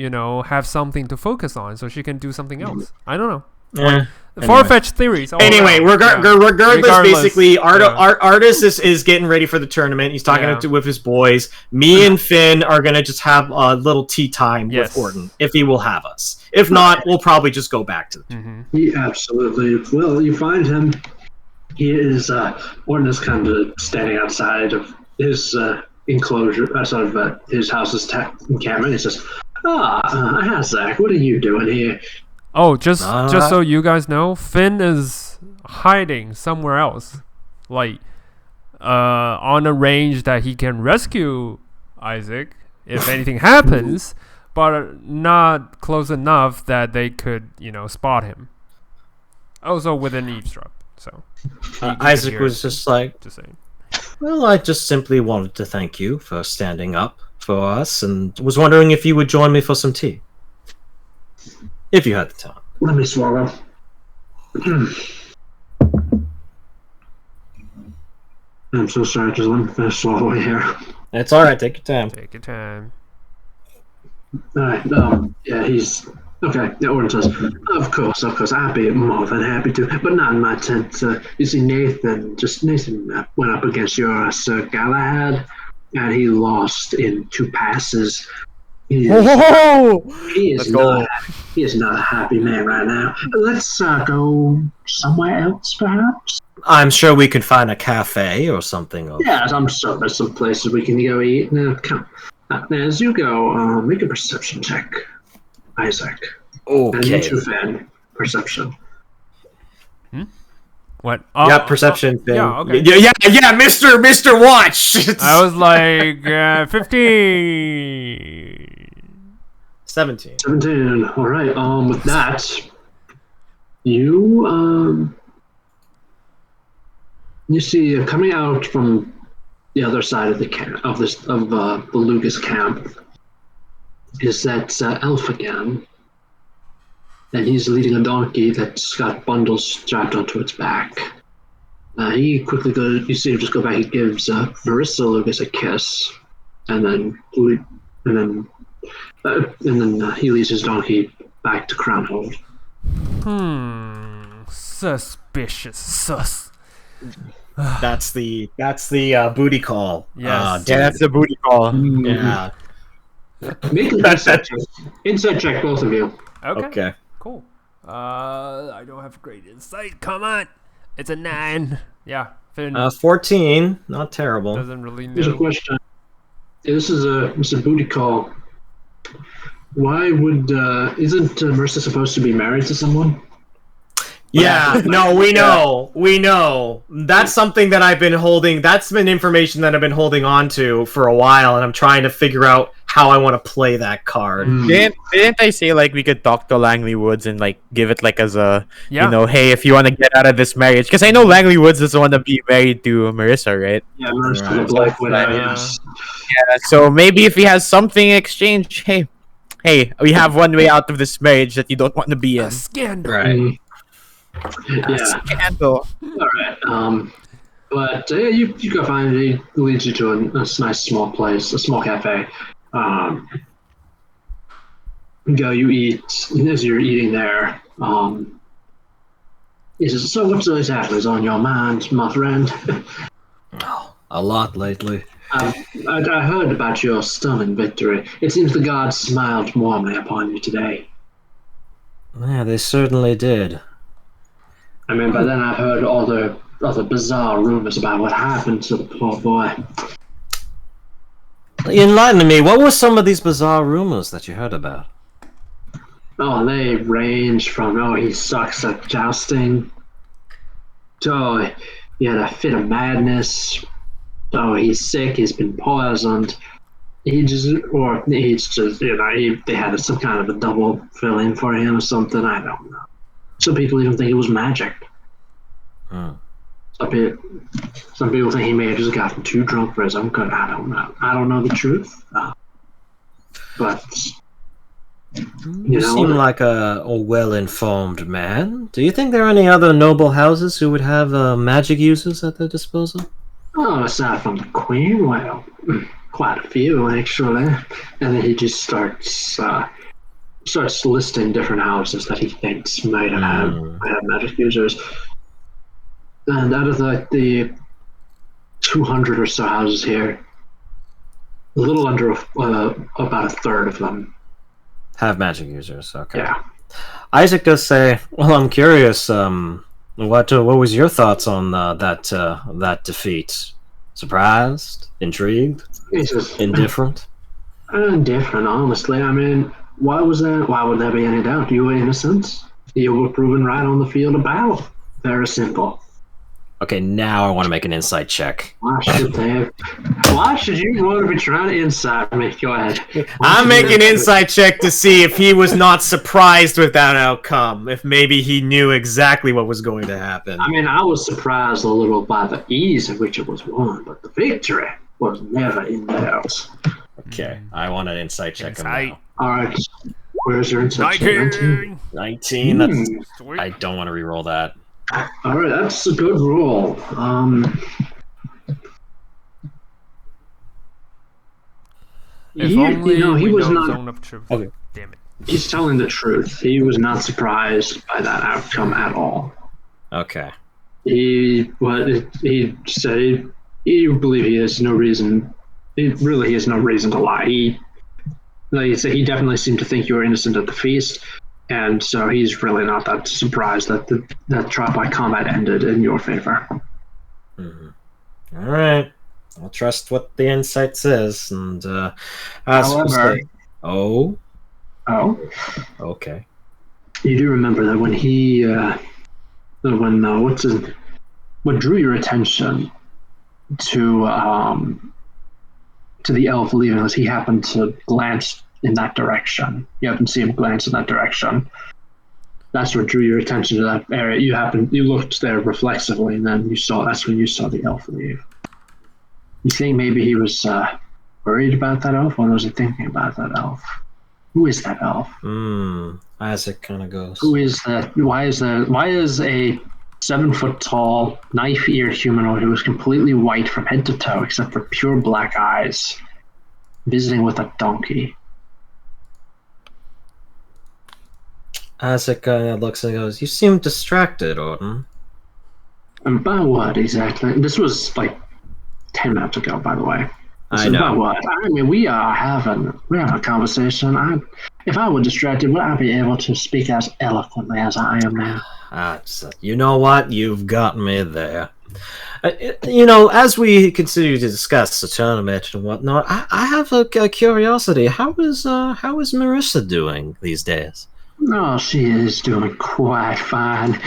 have something to focus on, so she can do something else. I don't know. Far-fetched theories. all Anyway, around. regardless, basically, yeah. Artis is getting ready for the tournament. He's talking Yeah. with his boys. Me and Finn are gonna just have a little tea time Yes. with Orton, if he will have us. If not, we'll probably just go back to the tournament. Mhm. He absolutely will. You find him. He is, Orton is kind of standing outside of his enclosure, his house's encampment. He says, hi, Zach, what are you doing here? Oh, just so you guys know, Finn is hiding somewhere else, like on a range that he can rescue Isaac if anything happens, but not close enough that they could, spot him. Also within eavesdrop. So Isaac was just like, just saying. well, I just simply wanted to thank you for standing up for us, and was wondering if you would join me for some tea, if you had the time. Let me swallow. I'm so sorry, just let me swallow here. It's all right. Take your time. Take your time. All right. Yeah, he's okay. The Orton says, "Of course, I'd be more than happy to, but not in my tent. You see, Nathan went up against your Sir Galahad, and he lost in 2 passes. He is not a happy man right now. Let's go somewhere else, perhaps." I'm sure we could find a cafe or something. Yeah, I'm sure there's some places we can go eat. Now, come. As you go, make a perception check, Isaac. And you Okay. too, Fan. Perception. What? Yeah, perception thing. Yeah, okay. Yeah, Mr. Watch. I was like 15. 17. 17. All right. With that, you see coming out from the other side of the camp of the Lucas camp is that elf again, and he's leading a donkey that's got bundles strapped onto its back. He quickly goes. You see him just go back. He gives Marissa Lucas a kiss, and then he leads his donkey back to Crownhold. Suspicious. Sus. That's the booty call. Yes. Yeah, that's the booty call. Yeah. Make an insight check, both of you. Okay. Cool. I don't have great insight. Come on. It's a 9. Yeah. Finn 14. Not terrible. doesn't really Here's a know. question. This is a booty call. Why would isn't Marissa supposed to be married to someone? Yeah, no, we know. That's something that I've been holding. That's been information that I've been holding on to for a while, and I'm trying to figure out how I want to play that card. Didn't I say like we could talk to Langley Woods and like give it like as a Yeah. hey, if you want to get out of this marriage, because I know Langley Woods doesn't want to be married to Marissa, right? Yeah, Marissa Right. the Black Widow. Uh, Yes. Yeah, so maybe if he has something in exchange, hey, we have one way out of this marriage that you don't want to be in. A scandal. Right. Yeah. Scandal. All right. But you go find it. He leads you to a nice small place, a small cafe. You eat. As you're eating there, he says, "So what's exactly on your mind, my friend?" A lot lately. I heard about your stunning victory. It seems the gods smiled warmly upon you today. Yeah, they certainly did. I mean, by then I've heard all the bizarre rumors about what happened to the poor boy. Enlighten me. What were some of these bizarre rumors that you heard about? Oh, they range from, he sucks at jousting, to, he had a fit of madness, he's sick, he's been poisoned, they had some kind of a double fill in for him or something, I don't know. Some people even think it was magic. Some people think he may have just gotten too drunk for his own good. I don't know. I don't know the truth. But You seem like a well-informed man. Do you think there are any other noble houses who would have magic uses at their disposal? Aside from the Queen, well, quite a few actually. And then he just starts starts listing different houses that he thinks might have magic users. And out of the 200 or so houses here, a little under about a third of them have magic users. Okay. Yeah. Isaac does say, "Well, I'm curious. What was your thoughts on that defeat? Surprised? Intrigued? Indifferent?" Indifferent, honestly. I mean, why was that? Why would there be any doubt? You were innocent. You were proven right on the field of battle. Very simple. Okay, now I want to make an insight check. Why should they? Why should you want to be trying to insight me? Go ahead. I'm making an insight check to see if he was not surprised with that outcome. If maybe he knew exactly what was going to happen. I mean, I was surprised a little by the ease at which it was won, but the victory was never in doubt. Okay, I want an insight check. Now. All right. Where's your insight check? 19. I don't want to re-roll that. All right, that's a good roll. If only he was know not. zone of truth. Okay. Damn it. He's telling the truth. He was not surprised by that outcome at all. Okay. He said he believe he has no reason. He has no reason to lie. Like you said, he definitely seemed to think you were innocent at the feast. And so he's really not that surprised that that trial by combat ended in your favor. Mm-hmm. All right. I'll trust what the insight says. And however, okay. You do remember that when he, what drew your attention to the elf leaving was he happened to glance in that direction. You happened to see him glance in that direction. That's what drew your attention to that area. You looked there reflexively, and then that's when you saw the elf leave. You think maybe he was worried about that elf? What was he thinking about that elf? Who is that elf? Isaac kind of goes. Who is that? Why is a 7-foot-tall, knife-eared humanoid who is completely white from head to toe, except for pure black eyes, visiting with a donkey? Isaac kind of looks and goes, "You seem distracted, Orton." And by what exactly? This was like 10 minutes ago, by the way. I know. About what? I mean, we're having a conversation. If I were distracted, would I be able to speak as eloquently as I am now? You know what? You've got me there. As we continue to discuss the tournament and whatnot, I have a curiosity. How is Marissa doing these days? No, she is doing quite fine.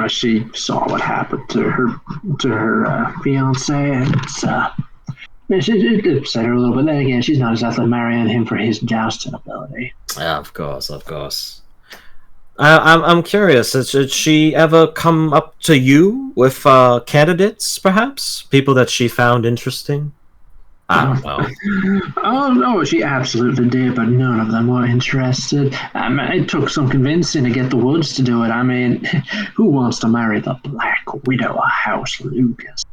She saw what happened to her fiance, and it upset her a little bit. Then again, she's not exactly marrying him for his jousting ability. Of course. I'm curious. Did she ever come up to you with candidates, perhaps people that she found interesting? I don't know. Oh no, she absolutely did, but none of them were interested. It took some convincing to get the Woods to do it. I mean, who wants to marry the Black Widow of House Lucas?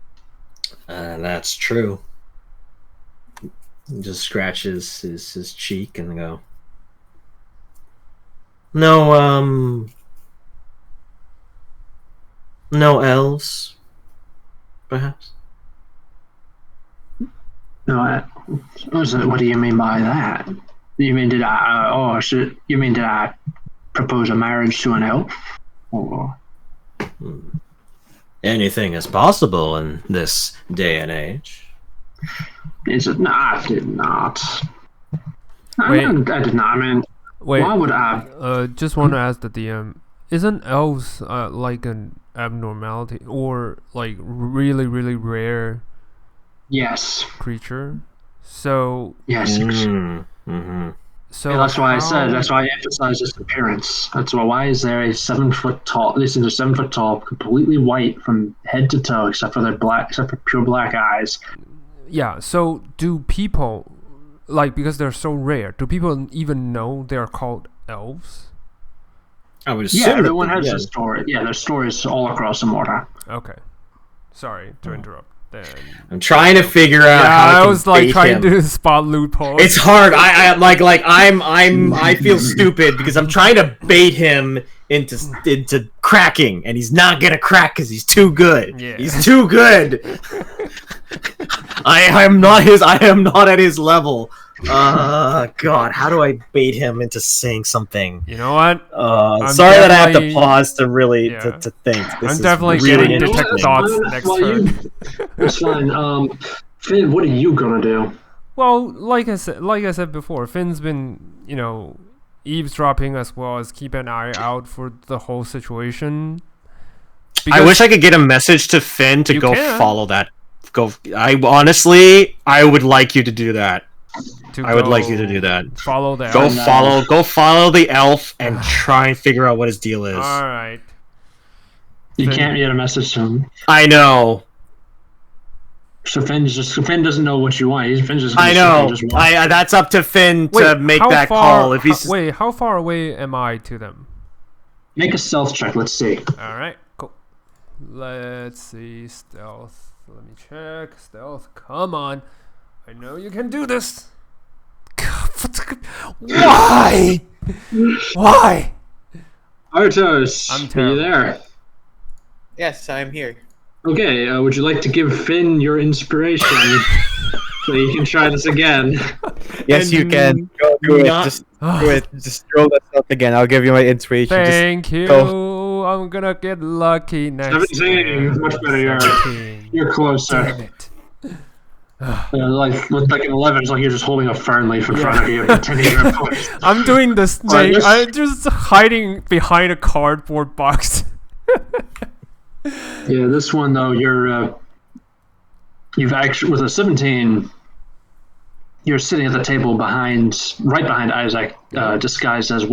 That's true. He just scratches his cheek and go, No elves, perhaps? No, what do you mean by that? You mean did I propose a marriage to an elf? Or anything is possible in this day and age. Is it? No, I did not. I did not. I mean, wait. Why would I? Just want to ask the DM: isn't elves like an abnormality or like really, really rare? Yes. Creature. So. Yes. Mm-hmm. So yeah, that's why I said. That's why I emphasized his appearance. That's why. Why is there a 7-foot-tall? This is a 7-foot-tall, completely white from head to toe, except for pure black eyes. Yeah. So do people, because they're so rare? Do people even know they're called elves? I would assume. Yeah, everyone has a story. Yeah, there's stories all across Immorta. Okay. Sorry to interrupt. then. I'm trying to figure out how I I was can like bait trying him. to spot loopholes. It's hard. I feel stupid because I'm trying to bait him into cracking, and he's not gonna crack because he's too good. Yeah. He's too good. I am not at his level. God, how do I bait him into saying something? You know what? Sorry that I have to definitely- pause to really Yeah. to think. This I'm is definitely really getting detect interesting. thoughts next turn. It's fine. Finn, what are you gonna do? Well, like I said before, Finn's been, eavesdropping as well as keep an eye out for the whole situation. I wish I could get a message to Finn to You go can. follow that. I would like you to do that. I would like you to do that. Follow the Go elf. follow the elf and try and figure out what his deal is. All right. You Finn- can't get a message to him. I know. So Finn doesn't know what you want. Finn's just I know. That's up to Finn to make how that far- call. If he's how far away am I to them? Make a stealth check. Let's see. All right, cool. Let's see, stealth. Let me check. Stealth, come on. I know you can do this. Why? Why? Artos, I'm are you terrible. there? Yes, I'm here. Okay, would you like to give Finn your inspiration so you can try this again? Yes, you can. Go do it. Just do it. Just roll that stuff again. I'll give you my inspiration. Thank you. go. I'm gonna get lucky next 17 is time. much better. 17. You're closer. Damn it. Like with like an 11, it's like you're just holding a fern leaf in front of you, pretending you're a poet. I'm doing the snake. this- I'm just hiding behind a cardboard box. Yeah, this one though, you've actually with a 17, you're sitting at the table right behind Isaac, disguised as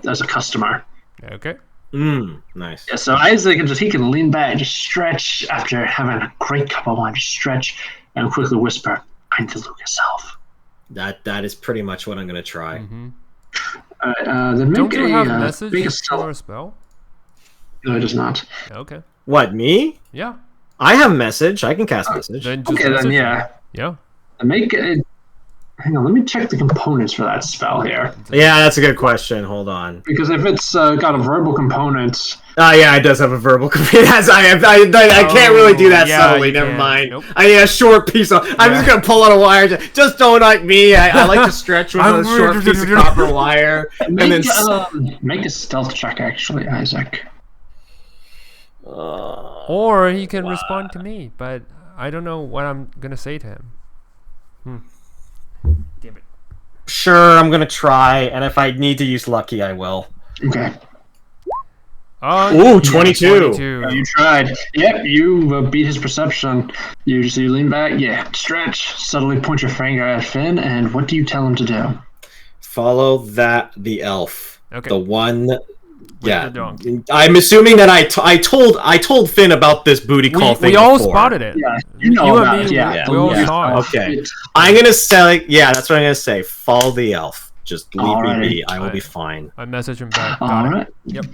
as a customer. Okay. nice. Yeah, so Isaac he can lean back, just stretch after having a great cup of wine, just stretch and quickly whisper, "I'm the Lucas elf." That is pretty much what I'm gonna try. Mm-hmm. Then make Don't you have a make a message for a stealth. spell? No, it does not. Okay. What, me? Yeah. I have message. I can cast message. Then just Okay, then message me. yeah. Yeah. Make it. Hang on, let me check the components for that spell here. Yeah, that's a good question. Hold on. Because if it's got a verbal component, Yeah, it does have a verbal component. I can't really do that yeah, subtly. you Never can't. mind. Nope. I need a short piece of. I'm just gonna pull out a wire. Just don't like me. I like to stretch with a short piece of copper wire, and then. make a stealth check, actually, Isaac. Or he can respond to me, but I don't know what I'm gonna say to him. Damn it. Sure, I'm gonna try, and if I need to use lucky, I will. Okay. Ooh, 22. 22. You tried. Yep, you beat his perception. You lean back, stretch, subtly point your finger at Finn, and what do you tell him to do? Follow the elf. Okay. The one. Yeah, the donkey. I'm assuming that I told Finn about this booty call thing. We all before. spotted it. Yeah, you know about and it. me, Yeah, we all yeah. saw it. Okay. I'm gonna say, that's what I'm gonna say. Follow the elf. Just leave me Alrighty. be. I will be fine. I message him back. All Got it. right. Yep.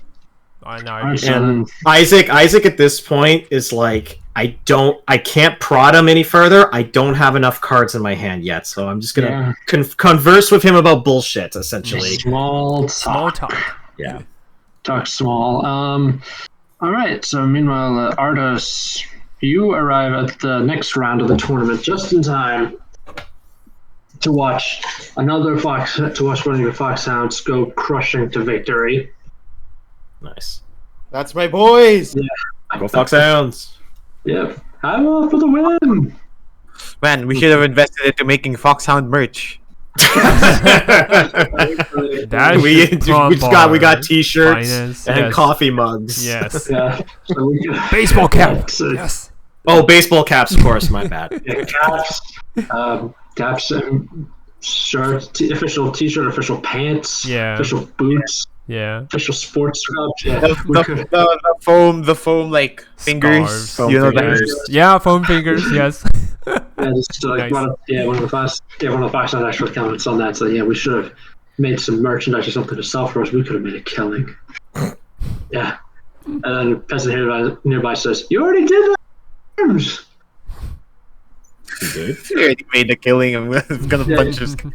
I know. Alright, so And Isaac at this point is like, I can't prod him any further. I don't have enough cards in my hand yet, so I'm just gonna converse with him about bullshit, essentially. small Small talk. talk. Yeah. Talk small. All right. So meanwhile, Ardos, you arrive at the next round of the tournament just in time to watch one of your foxhounds go crushing to victory. Nice. That's my boys. Go Foxhounds. Yep. Hywel for the win. Man, we should have invested into making Foxhound merch. That we got t-shirts Heinous, and yes. coffee mugs. Yes. Yeah. So we could, Baseball cap. So, Yes. Oh, baseball caps, of course. My bad. yeah, caps, shirt, official t-shirt, official pants, Yeah. official boots, Yeah. official sports scrubs. Yeah. The foam like fingers. Scarves. Foam You know fingers. that. Yeah. Foam fingers. Yes. Yeah, just like Nice. one of the Foxhound actually comments on that. So yeah, we should have made some merchandise or something to sell for us. We could have made a killing. Yeah. And then a peasant nearby says, "You already did that." dude. You already made the killing. I'm gonna punch his. You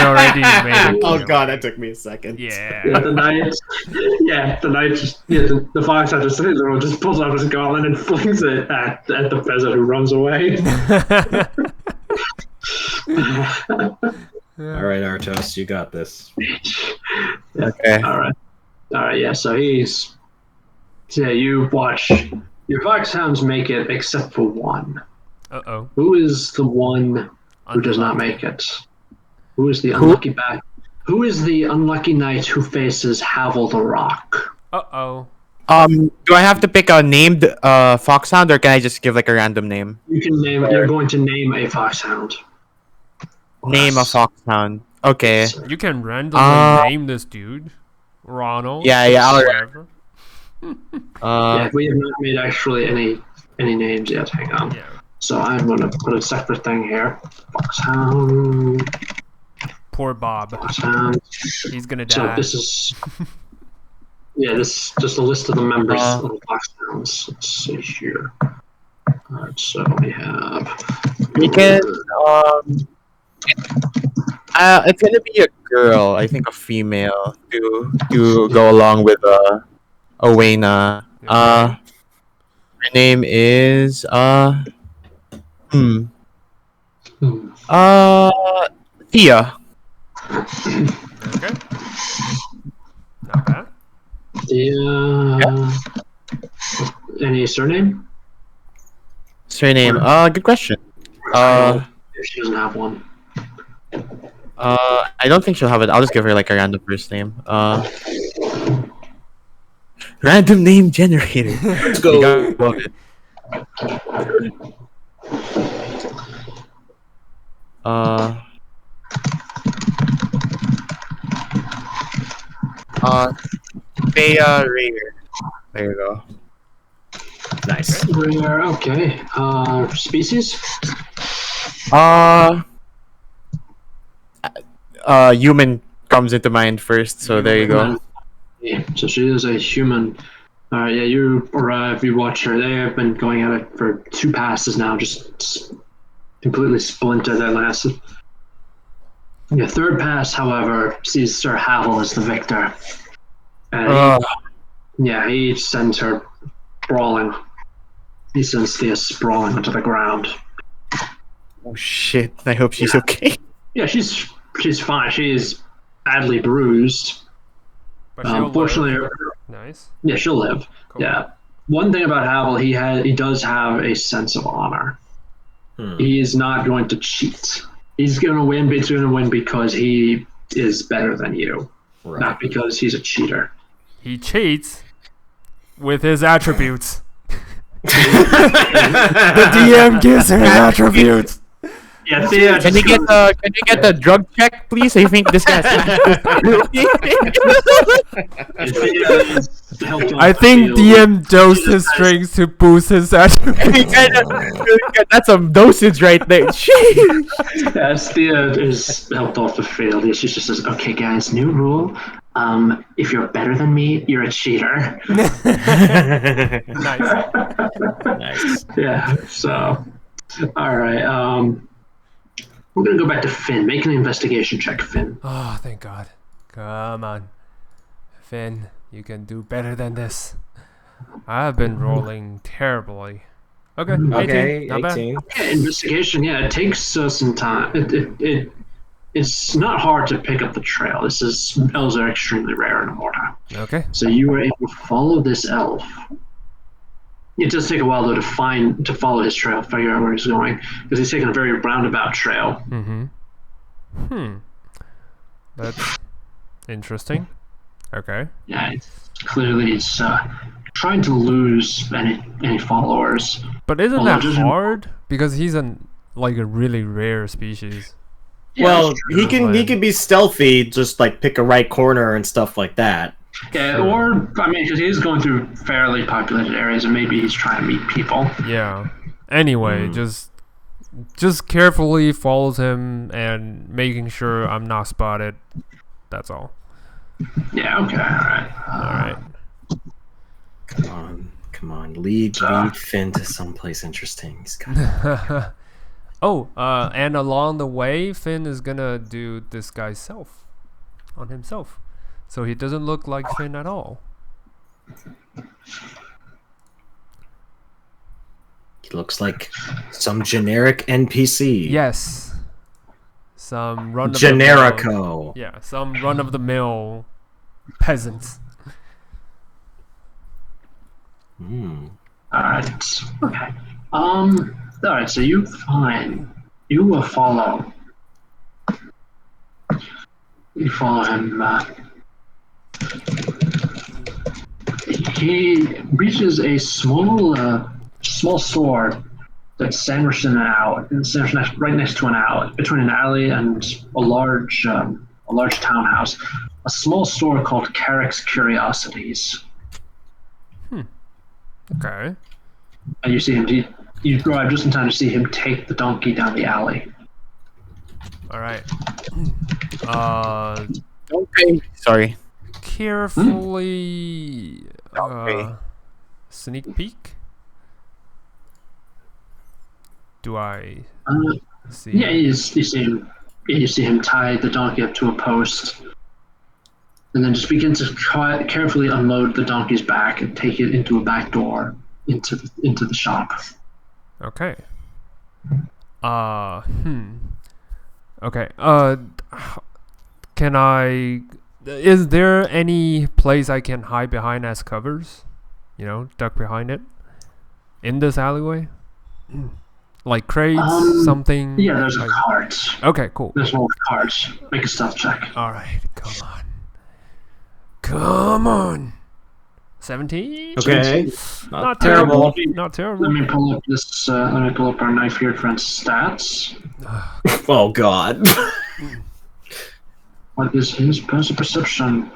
already made it. Oh god, that took me a second. Yeah. The knight the foxhound just pulls out his gauntlet and flings it at the pheasant who runs away. All right, Artos, you got this. Okay. All right, yeah. So you watch your foxhounds make it, except for one. Uh-oh. Who is the one who does not make it? Who is the unlucky bat? Who is the unlucky knight who faces Hywel the Rock? Uh-oh. Do I have to pick a named foxhound, or can I just give like a random name? You can name. You're going to name a foxhound. Name a foxhound. Okay. You can randomly name this dude. Ronald. Yeah, I'll. Whatever. Yeah, we have not made actually any names yet. Hang on. Yeah. So I'm going to put a separate thing here. Foxhound. Poor Bob. Foxhound. He's gonna So die. this is. Yeah, this is just a list of the members of the foxhounds. Let's see here. Alright, so we have. We can. It's gonna be a girl. I think a female to go along with Owena. Her name is Thea. Okay. Not bad. Any surname? Surname. Good question. She doesn't have one. I don't think she'll have it. I'll just give her like a random first name. Random name generator. Let's go. Love it. Thea Rayner. There you go. Nice. Rare, okay. Species? Human comes into mind first, so there you go. Yeah, so she is a human. Alright, yeah, you arrive, you watch her. They have been going at it for 2 passes now, just completely splintered their lances. Your 3rd pass, however, sees Sir Hywel as the victor. And he sends her sprawling. He sends Thea sprawling onto the ground. Oh shit! I hope she's okay. Yeah, she's fine. She's badly bruised. But she'll Fortunately, live. Nice. yeah, she'll live. Cool. Yeah. One thing about Hywel, he does have a sense of honor. He is not going to cheat. He's going to win, but he's going to win because he is better than you, not because he's a cheater. He cheats with his attributes. The DM gives him attributes. Yeah, Thea. Can you get the drug check, please? I think this guy's. I think DM dosed his strings to boost his attributes. That's some dosage right there. As Thea is helped off the field, she just says, "Okay, guys, new rule. If you're better than me, you're a cheater." Nice. Nice. Yeah. So, all right. We're gonna go back to Finn. Make an investigation check, Finn. Oh, thank God. Come on. Finn, you can do better than this. I've been rolling terribly. Okay, 18. Okay, Not 18. bad. Yeah, investigation. Yeah, it takes some time. It's not hard to pick up the trail. Elves are extremely rare in Immorta. Okay. So you were able to follow this elf. It does take a while though to follow his trail, figure out where he's going, because he's taking a very roundabout trail. That's interesting. Okay. Yeah, clearly he's trying to lose any followers. But isn't Although that hard? Because he's a really rare species. Yeah, Well, that's true. he can be stealthy, just like pick a right corner and stuff like that. Yeah, or I mean, because he's going through fairly populated areas, and maybe he's trying to meet people. Yeah. Anyway, just carefully follows him and making sure I'm not spotted. That's all. Yeah. Okay. All right. All right. Come Come on, lead Finn to someplace interesting. He's got. And along the way, Finn is gonna do this guy's self on himself, so he doesn't look like Finn at all. He looks like some generic NPC. Yes, some Generico. Yeah, some run-of-the-mill peasants. Alright. Okay. Alright, so you will follow. You follow him. He reaches a small store that's sandwiched in an alley, right next to an alley, between an alley and a large townhouse. A small store called Carrick's Curiosities. Okay. And you see him. You arrive just in time to see him take the donkey down the alley. All right. Okay. Sorry. Carefully. Okay. Sneak peek. Do I see? Yeah, you see him. You see him tie the donkey up to a post, and then just begin to carefully unload the donkey's back and take it into a back door into the shop. Okay. Okay. Can I? Is there any place I can hide behind as covers? You know, duck behind it in this alleyway, like crates, something. Yeah, there's a cart. Okay, cool. There's one with carts. Make a stealth check. All right, come on. 17. Okay. Not terrible. terrible. Not terrible. Let me pull up this. Let me pull up our knife-eared friend's stats. Oh God. What is his perception?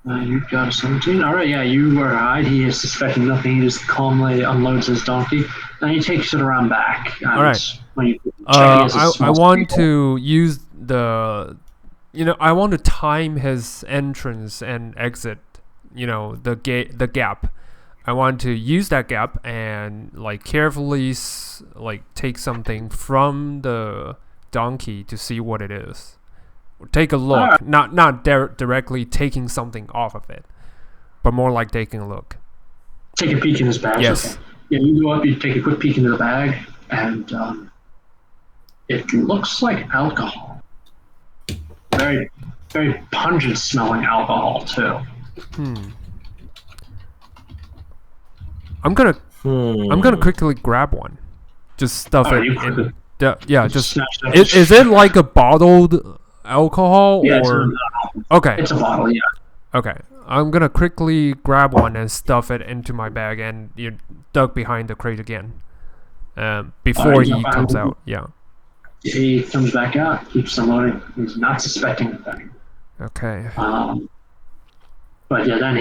You got a 17. All right, yeah, you were hide. He is suspecting nothing. He just calmly unloads his donkey, and he takes it around back. All right. When you I want to use the, I want to time his entrance and exit. The gap. I want to use that gap and carefully take something from the donkey to see what it is. Take a look, not directly taking something off of it, but more like taking a look. Take a peek in his bag. Yes. Okay. Yeah, you go up, you take a quick peek into the bag, and it looks like alcohol. Very, very pungent smelling alcohol too. I'm gonna quickly grab one. Just stuff it in. Just is it like a bottled alcohol or? Okay. It's a bottle, yeah. Okay. I'm gonna quickly grab one and stuff it into my bag and you duck behind the crate again. Before he comes out. Yeah. He comes back out, keeps unloading. He's not suspecting anything. Okay. But yeah, then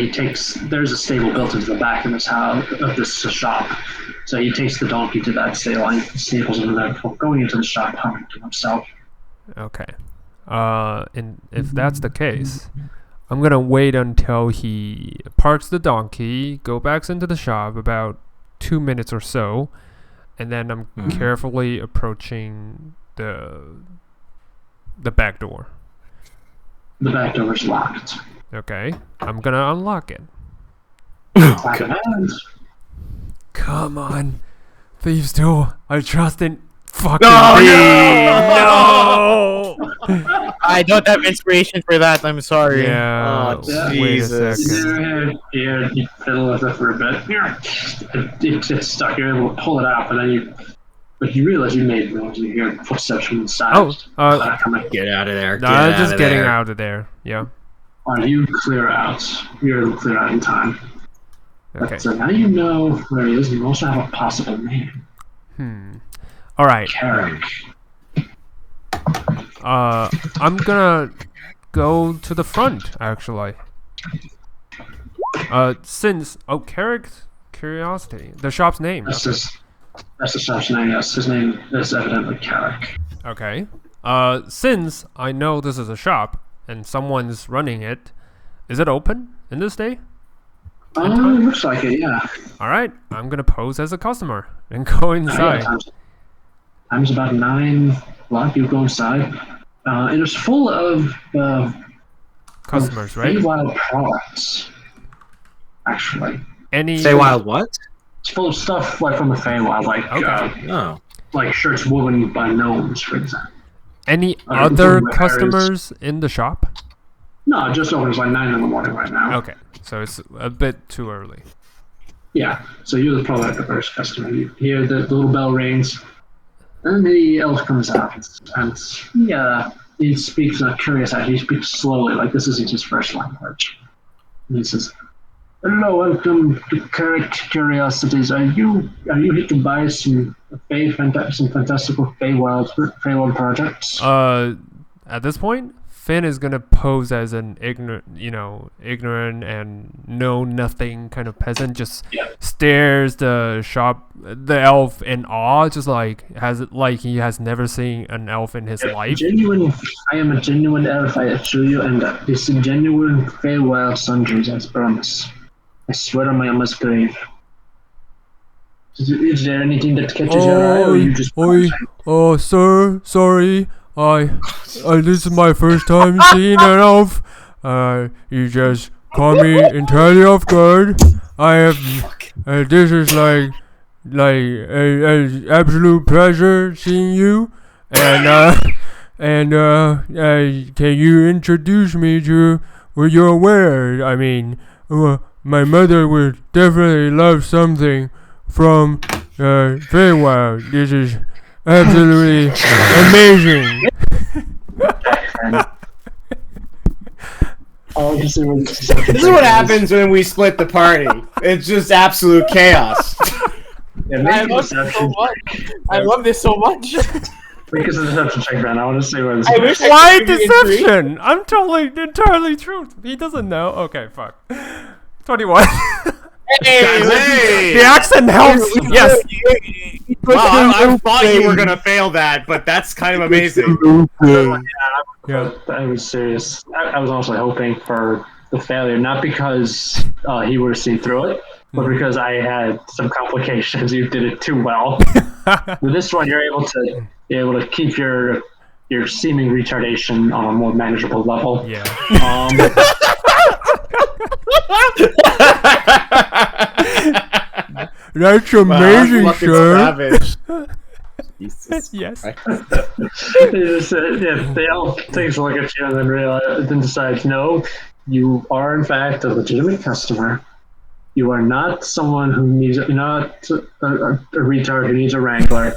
there's a stable built into the back of this house, of this shop. So he takes the donkey to that stable and stables him there before going into the shop, humming to himself. Okay. And if that's the case, I'm gonna wait until he parks the donkey, go back into the shop about 2 minutes or so, and then I'm carefully approaching the back door. The back door is locked. Okay, I'm gonna unlock it. Come on, thieves door. I trust in fucking No! I don't have inspiration for that. I'm sorry. Yeah. Oh, Jesus. You fiddle with it for a bit. It's stuck. You're able to pull it out, but you realize you made noise. You hear footsteps from the side. Get out of there. I'm just getting out of there. Yeah. You clear out. You're able to clear out in time. Okay. So now you know where he is, and you also have a possible name. All right. Carrick. I'm gonna go to the front, actually. Carrick's Curiosity, the shop's name. That's the shop's name. Yes, his name is evidently Carrick. Okay. Since I know this is a shop and someone's running it, is it open in this day? It looks like it, yeah. All right, I'm gonna pose as a customer and go inside. Time's about 9 o'clock. You go inside. It is full of Customers, right? Feywild products. Actually, Any Feywild what? it's full of stuff like from the Feywild, like Oh. like shirts woven by gnomes, for example. any Like, other woven by fairies. customers in the shop? No, it just opens like 9 in the morning right now. Okay, so it's a bit too early. Yeah, so you're probably like the first customer. You hear the little bell rings, and the elf comes out, and he speaks in a curious accent. He speaks slowly, like this isn't his first language. And he says, "Hello, welcome to Curiosities. Are you here to buy some fantastical Feywild projects?" At this point, Finn is gonna pose as an ignorant and know nothing kind of peasant. Just stares the elf in awe, just like he has never seen an elf in his life. I am a genuine elf, I assure you, and this is genuine Feywild sundries, I promise. I swear on my mother's grave. Is there anything that catches your eye, or you just? Sir, sorry. This is my first time seeing an elf. You just caught me entirely off guard. This is like an absolute pleasure seeing you. And can you introduce me to what you're aware? I mean, my mother would definitely love something from Feywild. This is absolutely amazing. This is what happens when we split the party. It's just absolute chaos. I love this so much. I love this so much. Make us a deception check, man. I want to see where this is. Why deception? I'm entirely truth. He doesn't know. Okay, fuck. 21. Hey! The accent helps. Yes. Wow, I thought you were gonna fail that, but that's kind of amazing. Yeah, I was serious. I was also hoping for the failure, not because he would have seen through it, but because I had some complications. You did it too well. With this one, you're able to keep your seeming retardation on a more manageable level. Yeah. That's amazing, sir. Jesus. Yes. They all takes a look at you and then decides, no, you are in fact a legitimate customer. You are not someone who needs. You're not a retard who needs a wrangler.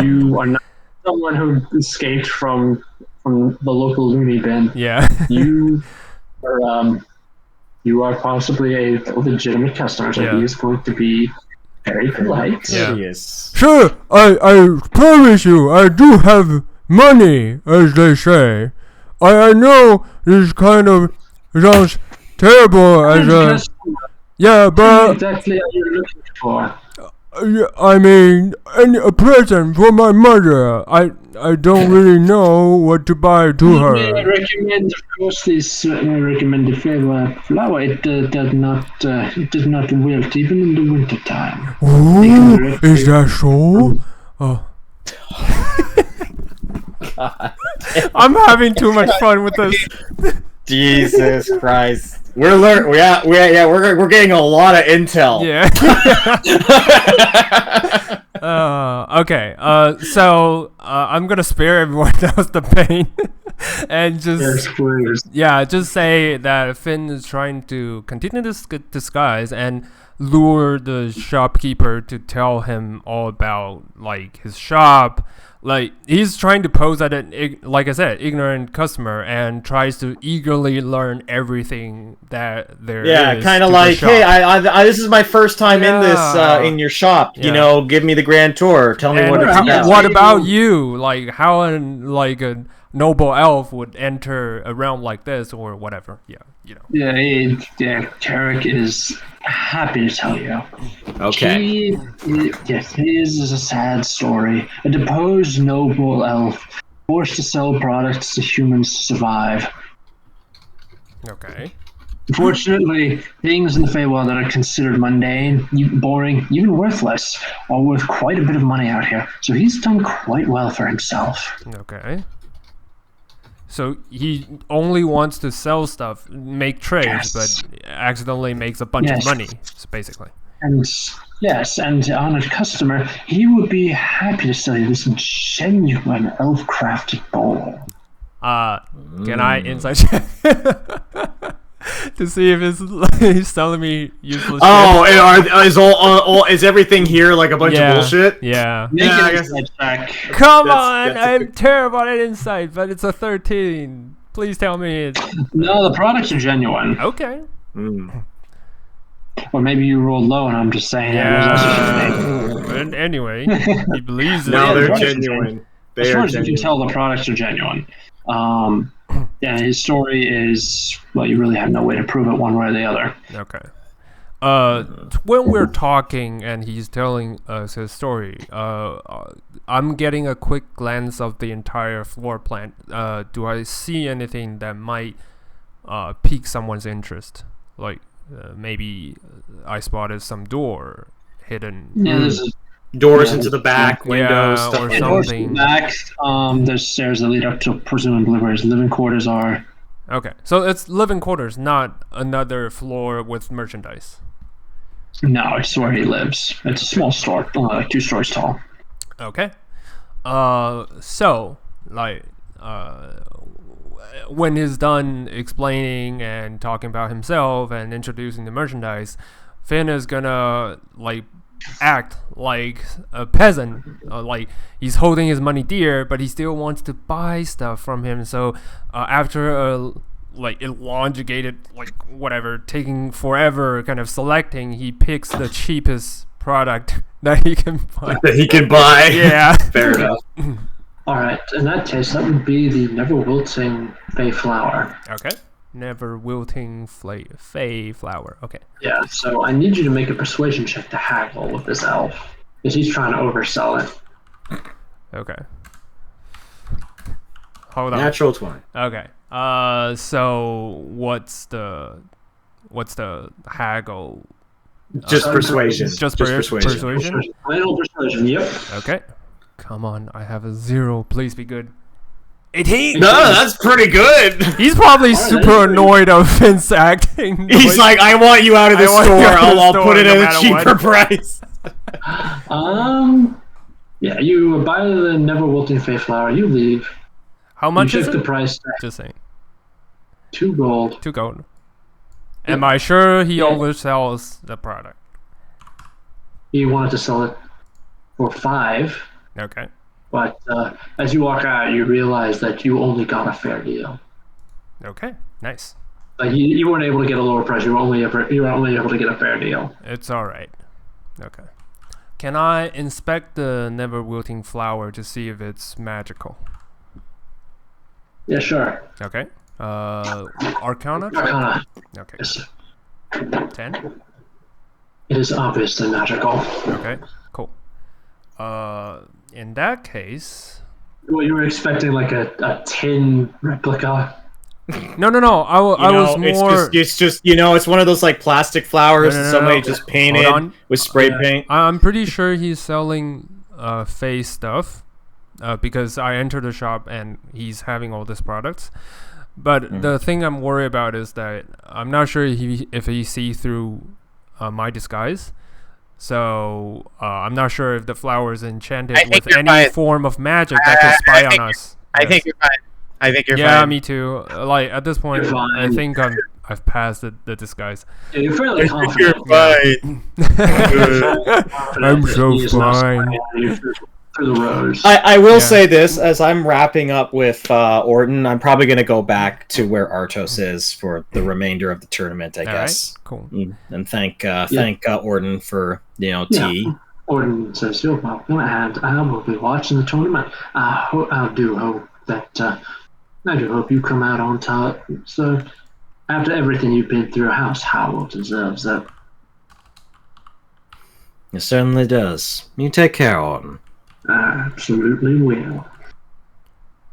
You are not someone who escaped from the local loony bin. Yeah. You are possibly a legitimate customer, so he is going to be very polite. Yeah. Yes. Sir, I promise you, I do have money, as they say. I know this kind of sounds terrible as a... Yeah, but... What exactly are you looking for? I mean, a present for my mother. I don't really know what to buy to her. I recommend, of course, this. I recommend the Feywild flower. It does not wilt even in the winter time. Oh, is that so? Oh. I'm having too much fun with this. Jesus Christ. We're getting a lot of intel. Yeah. Okay. So I'm gonna spare everyone else the pain, and just say that Finn is trying to continue this disguise and lure the shopkeeper to tell him all about like his shop. Like he's trying to pose at like I said, ignorant customer, and tries to eagerly learn everything that there is. Yeah, kind of like, hey, I this is my first time in this in your shop. Yeah. You know, give me the grand tour. Tell me what it's about. What about you? Like how a noble elf would enter a realm like this or whatever. Yeah, you know. Yeah, Carrick is happy to tell you. Okay. His is a sad story. A deposed noble elf forced to sell products to humans to survive. Okay. Unfortunately, things in the Feywild that are considered mundane, boring, even worthless, are worth quite a bit of money out here. So he's done quite well for himself. Okay. So he only wants to sell stuff, make trades, but accidentally makes a bunch of money, basically. And yes, and honored customer, he would be happy to sell you this genuine elf-crafted bowl. Can I insight check to see if he's telling me useless? Shit? Is everything here like a bunch of bullshit? Yeah. I guess check. Come on, I'm terrible at insight, but it's a 13. Please tell me it's... No, the products are genuine. Okay. Or maybe you rolled low and I'm just saying. And anyway, he believes it. No, they're genuine. As far as you can tell, the products are genuine. Yeah, his story is, well, you really have no way to prove it one way or the other. Okay. When we're talking and he's telling us his story, I'm getting a quick glance of the entire floor plan. Do I see anything that might pique someone's interest? Like, maybe I spotted some door hidden. Yeah, there's doors into the back, windows, stuff or like something. Back, there's stairs that lead up to presumably where his living quarters are. Okay, so it's living quarters, not another floor with merchandise. No, it's where he lives. It's a small store, like 2 stories tall. Okay. So, like, when he's done explaining and talking about himself and introducing the merchandise, Finn is gonna, like, act like a peasant, like he's holding his money dear, but he still wants to buy stuff from him. So after a like elongated, like whatever, taking forever, kind of selecting, he picks the cheapest product that he can buy. Yeah, fair enough. All right, in that case, that would be the never wilting Fey flower. Okay. Never wilting Fey flower. Okay. Yeah, so I need you to make a persuasion check to haggle with this elf, because he's trying to oversell it. Okay. Hold on. Natural 20. Okay. So what's the haggle? Just persuasion. Just persuasion. Final persuasion. Yep. Okay. Come on, I have a 0. Please be good. 18. No, that's pretty good. He's probably super annoyed of Finn's acting. He's like, I want you out of the store. I'll put it at a cheaper price. Yeah, you buy the never wilting Fey flower. You leave. How much is it? The price tag. Just saying. 2 gold. 2 gold. Am I sure he oversells the product? He wanted to sell it for 5. Okay. But as you walk out, you realize that you only got a fair deal. Okay, nice. Like you weren't able to get a lower price. You were only able to get a fair deal. It's all right. Okay. Can I inspect the never wilting flower to see if it's magical? Yeah, sure. Okay. Arcana? Arcana. Okay. Yes. 10? It is obviously magical. Okay, cool. In that case... Well, you were expecting like a tin replica? No. I was more... It's just it's one of those like plastic flowers that somebody just painted with spray paint. I'm pretty sure he's selling Fey stuff because I entered the shop and he's having all these products. But the thing I'm worried about is that I'm not sure if he see through my disguise. So I'm not sure if the flower is enchanted with any form of magic that can spy on us. I think you're fine. I think you're fine. Yeah, me too. Like at this point, I think I've passed the disguise. Yeah, you're fairly confident. You're fine. I'm so fine. Through the rows. I will say this as I'm wrapping up with Orton. I'm probably going to go back to where Artos is for the remainder of the tournament. I guess. Right. Cool. And thank Orton for tea. Orton says you're welcome, and I will be watching the tournament. I do hope that. I do hope you come out on top. So, after everything you've been through, House Hywel deserves that. It certainly does. You take care, Orton. I absolutely will.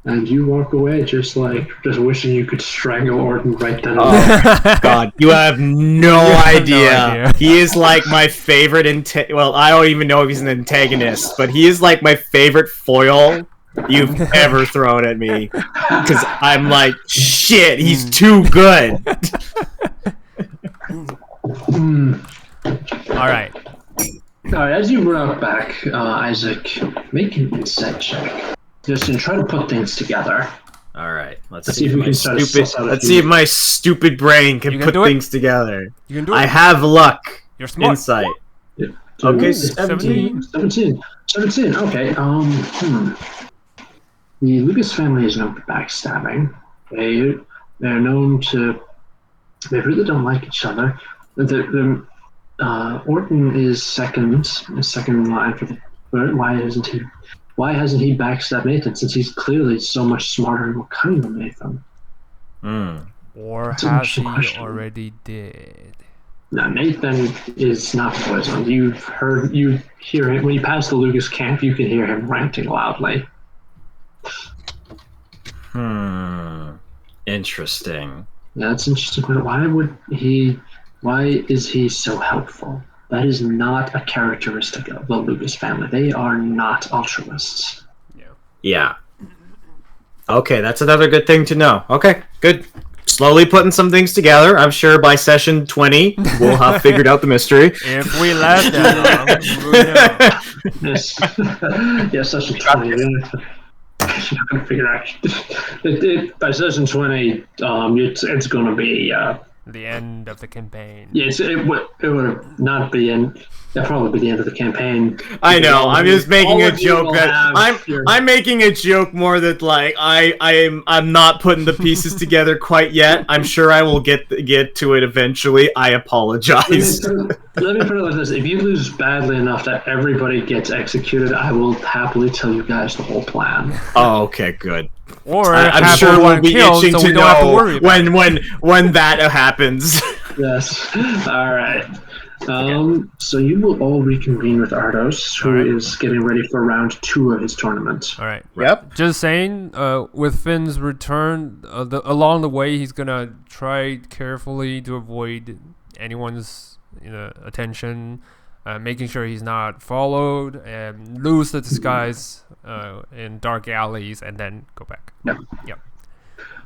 And you walk away just wishing you could strangle Orton right then. Oh God, you have no idea. He is like my favorite well, I don't even know if he's an antagonist, but he is like my favorite foil you've ever thrown at me. Because I'm like, shit, he's too good. Alright. Alright, as you run out back, Isaac, make an insight check. Just to try to put things together. All right, let's see if my stupid brain can put things together. You can do it. I have luck. You're smart. Insight. Yeah. Okay, 17. 17. Okay. The Lucas family is known for backstabbing. They're known to. They really don't like each other. Orton is second in line for the. Why hasn't he backstabbed Nathan since he's clearly so much smarter and more cunning than Nathan? Or has he already did? No, Nathan is not poisoned. You hear him when you pass the Lucas camp. You can hear him ranting loudly. Interesting. Yeah, that's interesting. But why is he so helpful? That is not a characteristic of the Lucas family. They are not altruists. Yeah. Okay, that's another good thing to know. Okay, good. Slowly putting some things together. I'm sure by session 20, we'll have figured out the mystery. If we left that long. Yes, session 20. You're not going to figure out. By session 20, it's going to be... the end of the campaign. Yes, it would have not be end. That'd probably be the end of the campaign. I know. I'm just making a joke I'm making a joke more that like I'm not putting the pieces together quite yet. I'm sure I will get to it eventually. I apologize. Let me put it like this: if you lose badly enough that everybody gets executed, I will happily tell you guys the whole plan. Oh, okay, good. Or I'm sure we'll be itching so to don't have to know worry when that happens. Yes. All right. So you will all reconvene with Ardos, who is getting ready for round 2 of his tournament. All right. Yep. Just saying, with Finn's return, along the way, he's gonna try carefully to avoid anyone's attention, making sure he's not followed, and lose the disguise in dark alleys, and then go back. Yep.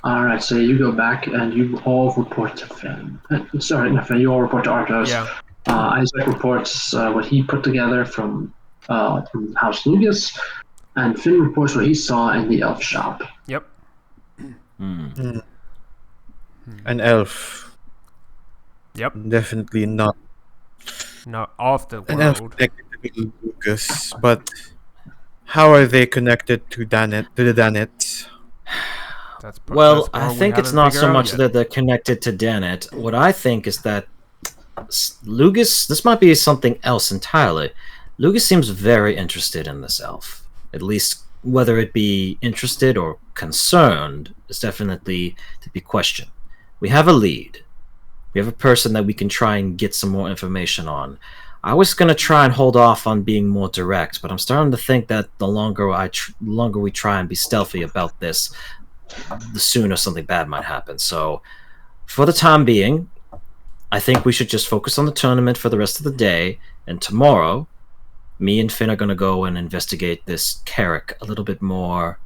All right. So you go back, and you all report to Finn. Sorry, not Finn. You all report to Ardos. Yeah. Isaac reports what he put together from House Lucas, and Finn reports what he saw in the elf shop. Yep. An elf. Yep. Definitely not. Not off the An elf world. connected to Lucas, but how are they connected to Dannett? To the Dannett? Well, I think it's not so much that they're connected to Dannett. What I think is that Lucas, this might be something else entirely. Lucas seems very interested in this elf. At least whether it be interested or concerned is definitely to be questioned. We have a lead. We have a person that we can try and get some more information on. I was going to try and hold off on being more direct, but I'm starting to think that the longer we try and be stealthy about this, the sooner something bad might happen. So, for the time being, I think we should just focus on the tournament for the rest of the day, and tomorrow, me and Finn are going to go and investigate this Carrick a little bit more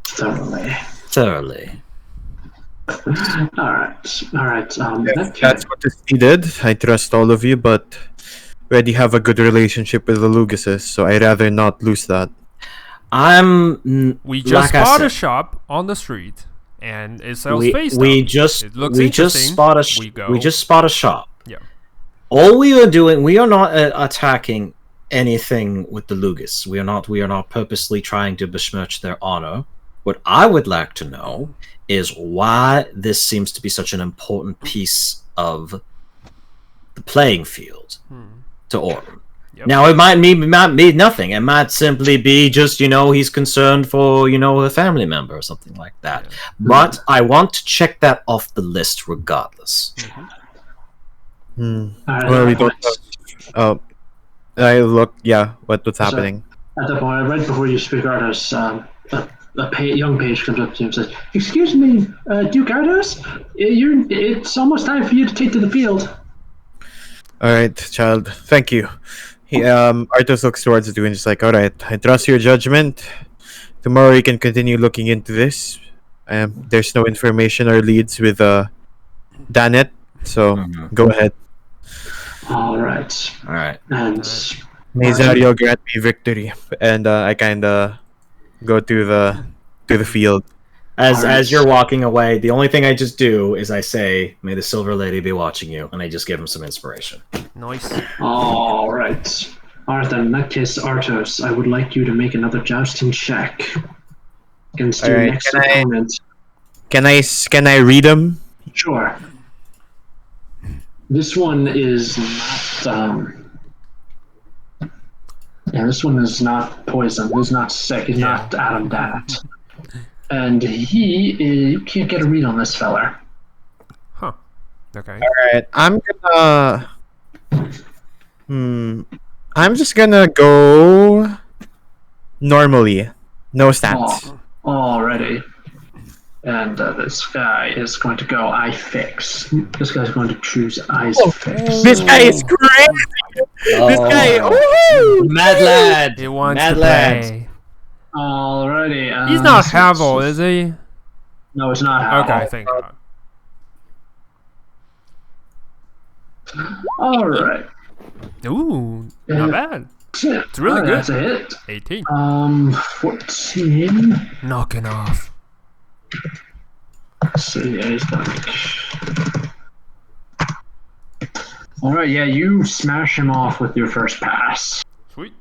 thoroughly. All right. That's what the city did. I trust all of you, but we already have a good relationship with the Lucases, so I'd rather not lose that. We just bought a shop on the street, and it sells face stuff. We just spot a shop. Yeah. All we are doing, we are not attacking anything with the Lugas. We are not purposely trying to besmirch their honor. What I would like to know is why this seems to be such an important piece of the playing field to Orton. Yep. Now, it might mean nothing. It might simply be just, he's concerned for, a family member or something like that. Yeah. But I want to check that off the list regardless. Well, we don't know. What's happening? At that point, right before you speak, Ardos, young page comes up to him and says, "Excuse me, Duke Ardos, it's almost time for you to take to the field." All right, child. Thank you. Arthos looks towards the two and just like, all right, I trust your judgment. Tomorrow you can continue looking into this. There's no information or leads with Dannett, so go ahead. All right. And May Zario grant me victory, and I kind of go to the field. As you're walking away, the only thing I just do is I say, "May the Silver Lady be watching you," and I just give him some inspiration. Nice. All right. Arthur, in that case, Arthos, I would like you to make another jousting check against your next opponent. Can I read them? Sure. This one is not. This one is not poison. He's not sick. He's not Adam Dannett. And you can't get a read on this fella. Huh. Okay. Alright, I'm just gonna go normally. No stats. Already. And this guy is going to go eye fix. This guy's going to choose eyes fix. This guy is crazy! This guy, Mad lad! He wants Mad to lad. play. Alrighty. He's not Hywel, is he? No, it's not Hywel. Okay, thank God. Alright. Ooh, not bad. It's really good. That's a hit. 18. 14. Knocking off. So yeah, he's done. Alright, yeah, you smash him off with your first pass. Sweet.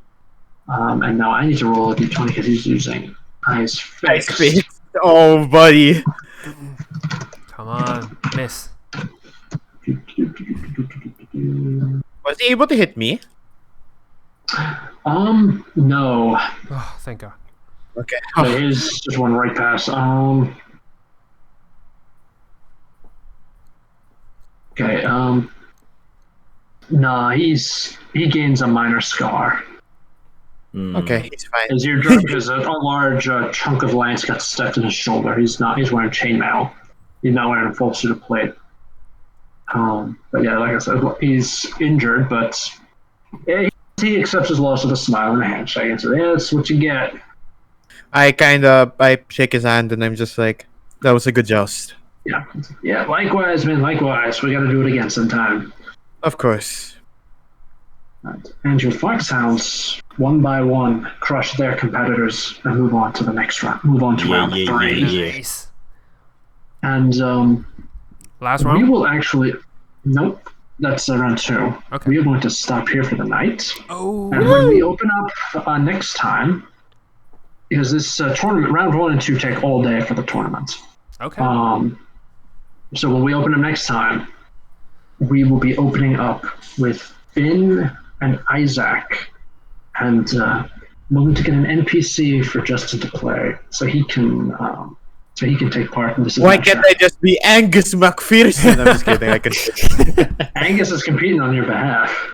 And now I need to roll a d20 because he's using eyes fix. Oh, buddy. Come on, miss. Was he able to hit me? No. Oh, thank God. Okay. But he's just one right pass. Okay, nah, he gains a minor scar. Okay, he's fine. As you're drunk, as a large chunk of lance got stuck in his shoulder. He's wearing chainmail. He's not wearing a full suit of plate. But yeah, like I said, he's injured, but yeah, he accepts his loss with a smile and a handshake and says, "Yeah, that's what you get." I shake his hand and I'm just like, that was a good joust. Yeah, likewise, man, likewise. We gotta do it again sometime. Of course. And your foxhounds, one by one, crush their competitors and move on to the next round. Move on to round 3. Nice. And Last we round? will actually... Nope, that's round 2. Okay. We are going to stop here for the night. Oh. And when we open up next time, because this tournament, round 1 and 2 take all day for the tournament. Okay. So when we open up next time, we will be opening up with Finn and Isaac, and we're going to get an NPC for Justin to play, so he can take part in this. Why can't I just be Angus McPherson? I'm just kidding. I can. Angus is competing on your behalf.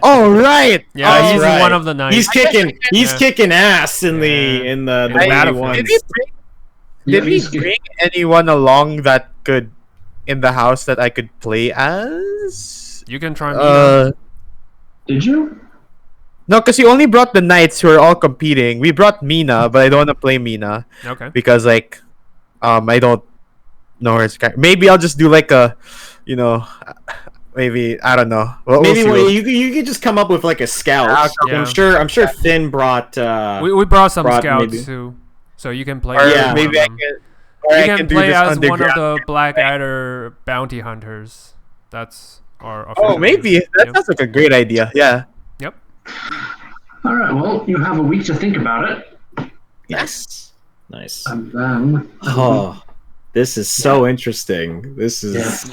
Oh right. Yeah, he's right. one of the knights. He's kicking ass in the battlefield. ones. Did he bring anyone along that could in the house that I could play as? You can try me. Did you? No, because he only brought the knights who are all competing. We brought Mina, but I don't want to play Mina. Okay. Because I don't know her. Maybe I'll just do like a, maybe I don't know. Maybe you could just come up with like a scout. Yeah. I'm sure Finn brought. We brought some scouts maybe. too, so you can play. Or Yeah. maybe I can. Or You I can can do play this as one of underground. the Blackadder bounty hunters. That's our official Oh, maybe name. that Yep. sounds like a great idea. Yeah. Yep. All right. Well, you have a week to think about it, Nice. and then. Oh, this is so interesting. This is.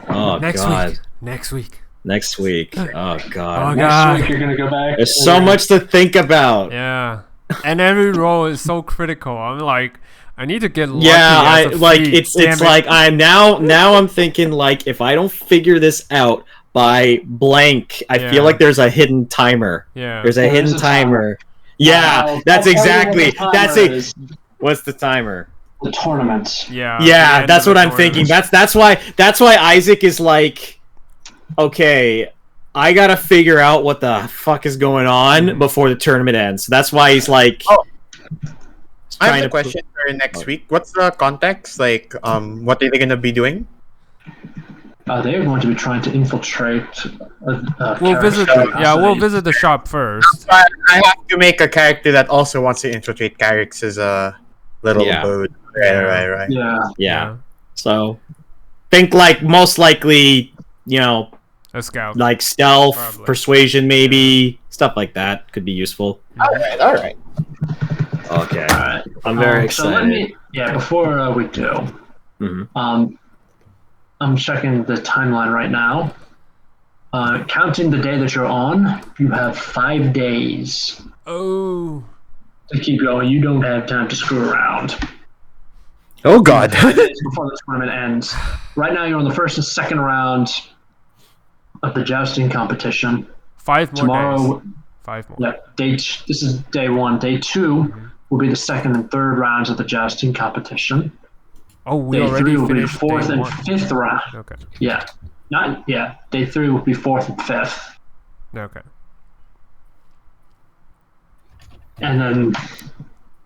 Oh Next God. week. Next week. Next week. Oh Oh God. Next God. week you're gonna go back. There's so much to think about. Yeah. And every role is so critical. I'm like, I need to get lucky. Yeah, as a like feat. it's Damn it. like I'm now I'm thinking like if I don't figure this out by blank, I Yeah. feel like there's a hidden timer. Yeah. There's a There is hidden a timer. timer. Yeah, that's I'll tell you what exactly. the timer That's it. is. What's the timer? The tournament. Yeah. Yeah, that's what I'm thinking. That's why Isaac is like, okay, I gotta figure out what the fuck is going on before the tournament ends. So that's why he's like. Oh. I have a question for next week. What's the context? Like, what are they gonna be doing? They're going to be trying to infiltrate. We'll visit. We'll visit the shop first. I have to make a character that also wants to infiltrate Carrick's little abode. Right. Yeah. So, think like most likely, a scout, like stealth, probably. Persuasion, maybe stuff like that could be useful. All right. Okay. All right. I'm very excited. Before we do, I'm checking the timeline right now. Counting the day that you're on, you have 5 days. Oh. To keep going. You don't have time to screw around. Oh God. 5 days before the tournament ends. Right now, you're on the first and second round of the jousting competition. 5 more Tomorrow, days. 5 more. Yeah. This is day 1. Day 2 will be the second and third rounds of the jousting competition. Oh, we Day already 3 will be finished fourth day and 1. fifth round. Okay. Yeah. Day 3 will be 4th and 5th. Okay. And then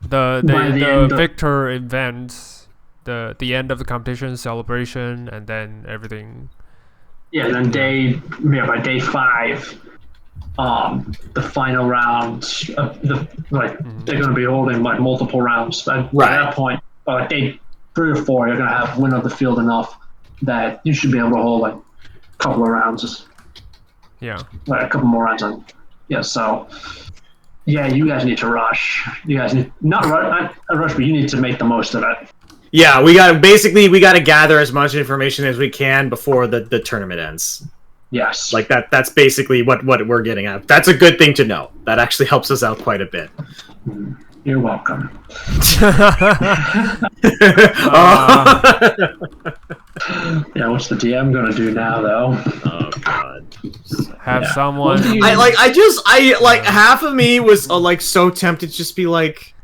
the victor event, the end of the competition celebration, and then everything. Yeah, and then by day 5, the final rounds of they're going to be holding like multiple rounds. But at that point, day 3 or 4, you're going to have win of the field enough that you should be able to hold like a couple of rounds. Yeah. Like a couple more rounds on. Yeah. So. Yeah, you guys need to rush. You guys need not rush, but you need to make the most of it. Yeah, we got to gather as much information as we can before the tournament ends. Yes. Like that's basically what we're getting at. That's a good thing to know. That actually helps us out quite a bit. You're welcome. Yeah, what's the DM gonna do now, though? Oh God. Have someone. Half of me was like so tempted to just be like,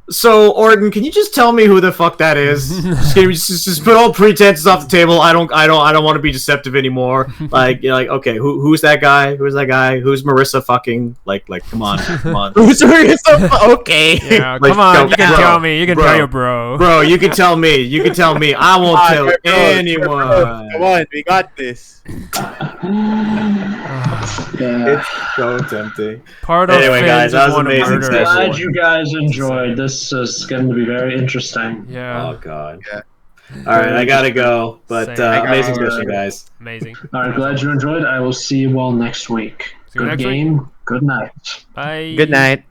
so Orton, can you just tell me who the fuck that is? just put all pretenses off the table. I don't want to be deceptive anymore. Okay, who's that guy? Who's that guy? Who's Marissa fucking? Like, come on. Who's Marissa? Okay. Yeah, come on. You can tell me. You can tell your bro. Bro, you can tell me. I won't tell anyone. Come on, we got this. Yeah. It's so tempting. Anyway, guys, that was amazing. I'm glad you guys enjoyed. This is going to be very interesting. Yeah. Oh God. Yeah. All right, I gotta go. But amazing session, guys. Amazing. All right, glad you enjoyed. I will see you all next week. See you Good next game. week. Good night. Bye. Good night.